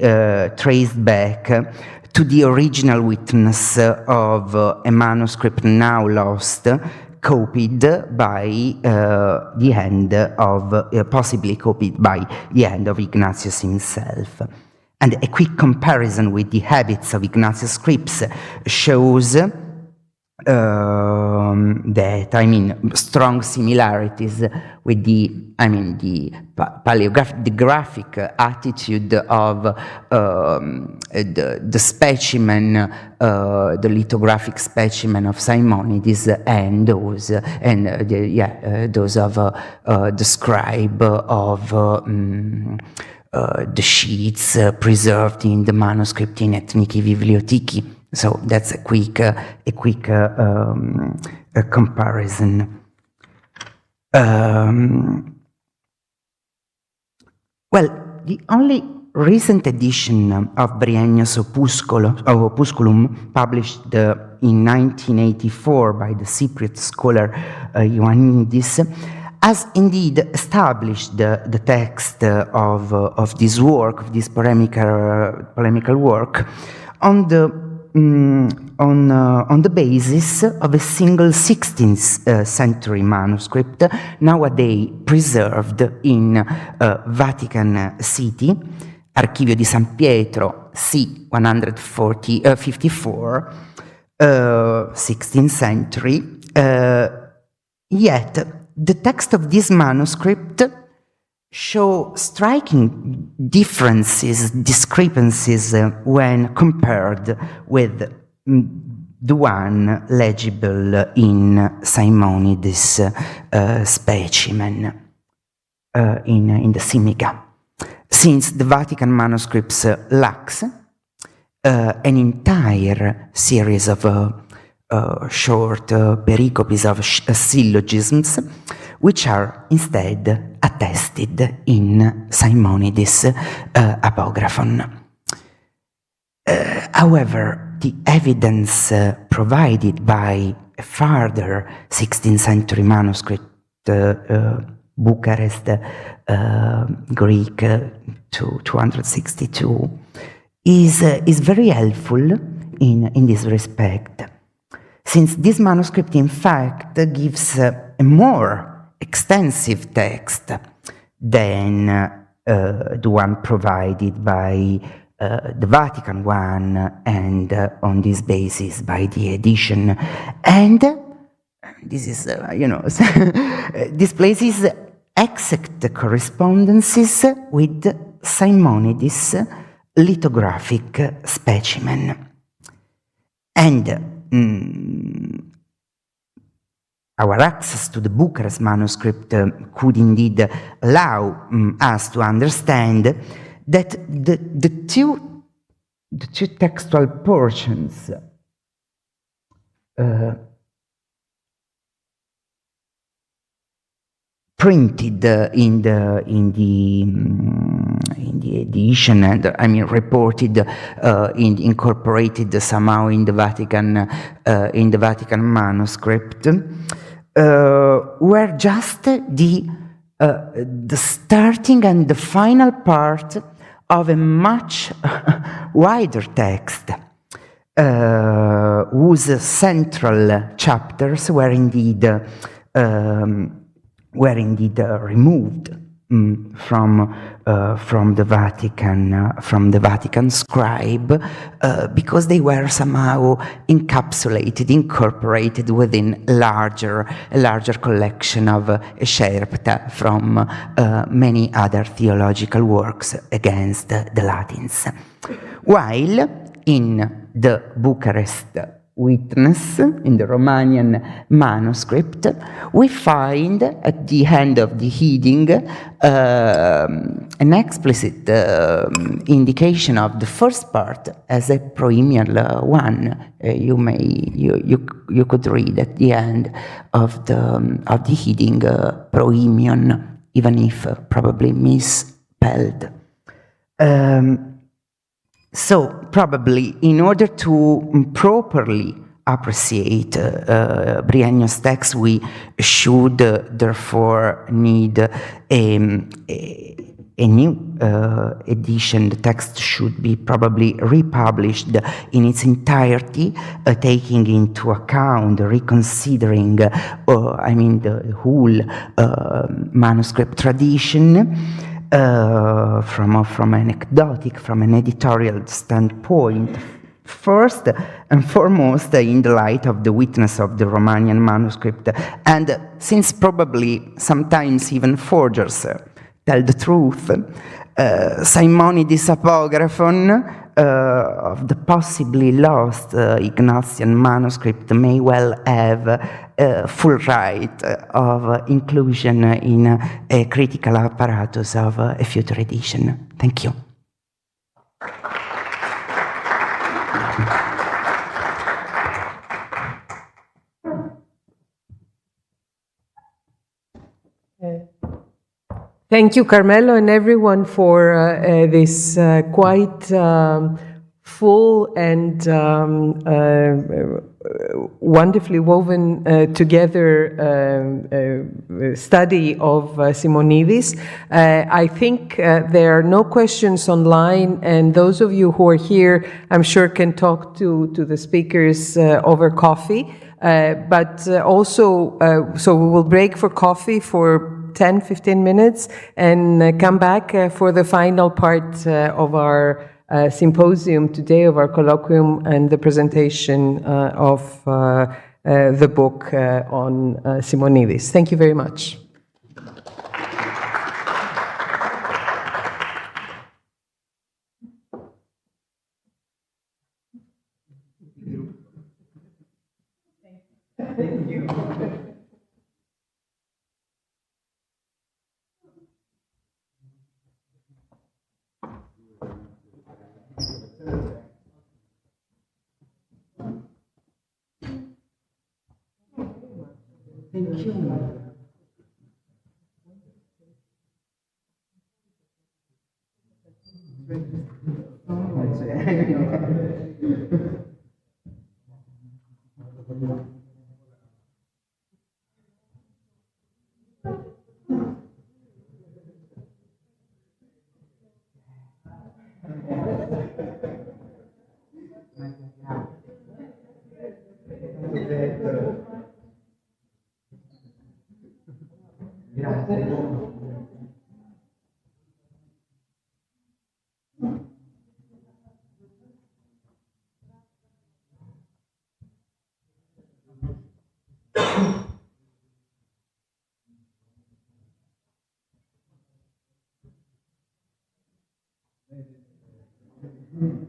traced back to the original witness of a manuscript now lost, copied by the hand of, possibly copied by the hand of Ignatius himself. And a quick comparison with the habits of Ignatius' scripts shows that, strong similarities with the graphic attitude of the specimen, the lithographic specimen of Simonidis, and those of the scribe of the sheets preserved in the manuscript in Ethniki Bibliotheki. So that's a quick comparison. Well, the only recent edition of Bryennios' Opusculum, published in 1984 by the Cypriot scholar Ioannidis, has indeed established the text of this work, of this polemical work, on the basis of a single 16th century manuscript, nowadays preserved in Vatican City, Archivio di San Pietro, C. 154, 16th century. Yet, the text of this manuscript show striking discrepancies when compared with the one legible in Simonidis' specimen in the Simica. Since the Vatican manuscripts lacks an entire series of short pericopes of syllogisms, which are instead attested in Simonidis' Apographon. However, the evidence provided by a further 16th century manuscript, Bucharest, Greek 262, is very helpful in this respect, since this manuscript in fact gives a more extensive text than the one provided by the Vatican one, and on this basis by the edition. And this is, displays exact correspondences with Simonidis' lithographic specimen. And our access to the Bucharest manuscript could indeed allow us to understand that the two textual portions printed in the edition, and I mean reported, incorporated somehow in the Vatican manuscript, were just the starting and the final part of a much wider text, whose central chapters were indeed removed from the Vatican scribe, because they were somehow encapsulated, incorporated within a larger collection of escerpta from many other theological works against the Latins. While in the Bucharest witness, in the Romanian manuscript, we find at the end of the heading an explicit indication of the first part as a proemial one. You could read at the end of the heading proemion, even if probably misspelled. So probably in order to properly appreciate Brienno's text, we should therefore need a new edition. The text should be probably republished in its entirety, taking into account, reconsidering, the whole manuscript tradition. From an editorial standpoint, first and foremost in the light of the witness of the Romanian manuscript, and since probably sometimes even forgers tell the truth, Simonidis' apocryphon of the possibly lost Ignatian manuscript may well have full right of inclusion in a critical apparatus of a future edition. Thank you. Thank you, Carmelo, and everyone for this quite full and wonderfully woven together study of Simonidis. I think there are no questions online, and those of you who are here, I'm sure, can talk to the speakers over coffee. But also, so we will break for coffee for 10-15 minutes and come back for the final part of our symposium today, of our colloquium and the presentation of the book on Simonidis. Thank you very much. Thank you. Thank you.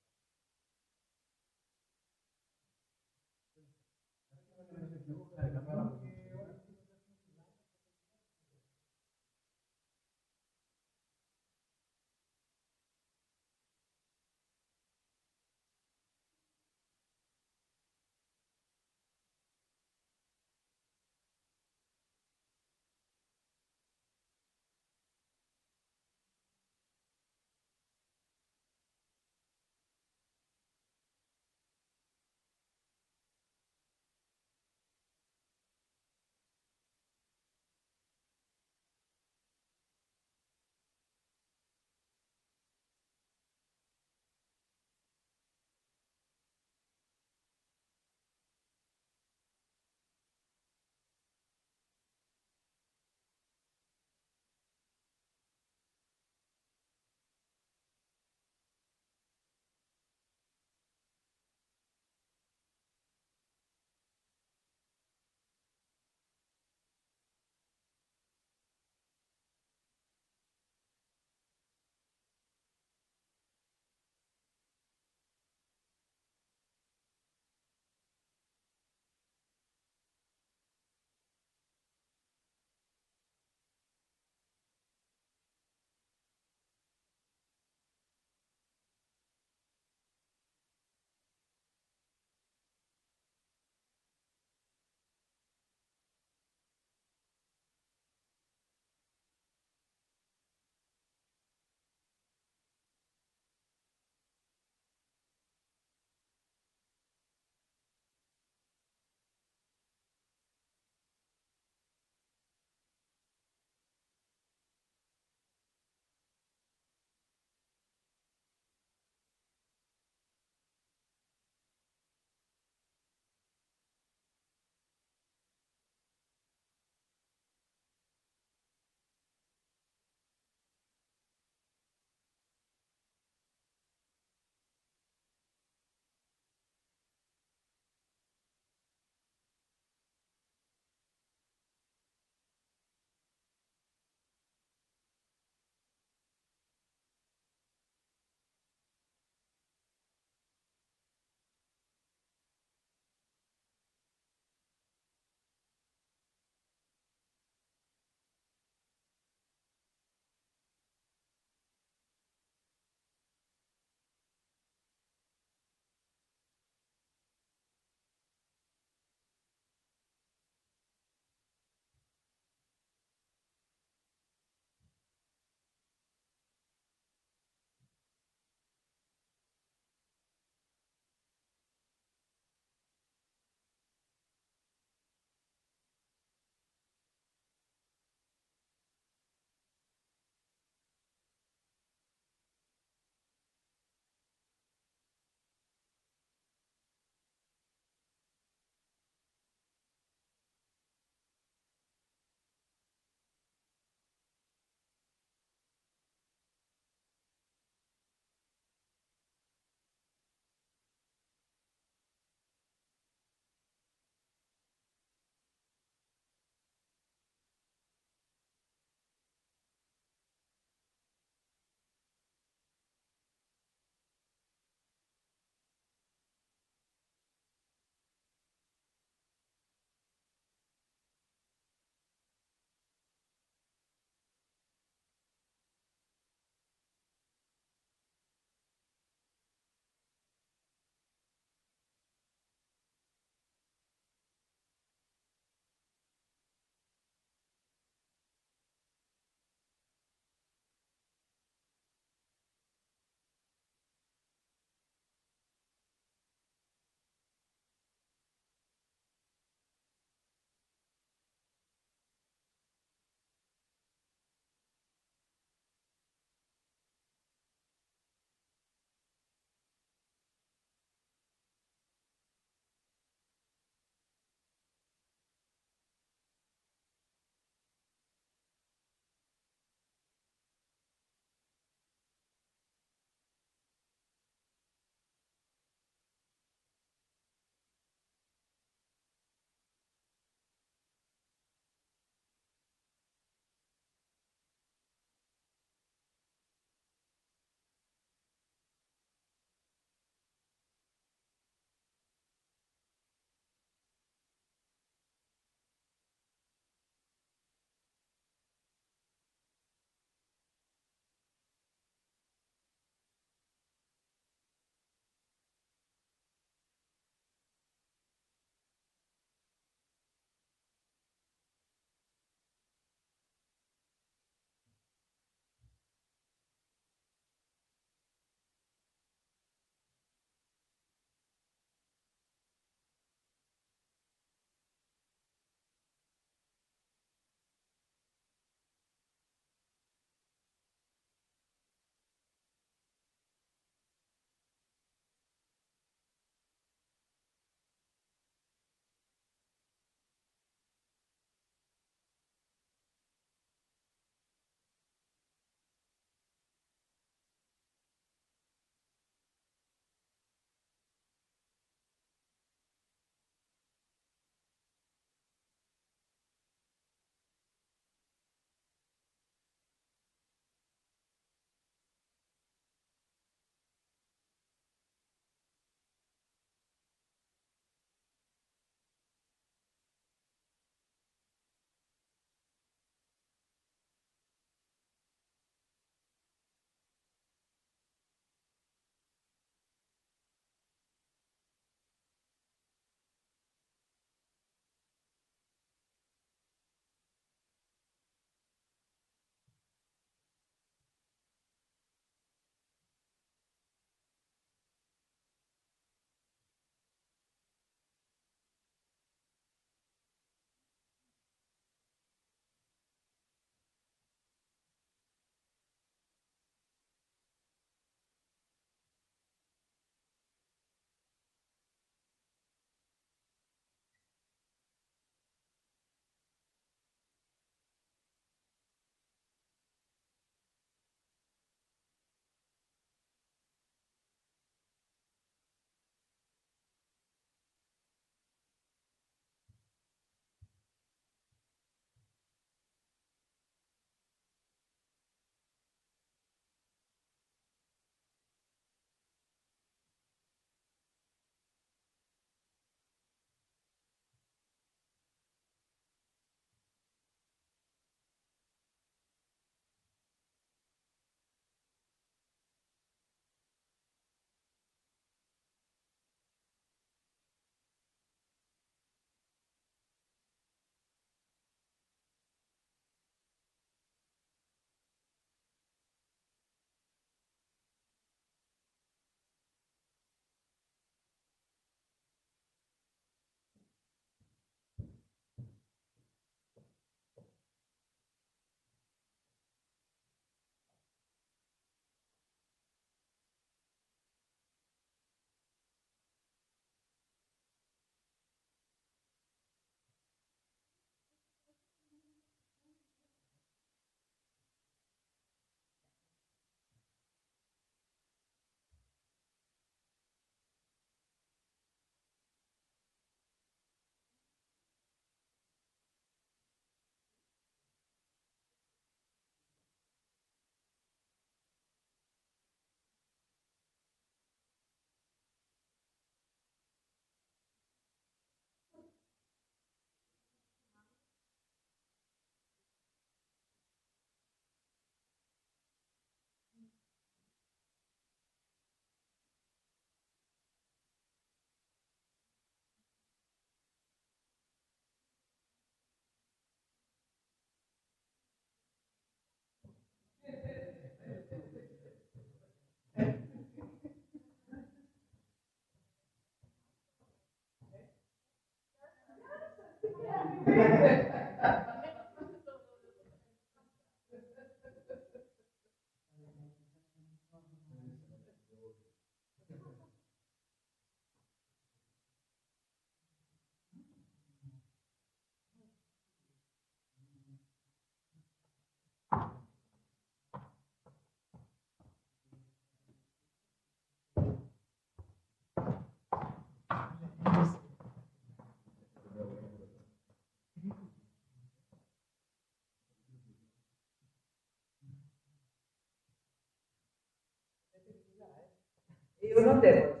Io non devo.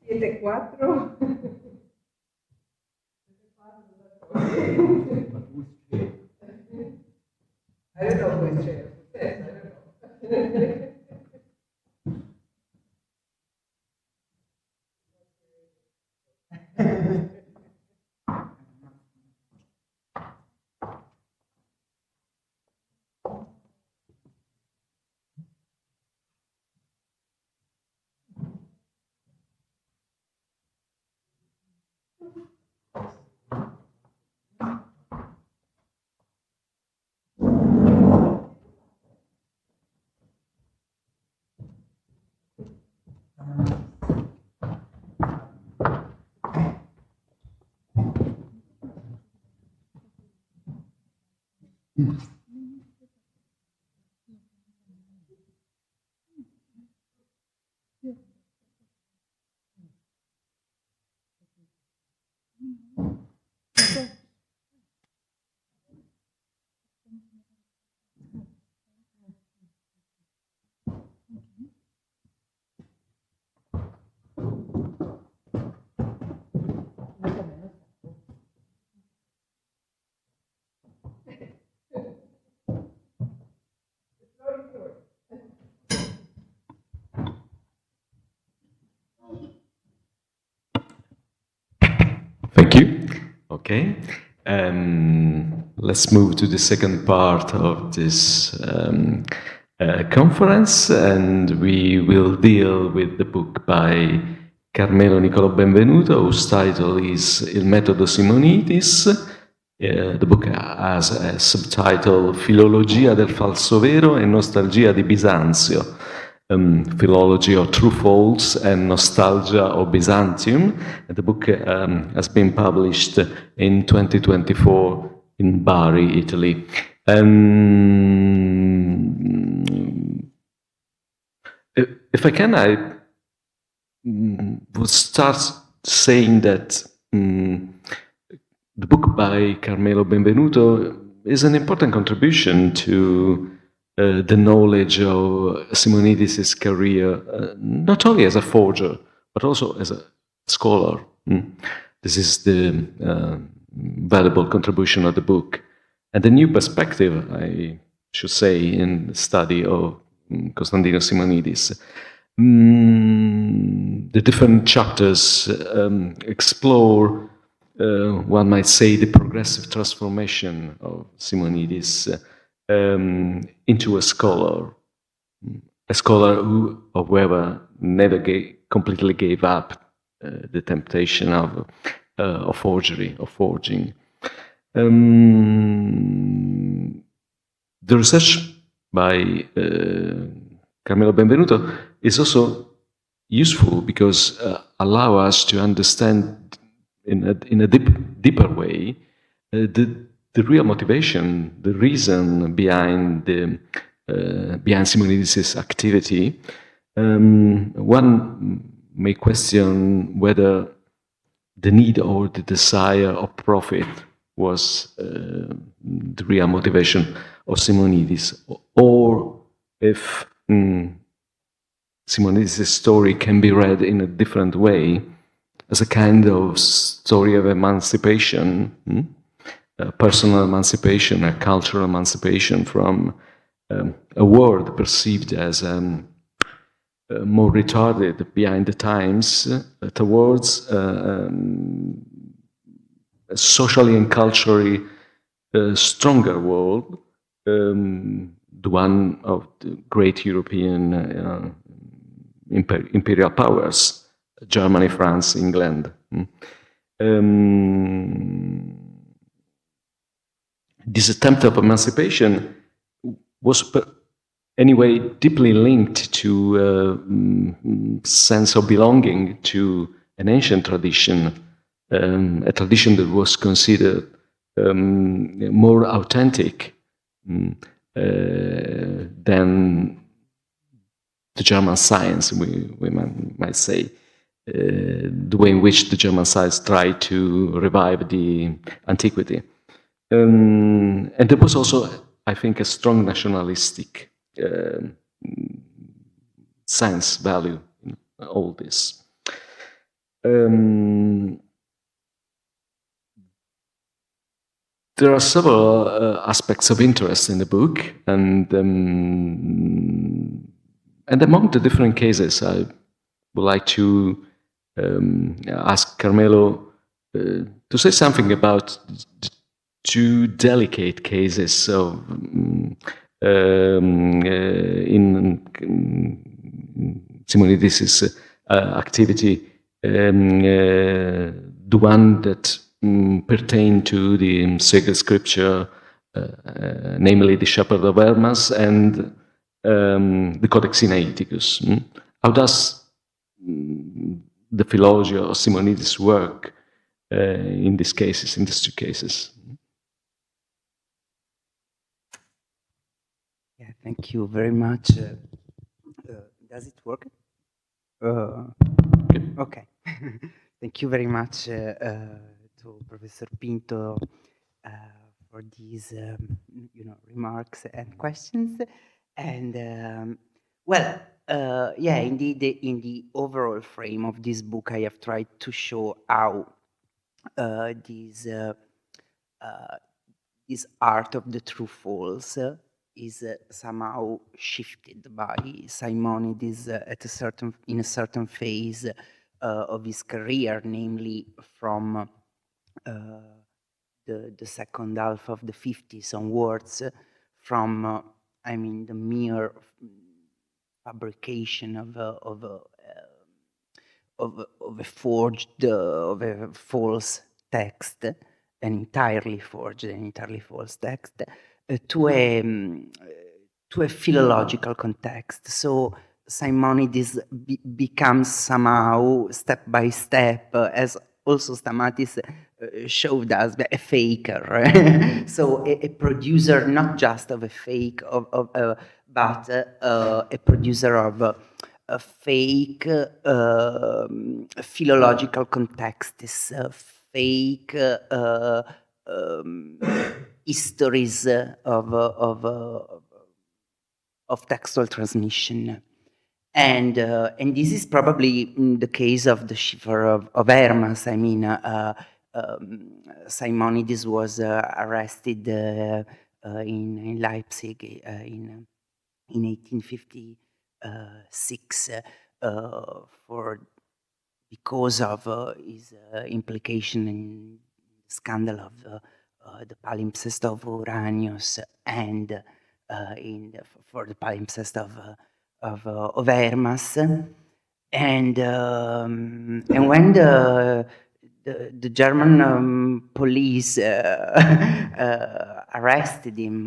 Siete quattro? I don't know which chair. Yes, I don't know. Thank you. Okay. Let's move to the second part of this conference, and we will deal with the book by Carmelo Nicolò Benvenuto, whose title is Il metodo Simonidis. The book has a subtitle Filologia del falso-vero e nostalgia di Bisanzio. Philology of True False and Nostalgia of Byzantium. And the book has been published in 2024 in Bari, Italy. If I can, I would start saying that the book by Carmelo Benvenuto is an important contribution to the knowledge of Simonidis' career, not only as a forger, but also as a scholar. This is the valuable contribution of the book. And the new perspective, I should say, in the study of Konstantinos Simonides. The different chapters explore, one might say, the progressive transformation of Simonidis into a scholar who, however, never completely gave up the temptation of forgery, of forging. The research by Carmelo Benvenuto is also useful because allow us to understand in a deeper way the real motivation, the reason behind behind Simonidis' activity. One may question whether the need or the desire of profit was the real motivation of Simonidis, or if Simonidis' story can be read in a different way, as a kind of story of emancipation, personal emancipation, a cultural emancipation from a world perceived as more retarded, behind the times, towards a socially and culturally stronger world, the one of the great European imperial powers, Germany, France, England. This attempt of emancipation was anyway deeply linked to a sense of belonging to an ancient tradition, a tradition that was considered more authentic than the German science, we might say, the way in which the German science tried to revive the antiquity. And there was also, I think, a strong nationalistic science value in all this. There are several aspects of interest in the book, and among the different cases, I would like to ask Carmelo to say something about the two delicate cases of in Simonidis' activity, the one that pertain to the sacred scripture, namely the Shepherd of Hermas and the Codex Sinaiticus. How does the Filologia of Simonidis work in these cases, in these two cases? Yeah, thank you very much. Does it work? Okay. Thank you very much to Professor Pinto for these remarks and questions. And yeah, indeed, in the overall frame of this book, I have tried to show how this art of the true false is somehow shifted by Simonides in a certain phase of his career, namely from the second half of the 50s onwards, from the mere fabrication of a false text, an entirely forged and entirely false text, to a philological context. So Simonides becomes somehow, step by step, as also Stamatis showed us, a faker. So a producer not just of a fake, but a producer of a fake philological contexts, fake histories of textual transmission. And this is probably the case of the Shepherd of Hermas. I mean, Simonides was arrested in Leipzig in 1856 because of his implication in the scandal of the palimpsest of Uranius and for the palimpsest of Hermas, and when the German police arrested him,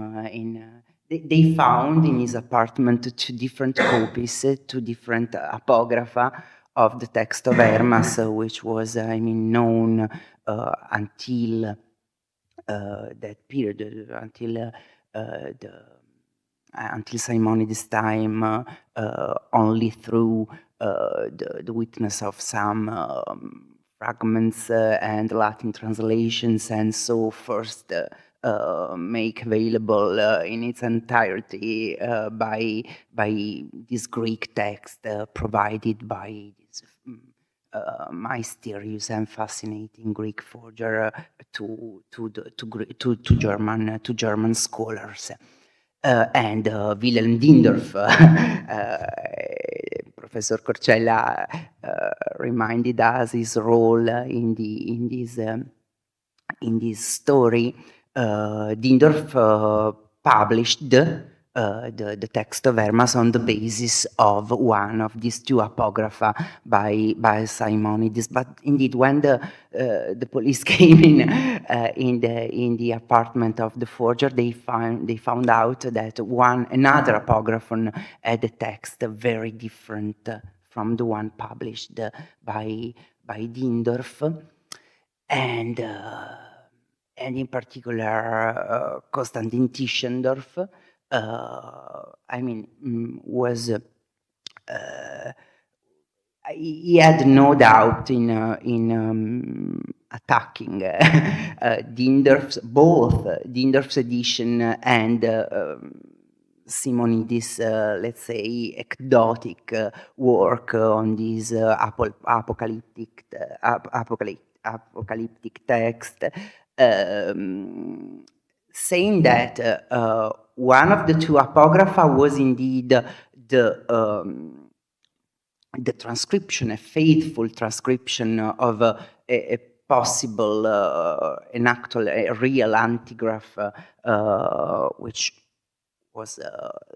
they found in his apartment two different copies, two different apocrypha of the text of Hermas, which was, known until that period, until Simonides' time, only through the witness of some fragments and Latin translations, and so first make available in its entirety by this Greek text provided by this mysterious and fascinating Greek forger to German scholars. And Wilhelm Dindorf, Professor Corcella reminded us his role in this story. Dindorf published the text of Hermas on the basis of one of these two apocrypha by Simonides. But indeed, when the police came in the apartment of the forger, they found out that another apocryphon had a text very different from the one published by Dindorf, and in particular Konstantin Tischendorf. Was he had no doubt in attacking both Dindorf's edition and Simonidis, let's say, ecdotic work on this apocalyptic text, saying that one of the two apocrypha was indeed the transcription, a faithful transcription of a possible, an actual, a real antigraph, which was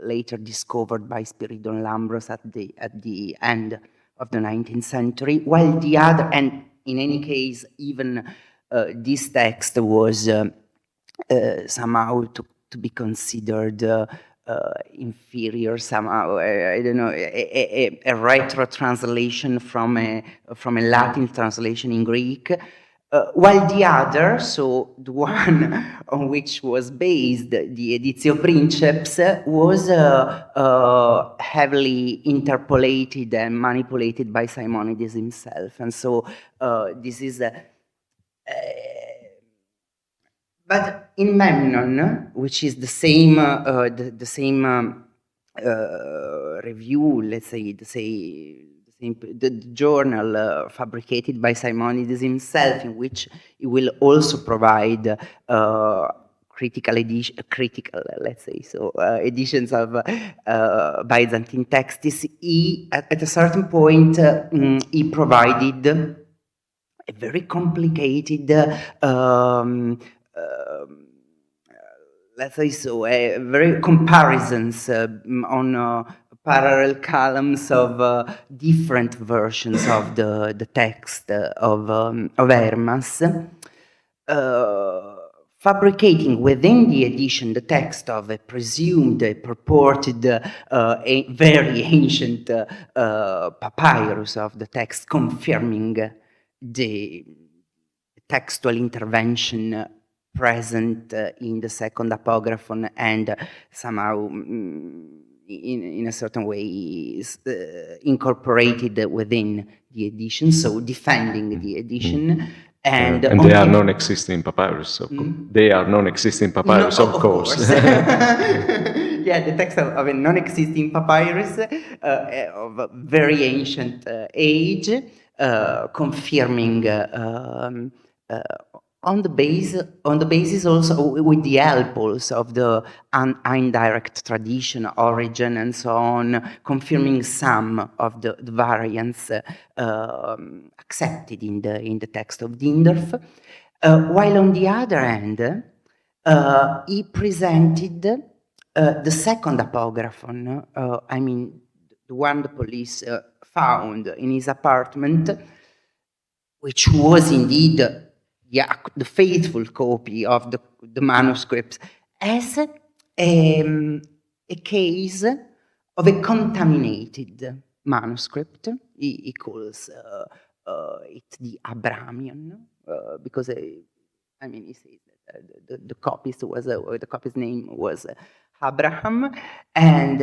later discovered by Spiridon Lambros at the end of the 19th century, while the other, and in any case, even this text was somehow to be considered inferior somehow. I don't know, a retro translation from a Latin translation in Greek. While the other, so the one on which was based the Editio Princeps, was heavily interpolated and manipulated by Simonides himself. And so this is but in Memnon, which is the same review, let's say, the journal fabricated by Simonides himself, in which he will also provide critical, let's say, so editions of Byzantine texts. He, at a certain point, he provided a very complicated, let's say so, very comparisons on parallel columns of different versions of the text of Hermas, fabricating within the edition the text of a presumed, purported, a very ancient papyrus of the text, confirming the textual intervention present in the second apocryphon, and somehow in a certain way is incorporated within the edition, so defending the edition. And they are non-existing papyrus. They are non-existing papyrus, no, of course. Yeah, the text of a non-existing papyrus of very ancient age, confirming on the basis also with the help also of the indirect tradition, origin, and so on, confirming some of the variants accepted in the text of Dindorf. While on the other hand, he presented the second apocryphon, I mean, the one the police found in his apartment, which was indeed the faithful copy of the manuscripts, as a case of a contaminated manuscript. He calls it the Abramian, because I mean, he says that the copyist was the copy's name was Abraham, and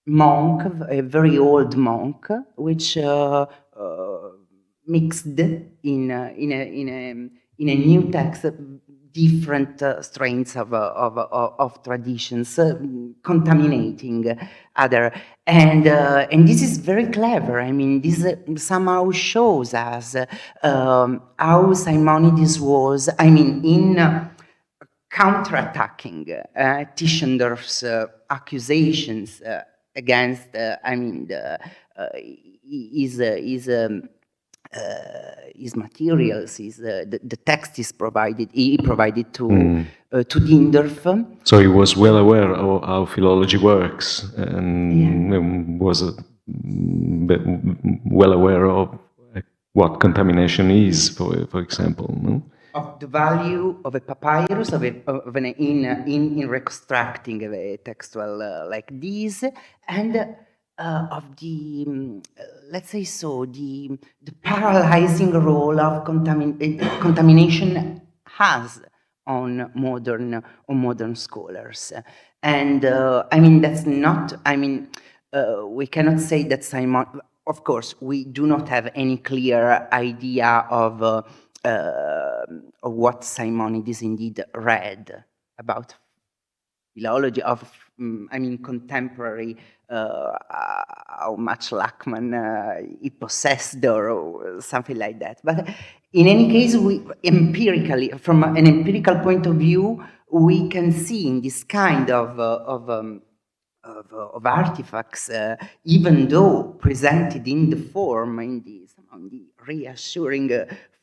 monk, a very old monk, which mixed in a new text different strains of traditions, contaminating other, and this is very clever. I mean, this somehow shows us how Simonides was, I mean, in counterattacking Tischendorf's accusations against, I mean, his materials, the text is provided. He provided to Dindorf. So he was well aware of how philology works, and was well aware of what contamination is, for example. No? Of the value of a papyrus, in reconstructing a textual like this, and of the, let's say so, the paralyzing role of contamination has on modern scholars. And I mean, that's not, I mean, we cannot say that Simon, of course, we do not have any clear idea of what Simonides indeed read about philology of, contemporary, how much Lachman he possessed or something like that. But in any case, we empirically, from an empirical point of view, we can see in this kind of artifacts, even though presented in the form, in the reassuring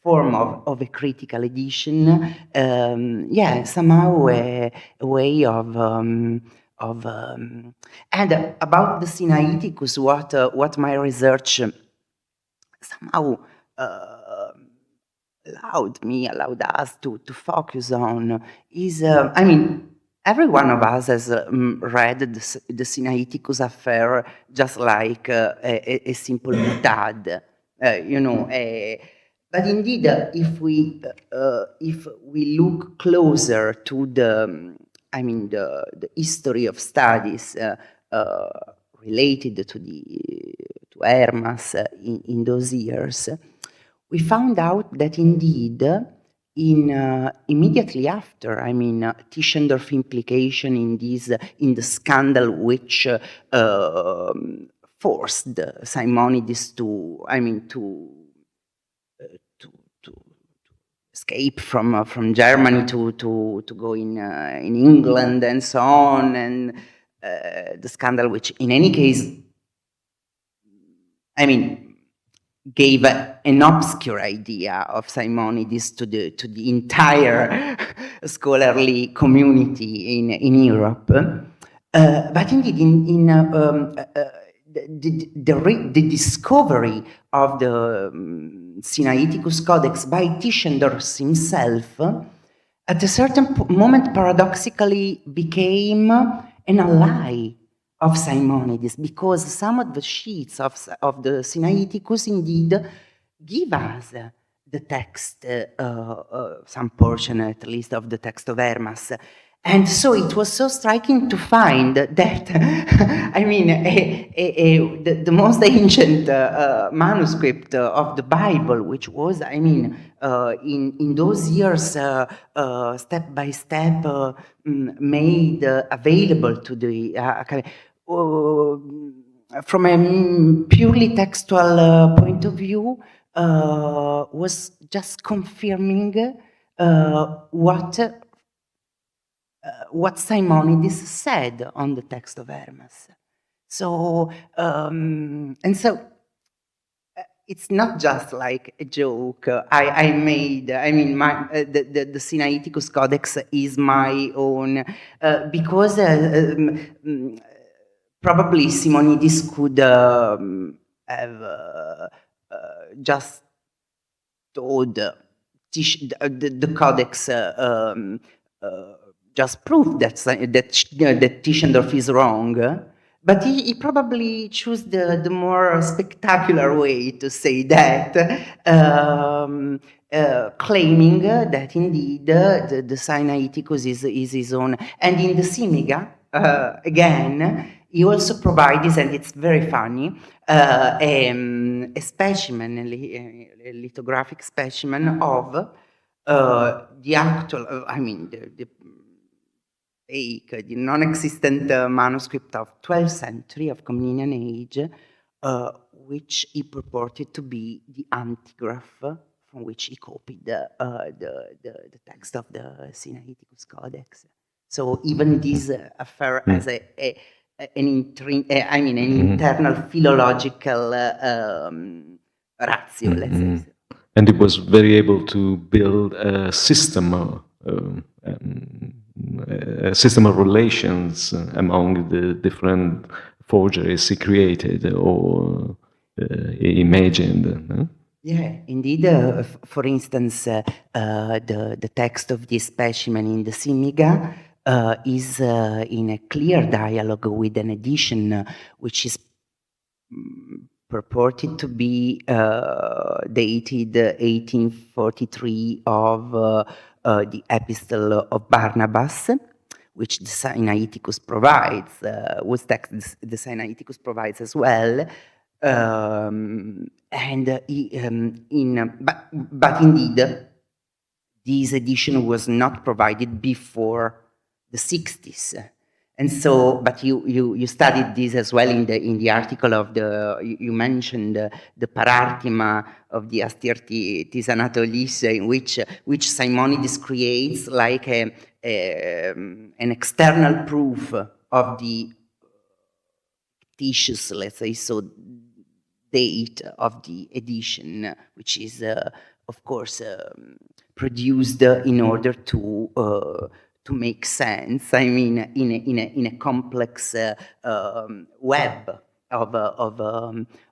form of a critical edition, somehow a way of and about the Sinaiticus, what my research somehow allowed us to focus on is, every one of us has read the Sinaiticus affair just like a simple boutade, but indeed, if we look closer to the history of studies related to Hermas in those years, we found out that indeed, immediately after, Tischendorf implication in the scandal which forced Simonides to escape from Germany to go in England and so on, and the scandal which, in any case, gave an obscure idea of Simonides to the entire scholarly community in Europe. But indeed, the discovery of the Sinaiticus Codex by Tischendorf himself, at a certain moment, paradoxically became an ally of Simonides, because some of the sheets of the Sinaiticus indeed give us the text, some portion at least of the text of Hermas. And so it was so striking to find that, the most ancient manuscript of the Bible, which was, in those years, step by step, made available to the from a purely textual point of view, was just confirming what Simonides said on the text of Hermas. So, it's not just like a joke I made. The Sinaiticus Codex is my own, because probably Simonidis could have just told the Codex just proved that Tischendorf is wrong, but he probably chose the more spectacular way to say that, claiming that indeed the Sinaiticus is his own. And in the Simiga, again, he also provides, and it's very funny, a specimen, a lithographic specimen of the actual, the non-existent manuscript of 12th century of Comnenian age, which he purported to be the antigraph from which he copied the text of the Sinaiticus Codex. So even this affair has an internal philological ratio, let's say. And it was very able to build a system of relations among the different forgeries he created or he imagined. Yeah, indeed. For instance, the text of this specimen in the Simiga is in a clear dialogue with an edition which is purported to be dated 1843 of the Epistle of Barnabas, which the Sinaiticus provides, whose text the Sinaiticus provides as well. But indeed, this edition was not provided before the 60s. And so, but you studied this as well in the article of you mentioned the parartima of the Astirtis Anatolis, in which Simonides creates like an external proof of the fictitious, let's say so, date of the edition, which is of course produced in order to make sense. I mean, in a complex web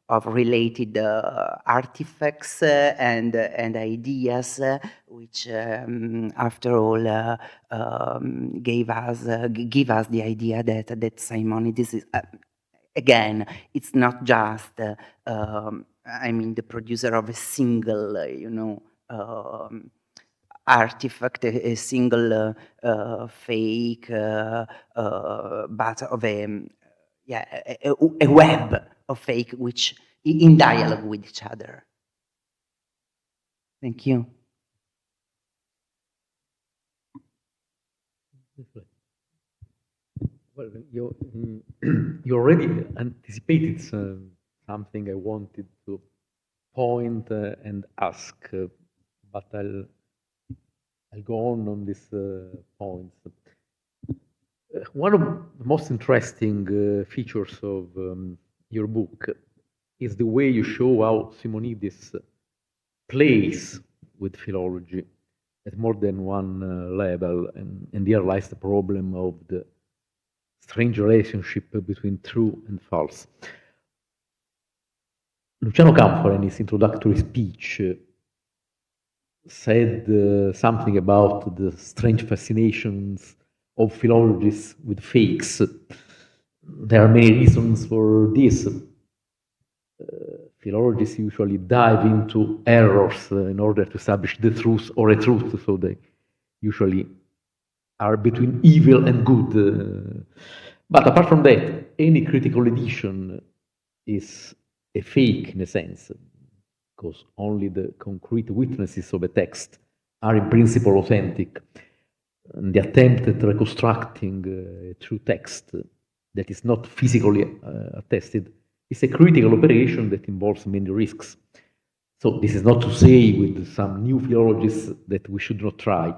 of related artifacts and ideas, which after all give us the idea that Simonides is. Again, it's not just, I mean, the producer of a single, artifact, a single fake, but of a web of fake which in dialogue with each other. Thank you. Well, you already anticipated something I wanted to point and ask, but I'll go on these points. One of the most interesting features of your book is the way you show how Simonides plays with philology at more than one level, and here lies the problem of the strange relationship between true and false. Luciano Canfora, in his introductory speech, said something about the strange fascinations of philologists with fakes. There are many reasons for this. Philologists usually dive into errors in order to establish the truth or a truth, so they usually are between evil and good. But apart from that, any critical edition is a fake in a sense, because only the concrete witnesses of a text are in principle authentic. And the attempt at reconstructing a true text that is not physically attested is a critical operation that involves many risks. So this is not to say with some new philologists that we should not try,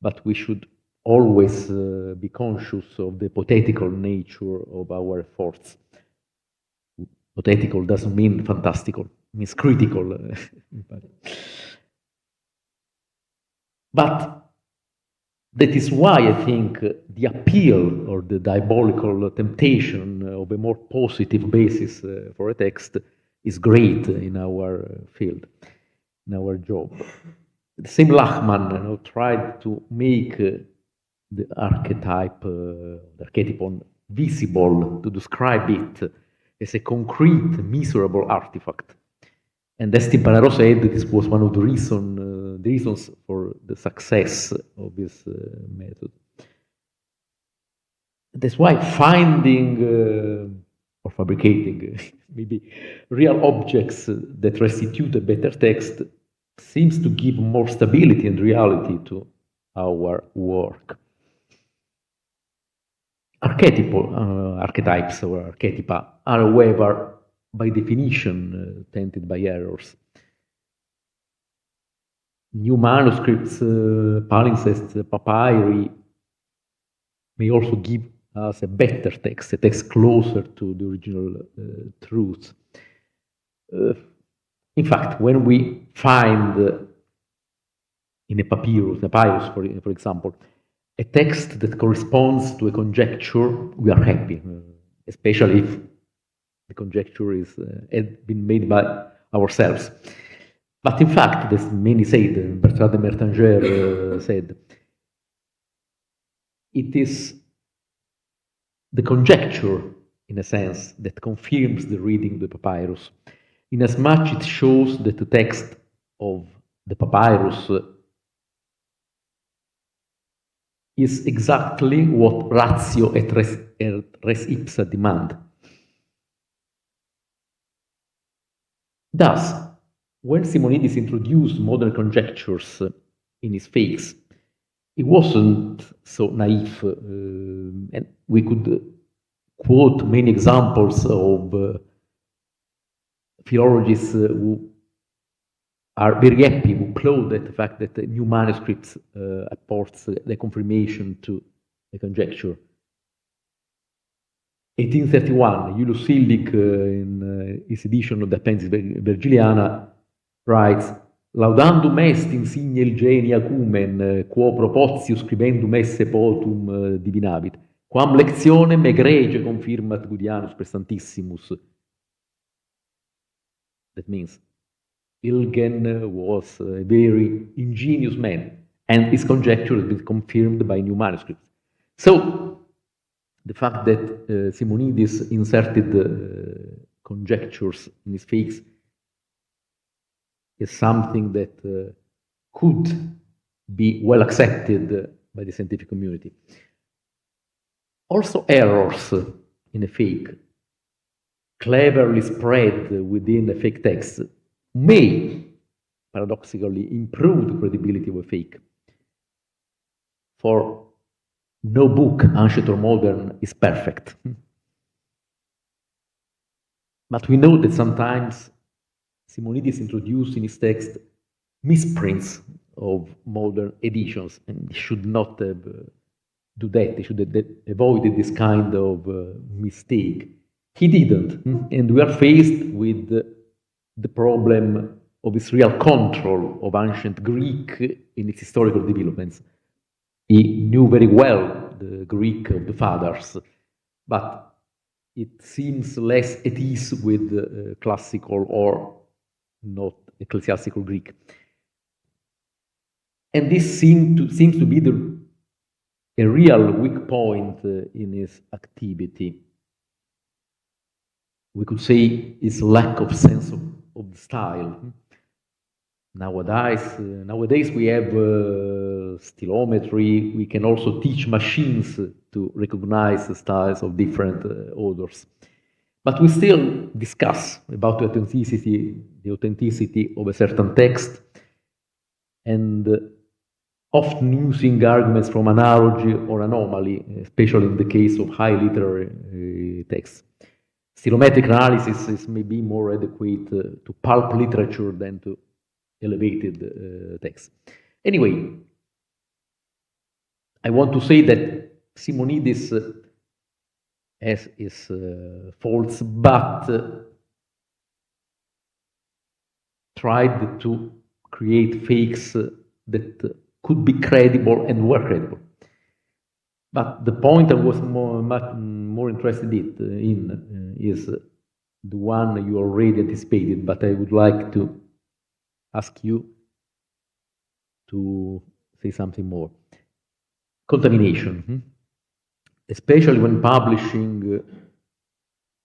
but we should always be conscious of the hypothetical nature of our efforts. Hypothetical doesn't mean fantastical, it means critical. But that is why I think the appeal or the diabolical temptation of a more positive basis for a text is great in our field, in our job. The same Lachmann tried to make the archetype, the archetypon visible, to describe it as a concrete, miserable artifact. And Esti Panaro said that this was one of the reasons for the success of this method. That's why finding or fabricating maybe real objects that restitute a better text seems to give more stability and reality to our work. Archetypes or archetypa are, however, by definition, tainted by errors. New manuscripts, palimpsests, papyri may also give us a better text, a text closer to the original truth. In fact, when we find in a papyrus, for example, a text that corresponds to a conjecture, we are happy, especially if the conjecture had been made by ourselves. But in fact, as many said, Bertrand de Mertanger said, it is the conjecture, in a sense, that confirms the reading of the papyrus, inasmuch it shows that the text of the papyrus is exactly what ratio et res ipsa demand. Thus, when Simonides introduced modern conjectures in his fakes, he wasn't so naive, and we could quote many examples of philologists who are very happy, who applaud at the fact that the new manuscripts apports the confirmation to the conjecture. 1831, Julius Sillig, in his edition of the Appendix Virgiliana, writes, Laudandum est insigne il geni acumen, quo proportio scribendum esse potum divinabit, quam lectionem egregie confirmat Gudianus Prestantissimus. That means Ilgen was a very ingenious man, and his conjecture has been confirmed by new manuscripts. So, the fact that Simonides inserted conjectures in his fakes is something that could be well accepted by the scientific community. Also, errors in a fake, cleverly spread within a fake text, may paradoxically improve the credibility of a fake. For no book, ancient or modern, is perfect. But we know that sometimes Simonides introduced in his text misprints of modern editions, and he should not have do that. He should have avoided this kind of mistake. He didn't, and we are faced with the problem of his real control of ancient Greek in its historical developments. He knew very well the Greek of the fathers, but it seems less at ease with classical or not ecclesiastical Greek. And this seems to be a real weak point in his activity. We could say his lack of sense of style. Nowadays we have stilometry. We can also teach machines to recognize the styles of different authors. But we still discuss about the authenticity of a certain text, and often using arguments from analogy or anomaly, especially in the case of high literary texts. Stilometric analysis is maybe more adequate to pulp literature than to elevated texts. Anyway, I want to say that Simonides has his faults, but tried to create fakes that could be credible and were credible. But the point I was much more interested in is the one you already anticipated, but I would like to ask you to say something more. Contamination, especially when publishing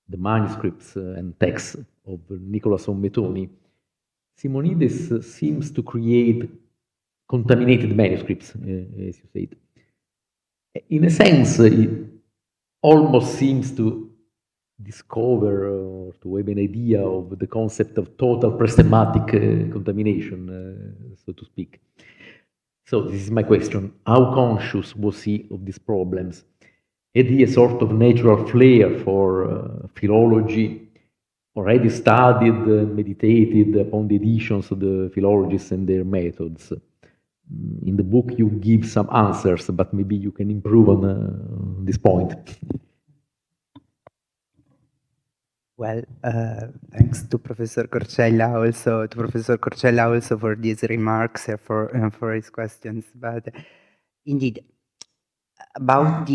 the manuscripts and texts of Nicola of Methone, Simonides seems to create contaminated manuscripts, as you said. In a sense, it almost seems to discover or to have an idea of the concept of total prestematic contamination, so to speak. So this is my question. How conscious was he of these problems? Had he a sort of natural flair for philology, or had he studied and meditated upon the editions of the philologists and their methods? In the book you give some answers, but maybe you can improve on this point. Well, thanks to Professor Corcella also for these remarks and for his questions. But indeed, about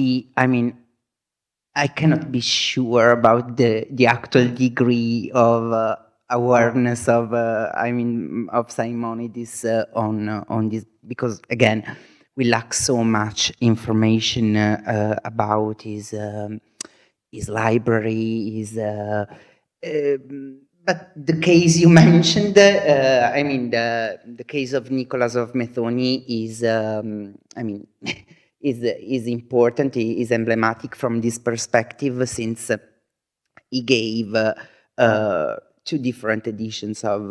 I cannot be sure about the actual degree of awareness of Simonides on this, because again, we lack so much information about his library, but the case you mentioned, the case of Nicola of Methone is important, is emblematic from this perspective, since he gave two different editions of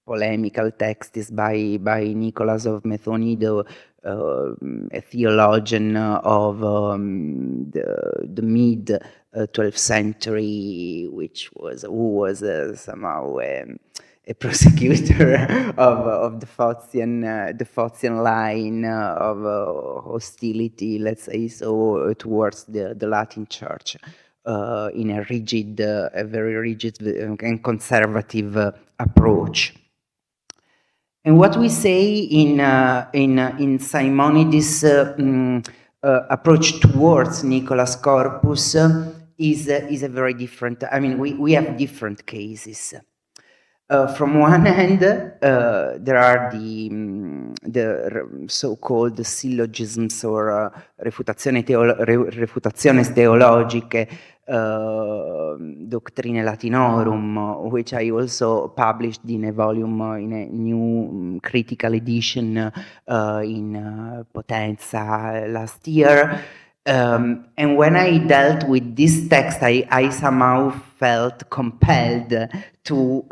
polemical texts by Nicola of Methone, a theologian of the mid 12th century, who was somehow a prosecutor of the Phocian line of hostility, let's say so, towards the Latin Church in a very rigid and conservative approach. And what we say in Simonidis' approach towards Nicola's corpus is a very different. I mean, we have different cases. From one hand, there are the so-called syllogisms or refutationes theologicae, Doctrine Latinorum, which I also published in a volume, in a new critical edition in Potenza last year. And when I dealt with this text, I somehow felt compelled to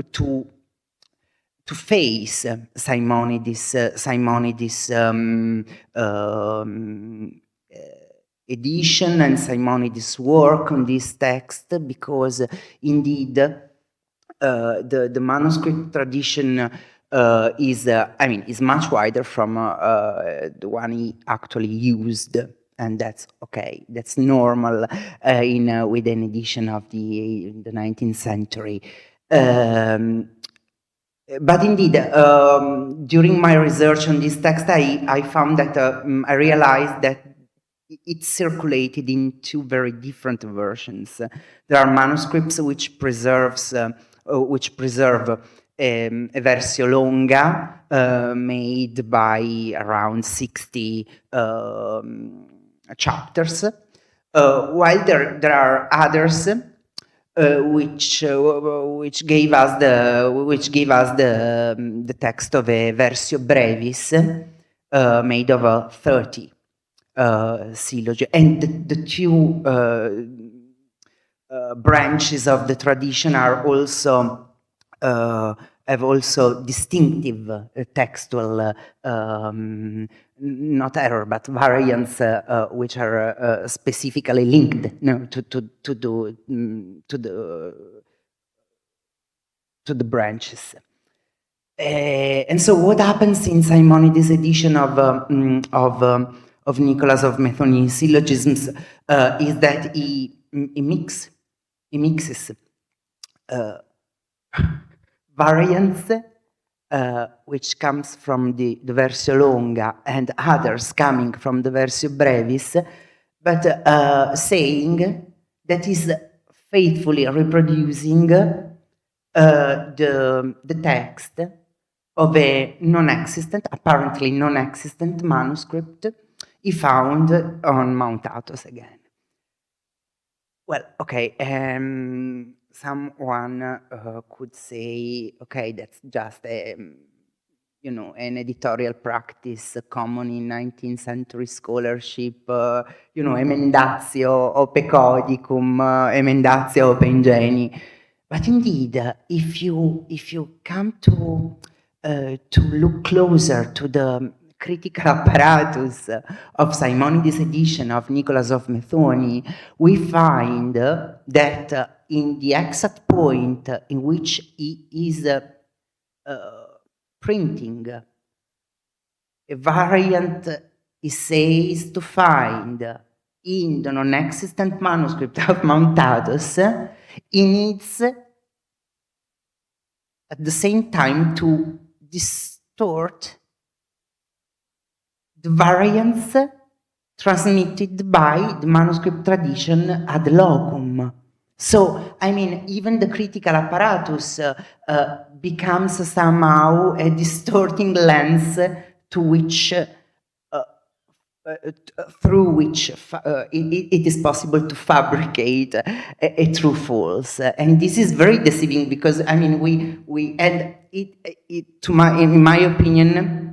face Simonidis' edition and Simonidis' work on this text, because indeed the manuscript tradition is much wider from the one he actually used. And that's okay. That's normal with an edition of the 19th century. But indeed, during my research on this text, I found that I realized that it circulated in two very different versions. There are manuscripts which preserve a versio longa made by around 60 chapters, while there are others which gave us the text of a versio brevis made of 30 syllogy, and the two branches of the tradition are also have also distinctive textual not error but variants which are specifically linked to the branches. And so what happens in Simonidis' edition of Nicola of Methone syllogisms is that he mixes variants which comes from the versio longa and others coming from the versio brevis, but saying that is faithfully reproducing the text of a apparently non-existent manuscript he found on Mount Athos again. Well, okay, someone could say, okay, that's just an editorial practice common in 19th century scholarship, emendatio ope codicum, emendatio ope ingenii. But indeed, if you come to look closer to the critical apparatus of Simonidis' edition of Nicola of Methone, we find that in the exact point in which he is printing a variant he says to find in the non-existent manuscript of Mount Athos, he needs at the same time to distort the variants transmitted by the manuscript tradition ad locum. So, I mean, even the critical apparatus becomes somehow a distorting lens to which, through which it is possible to fabricate a true false. And this is very deceiving because, I mean, in my opinion,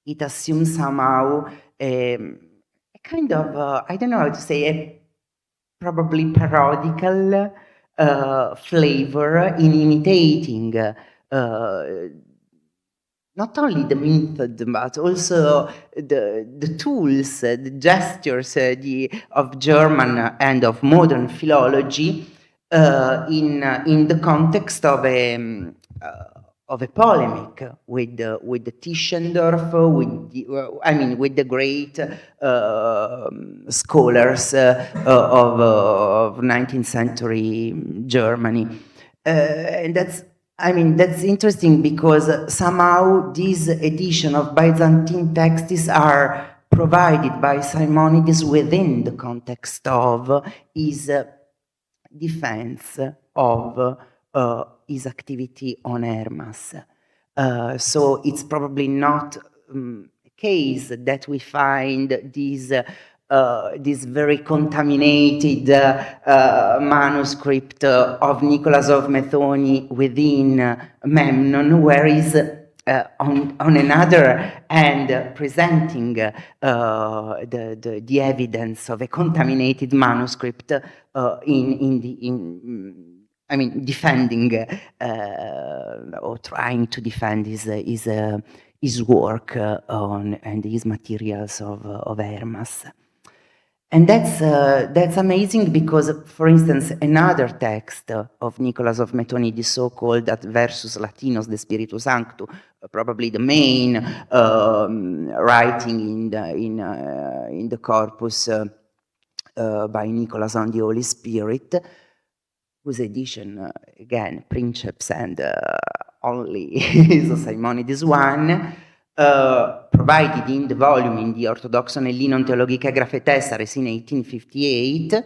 it assumes somehow a kind of, I don't know how to say, a probably parodical flavor in imitating not only the method, but also the tools, the gestures of German and of modern philology in the context of a polemic with the Tischendorf, with the great scholars of 19th century Germany, and that's interesting because somehow this edition of Byzantine texts are provided by Simonides within the context of his defense of his activity on Hermas. So it's probably not a case that we find this very contaminated manuscript of Nicola of Methone within Memnon, whereas on another hand, presenting the evidence of a contaminated manuscript defending or trying to defend his work and his materials of Hermas. And that's amazing because, for instance, another text of Nicola of Methone, the so-called Versus Latinos de Spiritu Sancto, probably the main writing in the corpus by Nicolas on the Holy Spirit, whose edition, again, Princeps and only Simonidis one, provided in the volume in the Orthodoxon Hellinon Theologicae Graphe Tessares in 1858,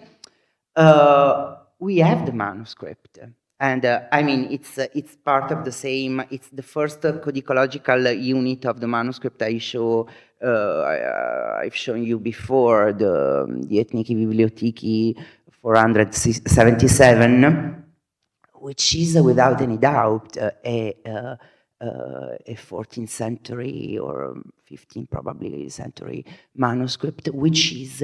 we have the manuscript. And it's part of the same, it's the first codicological unit of the manuscript I've shown you before, the Ethniki Bibliotheki 477, which is without any doubt a 14th century or 15th probably century manuscript, which is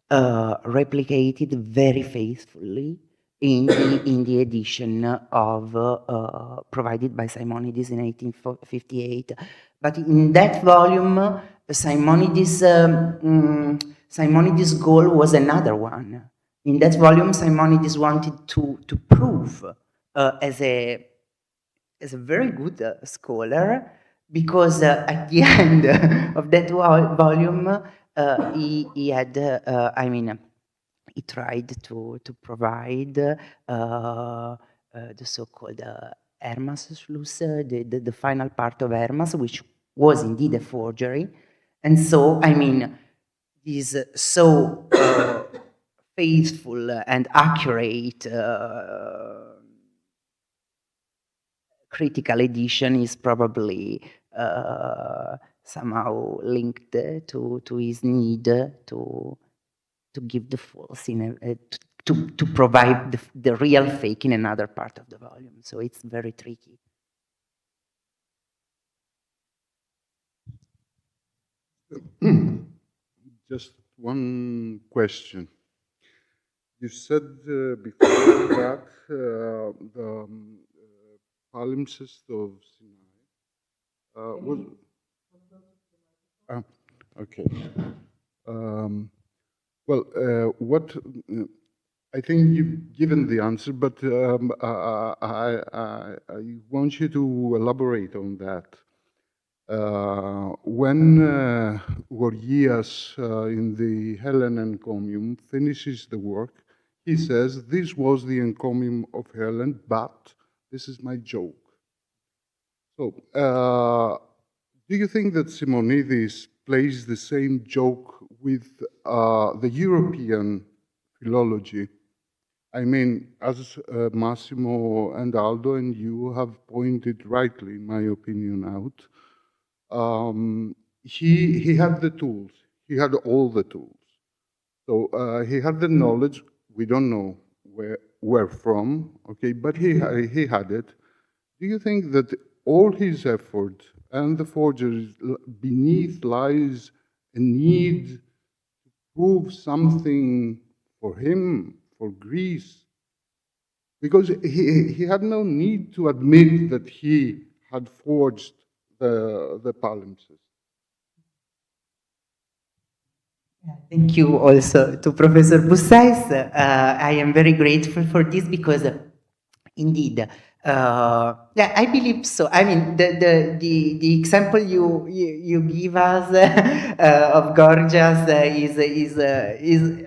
replicated very faithfully in the edition of provided by Simonides in 1858. But in that volume, Simonides' goal was another one. In that volume, Simonides wanted to prove as a very good scholar, because at the end of that volume, he tried to provide the so-called Hermas-Schluss, the final part of Hermas, which was indeed a forgery. And so, this so faithful and accurate critical edition is probably somehow linked to his need to give the false to provide the real fake in another part of the volume. So it's very tricky. Just one question. You said before that the palimpsest of Sinai was... okay. What... I think you've given the answer, but I want you to elaborate on that. When Gorgias in the Hellen encomium finishes the work, he says, "This was the encomium of Hellen, but this is my joke." So, do you think that Simonidis plays the same joke with the European philology? I mean, as Massimo and Aldo and you have pointed rightly, in my opinion, out, he had the tools. He had all the tools. So he had the knowledge. We don't know where from, okay, but he had it. Do you think that all his effort and the forgeries beneath lies a need to prove something for him, for Greece? Because he had no need to admit that he had forged the palimpsest. Thank you also to Professor Busses. I am very grateful for this because indeed, yeah, I believe so. I mean, the example you give us of Gorgias is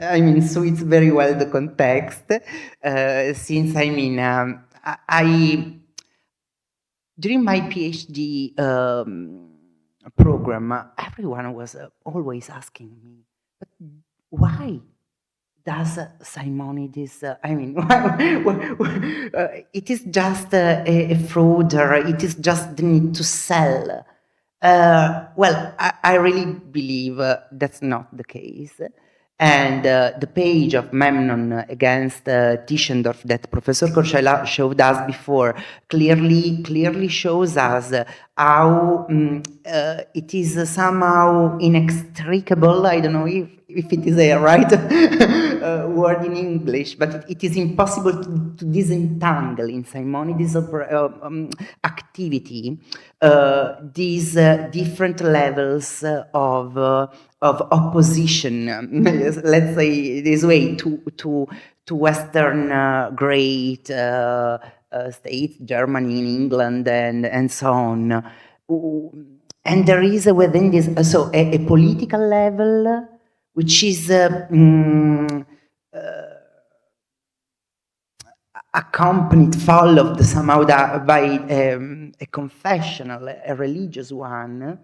I mean, suits very well the context. Since I mean, I during my PhD program, everyone was always asking me, but why does Simonides, I mean, it is just a fraud, or it is just the need to sell. Well, I really believe that's not the case. And the page of Memnon against Tischendorf that Professor Corcella showed us before clearly shows us how it is somehow inextricable. I don't know if it is a right word in English, but it is impossible to disentangle in Simonides' activity these different levels of opposition, let's say this way, to Western great states, Germany, England, and so on. And there is within this also a political level, which is accompanied, followed somehow by a confessional, a religious one,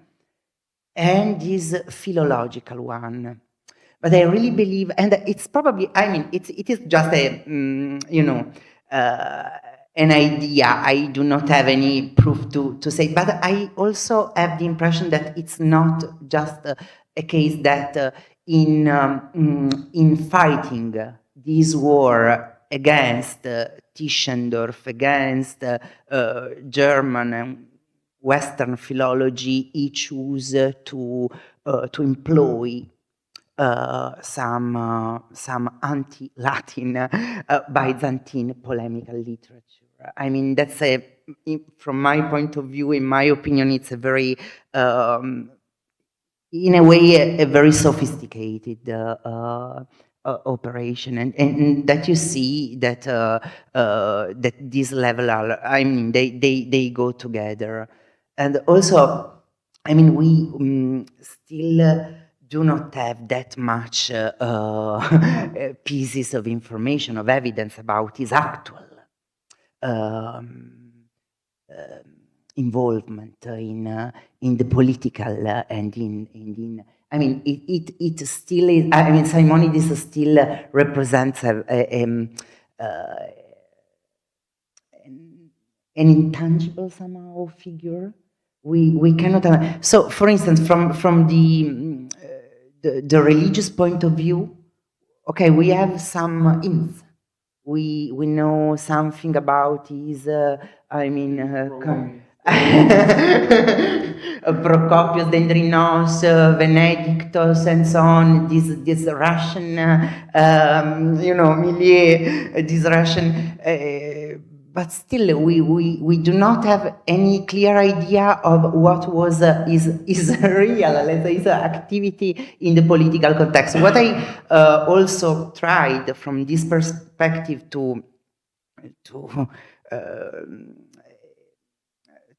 and this philological one. But I really believe, and it's probably, I mean, it is just a, you know, an idea. I do not have any proof to say, but I also have the impression that it's not just a case that in fighting this war against Tischendorf, against German and Western philology, he chose to employ some anti-Latin Byzantine polemical literature. I mean, that's from my point of view, in my opinion, it's a very, in a way, a very sophisticated operation, and that you see that that these level are, I mean, they go together. And also, I mean, we still do not have that much pieces of information, of evidence about his actual involvement in the political and in I mean, it still is. I mean, Simonides still represents an intangible somehow figure. We cannot. So, for instance, from the religious point of view, okay, we have some hints. We know something about his. I mean. Procopius, Dendrinos, Venedictus, and so on. This Russian, you know, milieu, this Russian. But still, we do not have any clear idea of what was his real, let's say, his activity in the political context. What I also tried from this perspective to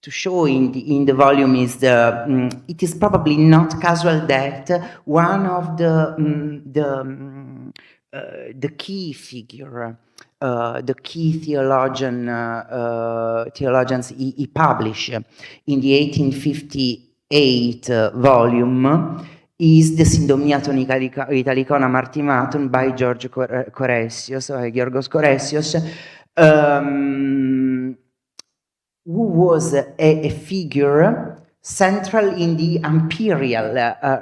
show in the volume is it is probably not casual that one of the key figure, the key theologians he published in the 1858 volume is the Sindomiaton Italicona Martimaton by George Coressius, Georgos Coressius, who was a figure central in the imperial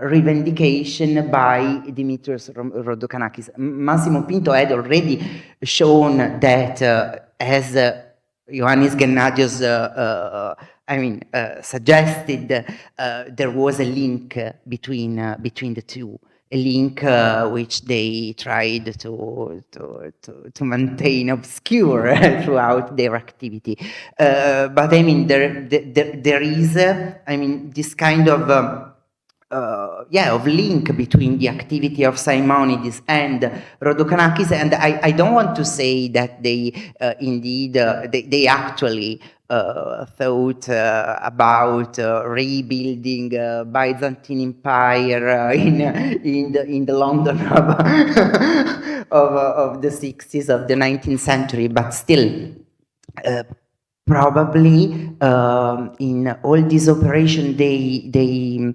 revendication by Demetrius Rodokanakis. Massimo Pinto had already shown that as Ioannis Gennadios suggested, there was a link between the two. link which they tried to maintain obscure throughout their activity. But I mean, there is, I mean, this kind of of link between the activity of Simonides and Rhodokanakis, and I don't want to say that they indeed they actually thought about rebuilding Byzantine Empire in the London of the 60s of the 19th century, but still. Probably in all this operation they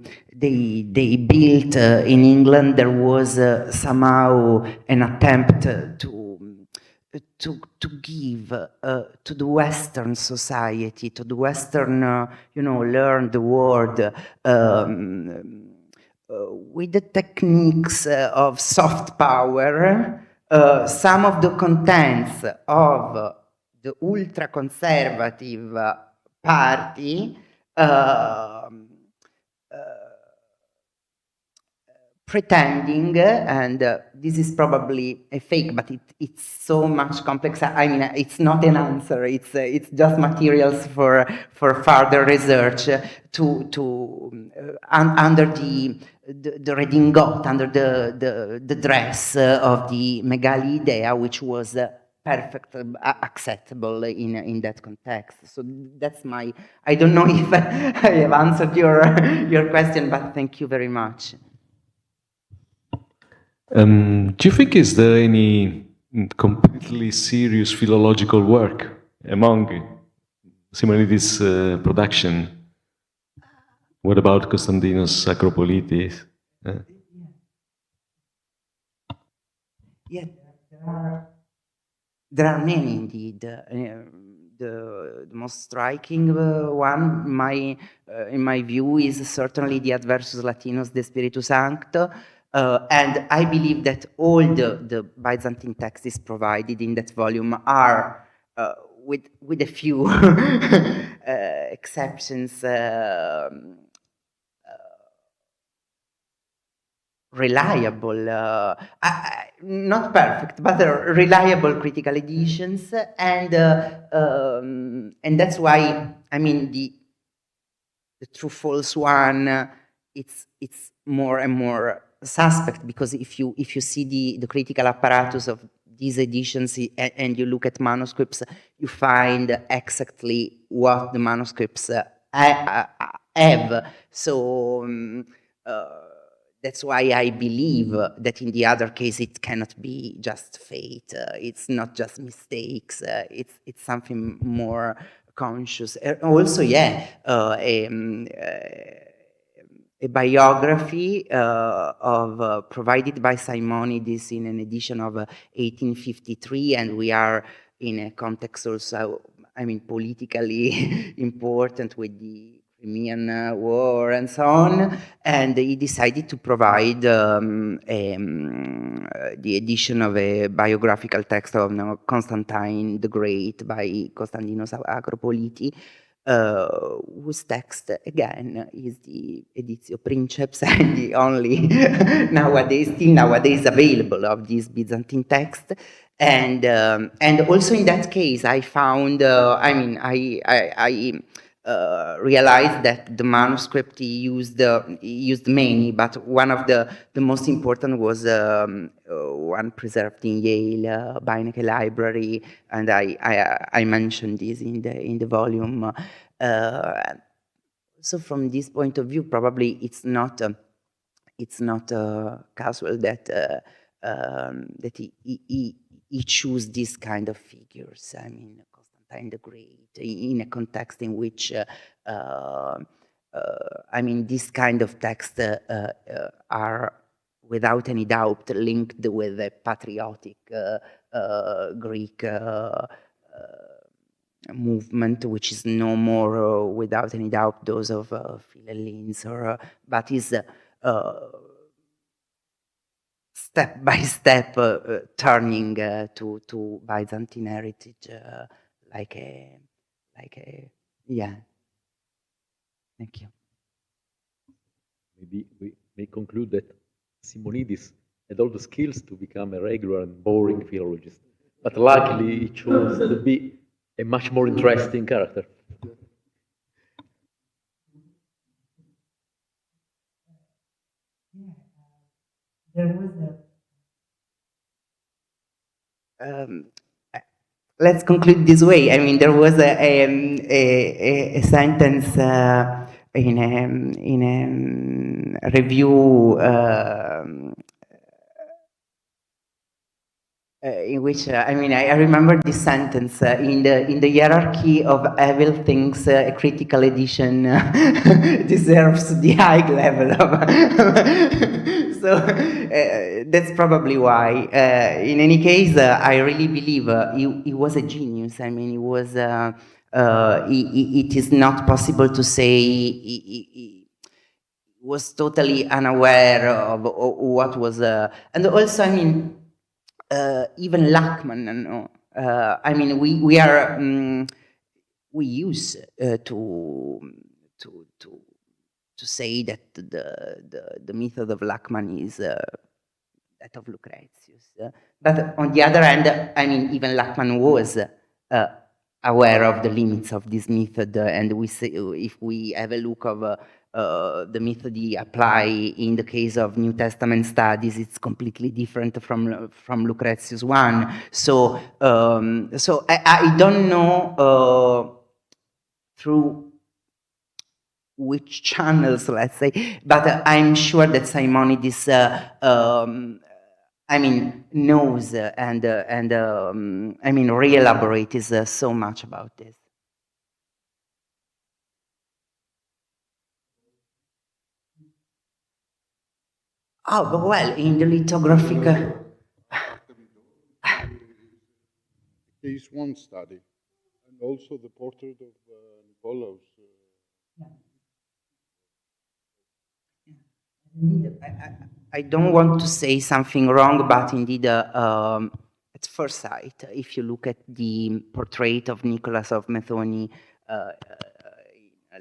built in England, there was somehow an attempt to give to the Western society, to the Western learned world, with the techniques of soft power, some of the contents of the ultra-conservative party pretending, and this is probably a fake, but it's so much complex. I mean, it's not an answer. It's just materials for further research under the redingot, under the dress of the megalidea, which was perfectly acceptable in that context. So that's my. I don't know if I have answered your question, but thank you very much. Do you think is there any completely serious philological work among Simonidis' production? What about Konstantinos Acropolitis? Yeah, there are many indeed. The most striking one, in my view, is certainly the Adversus Latinos de Spiritu Sancto. And I believe that all the Byzantine texts provided in that volume are, with a few exceptions, reliable, not perfect, but reliable critical editions, and that's why, I mean, the true-false one, it's more and more suspect, because if you see the critical apparatus of these editions and you look at manuscripts, you find exactly what the manuscripts have. So that's why I believe that in the other case it cannot be just fate. It's not just mistakes. It's something more conscious. Also, yeah, a biography provided by Simonides in an edition of 1853, and we are in a context also, I mean, politically important with the Crimean War and so on, and he decided to provide the edition of a biographical text of Constantine the Great by Konstantinos Acropoliti, whose text, again, is the Editio Princeps, and the only nowadays available of this Byzantine text. And also in that case, I found, I mean, I realized that the manuscript he used many, but one of the most important was one preserved in Yale Beinecke Library, and I mentioned this in the volume. So from this point of view, probably it's not casual that he chose this kind of figures. I mean, Constantine the Great, in a context in which, I mean, this kind of texts are without any doubt linked with the patriotic Greek movement, which is no more, without any doubt, those of Philhellenes, but is step by step turning to Byzantine heritage, like a yeah. Thank you. Maybe we may conclude that Simonidis had all the skills to become a regular and boring philologist. But luckily, he chose to be a much more interesting character. There was let's conclude this way. I mean, there was a sentence in a review in which I remember this sentence in the hierarchy of evil things, a critical edition deserves the high level of. So that's probably why. In any case, I really believe he was a genius. I mean, he was. It is not possible to say he was totally unaware of what was. And also, I mean. Even Lachman, no? We are we use to say that the method of Lachman is that of Lucretius, but on the other hand, even Lachman was aware of the limits of this method, and we say if we have a look of. The method he apply in the case of New Testament studies, it's completely different from Lucretius one. So I don't know through which channels, let's say, but I'm sure that Simonides knows and re-elaborates so much about this. Oh, but well, in the lithographic... Case one study, and also the portrait of Nicolaus. Indeed, I don't want to say something wrong, but indeed, at first sight, if you look at the portrait of Nicola of Methone,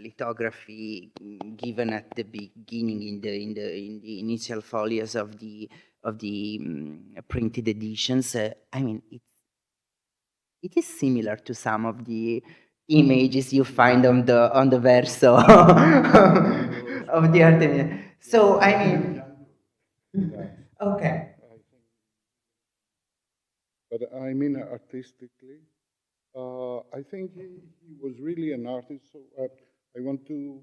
lithography given at the beginning in the initial folios of the printed editions, it is similar to some of the images you find on the verso of the Artemisia. So okay. But artistically, I think he was really an artist. So I want to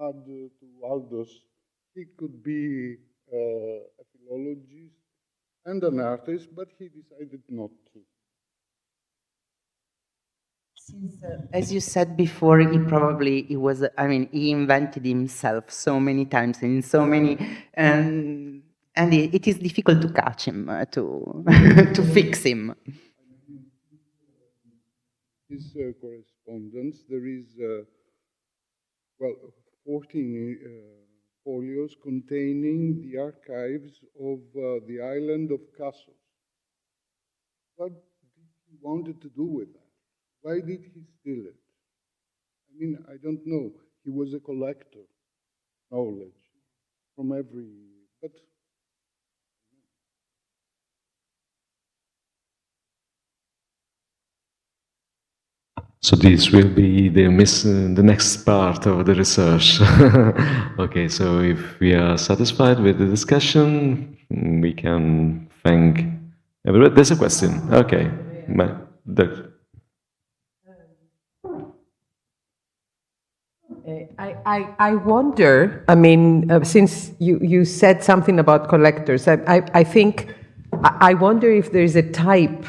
add to Aldo's, he could be a philologist and an artist, but he decided not to. Since, as you said before, he invented himself so many times in so many, and it is difficult to catch him, to to fix him. His correspondence, there is 14 folios containing the archives of the island of Cassos. What did he wanted to do with that? Why did he steal it? I don't know. He was a collector of knowledge from every, but so this will be the next part of the research. Okay, so if we are satisfied with the discussion, we can thank everybody. There's a question. Okay. I wonder, since you said something about collectors, I wonder if there's a type,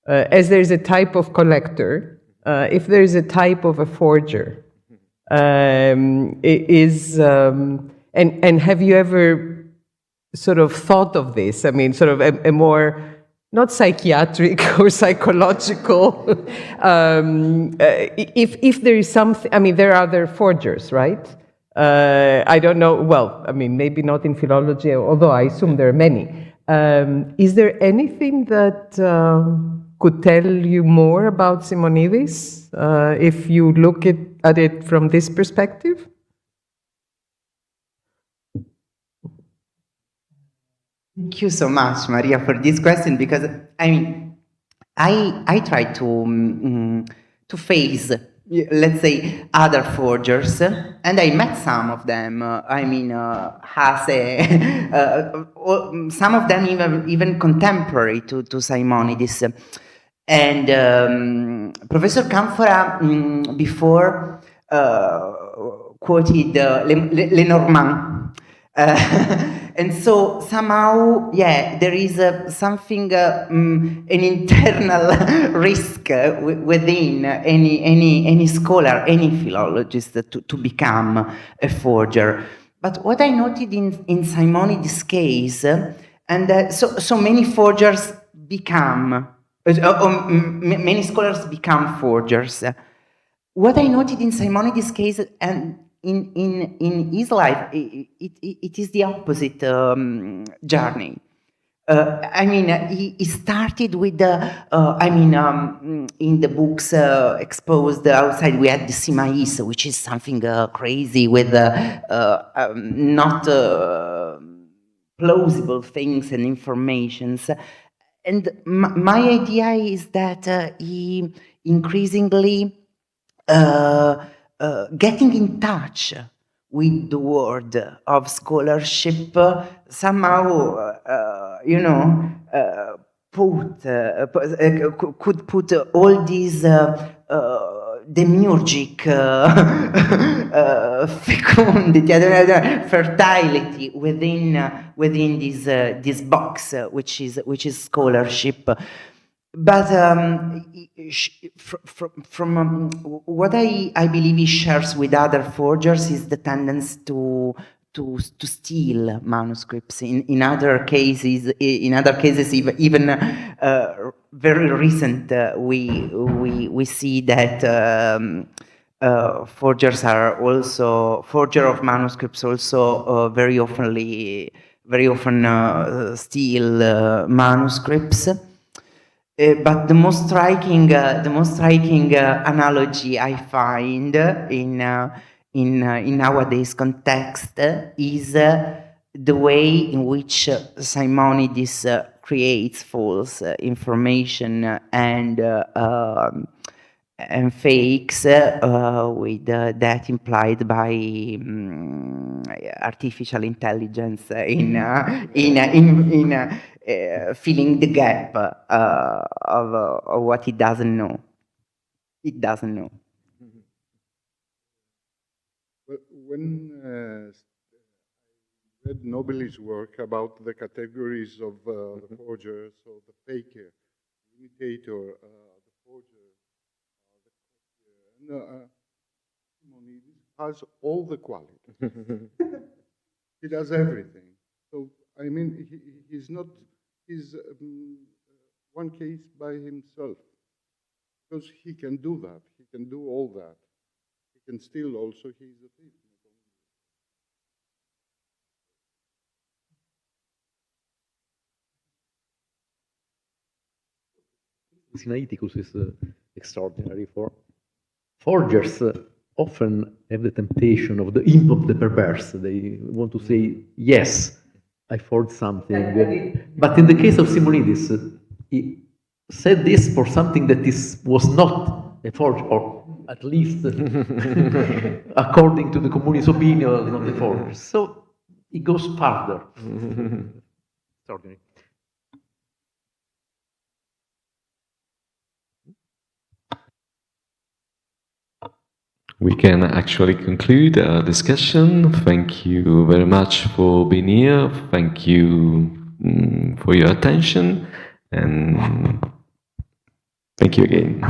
as there's a type of collector, if there's a type of a forger. And have you ever sort of thought of this? Sort of a more, not psychiatric or psychological, if there is something, there are other forgers, right? I don't know, maybe not in philology, although I assume there are many. Is there anything that could tell you more about Simonidis, if you look at it from this perspective? Thank you so much, Maria, for this question, because I mean, I try to face, let's say, other forgers, and I met some of them. I mean, has a some of them even contemporary to Simonides, and Professor Canfora before quoted Lenormand. And so somehow, yeah, there is something, an internal risk within any scholar, any philologist to become a forger. But what I noted in Simonides' case, and so many forgers become, many scholars become forgers. What I noted in Simonides' case and in his life, it is the opposite journey. I mean, he started with in the books exposed outside, we had the Simais, which is something crazy with not plausible things and informations. And my idea is that he increasingly getting in touch with the world of scholarship, somehow, could put all these demiurgic fecundity, fertility within this box, which is scholarship. But from what I believe he shares with other forgers is the tendency to steal manuscripts. In other cases, even very recent, we see that forgers are also forger of manuscripts. Also, very often steal manuscripts. But the most striking analogy I find in nowadays context is the way in which Simonides creates false information and fakes with that implied by artificial intelligence in filling the gap of what it doesn't know. It doesn't know. When I read Nobeli's work about the categories of the forger, so the faker, the imitator, the forger, the copier, and Simonidis has all the qualities. He does everything. So, I mean, he's not, he's one case by himself, because he can do that. He can do all that. He can steal also, he's a thief. Sinaiticus is extraordinary. For forgers often have the temptation of the imp of the perverse. They want to say, yes, I forged something. But in the case of Simonides, he said this for something that was not a forge, or at least according to the communist opinion, not a forge. So it goes further. Extraordinary. We can actually conclude our discussion. Thank you very much for being here. Thank you for your attention, and thank you again.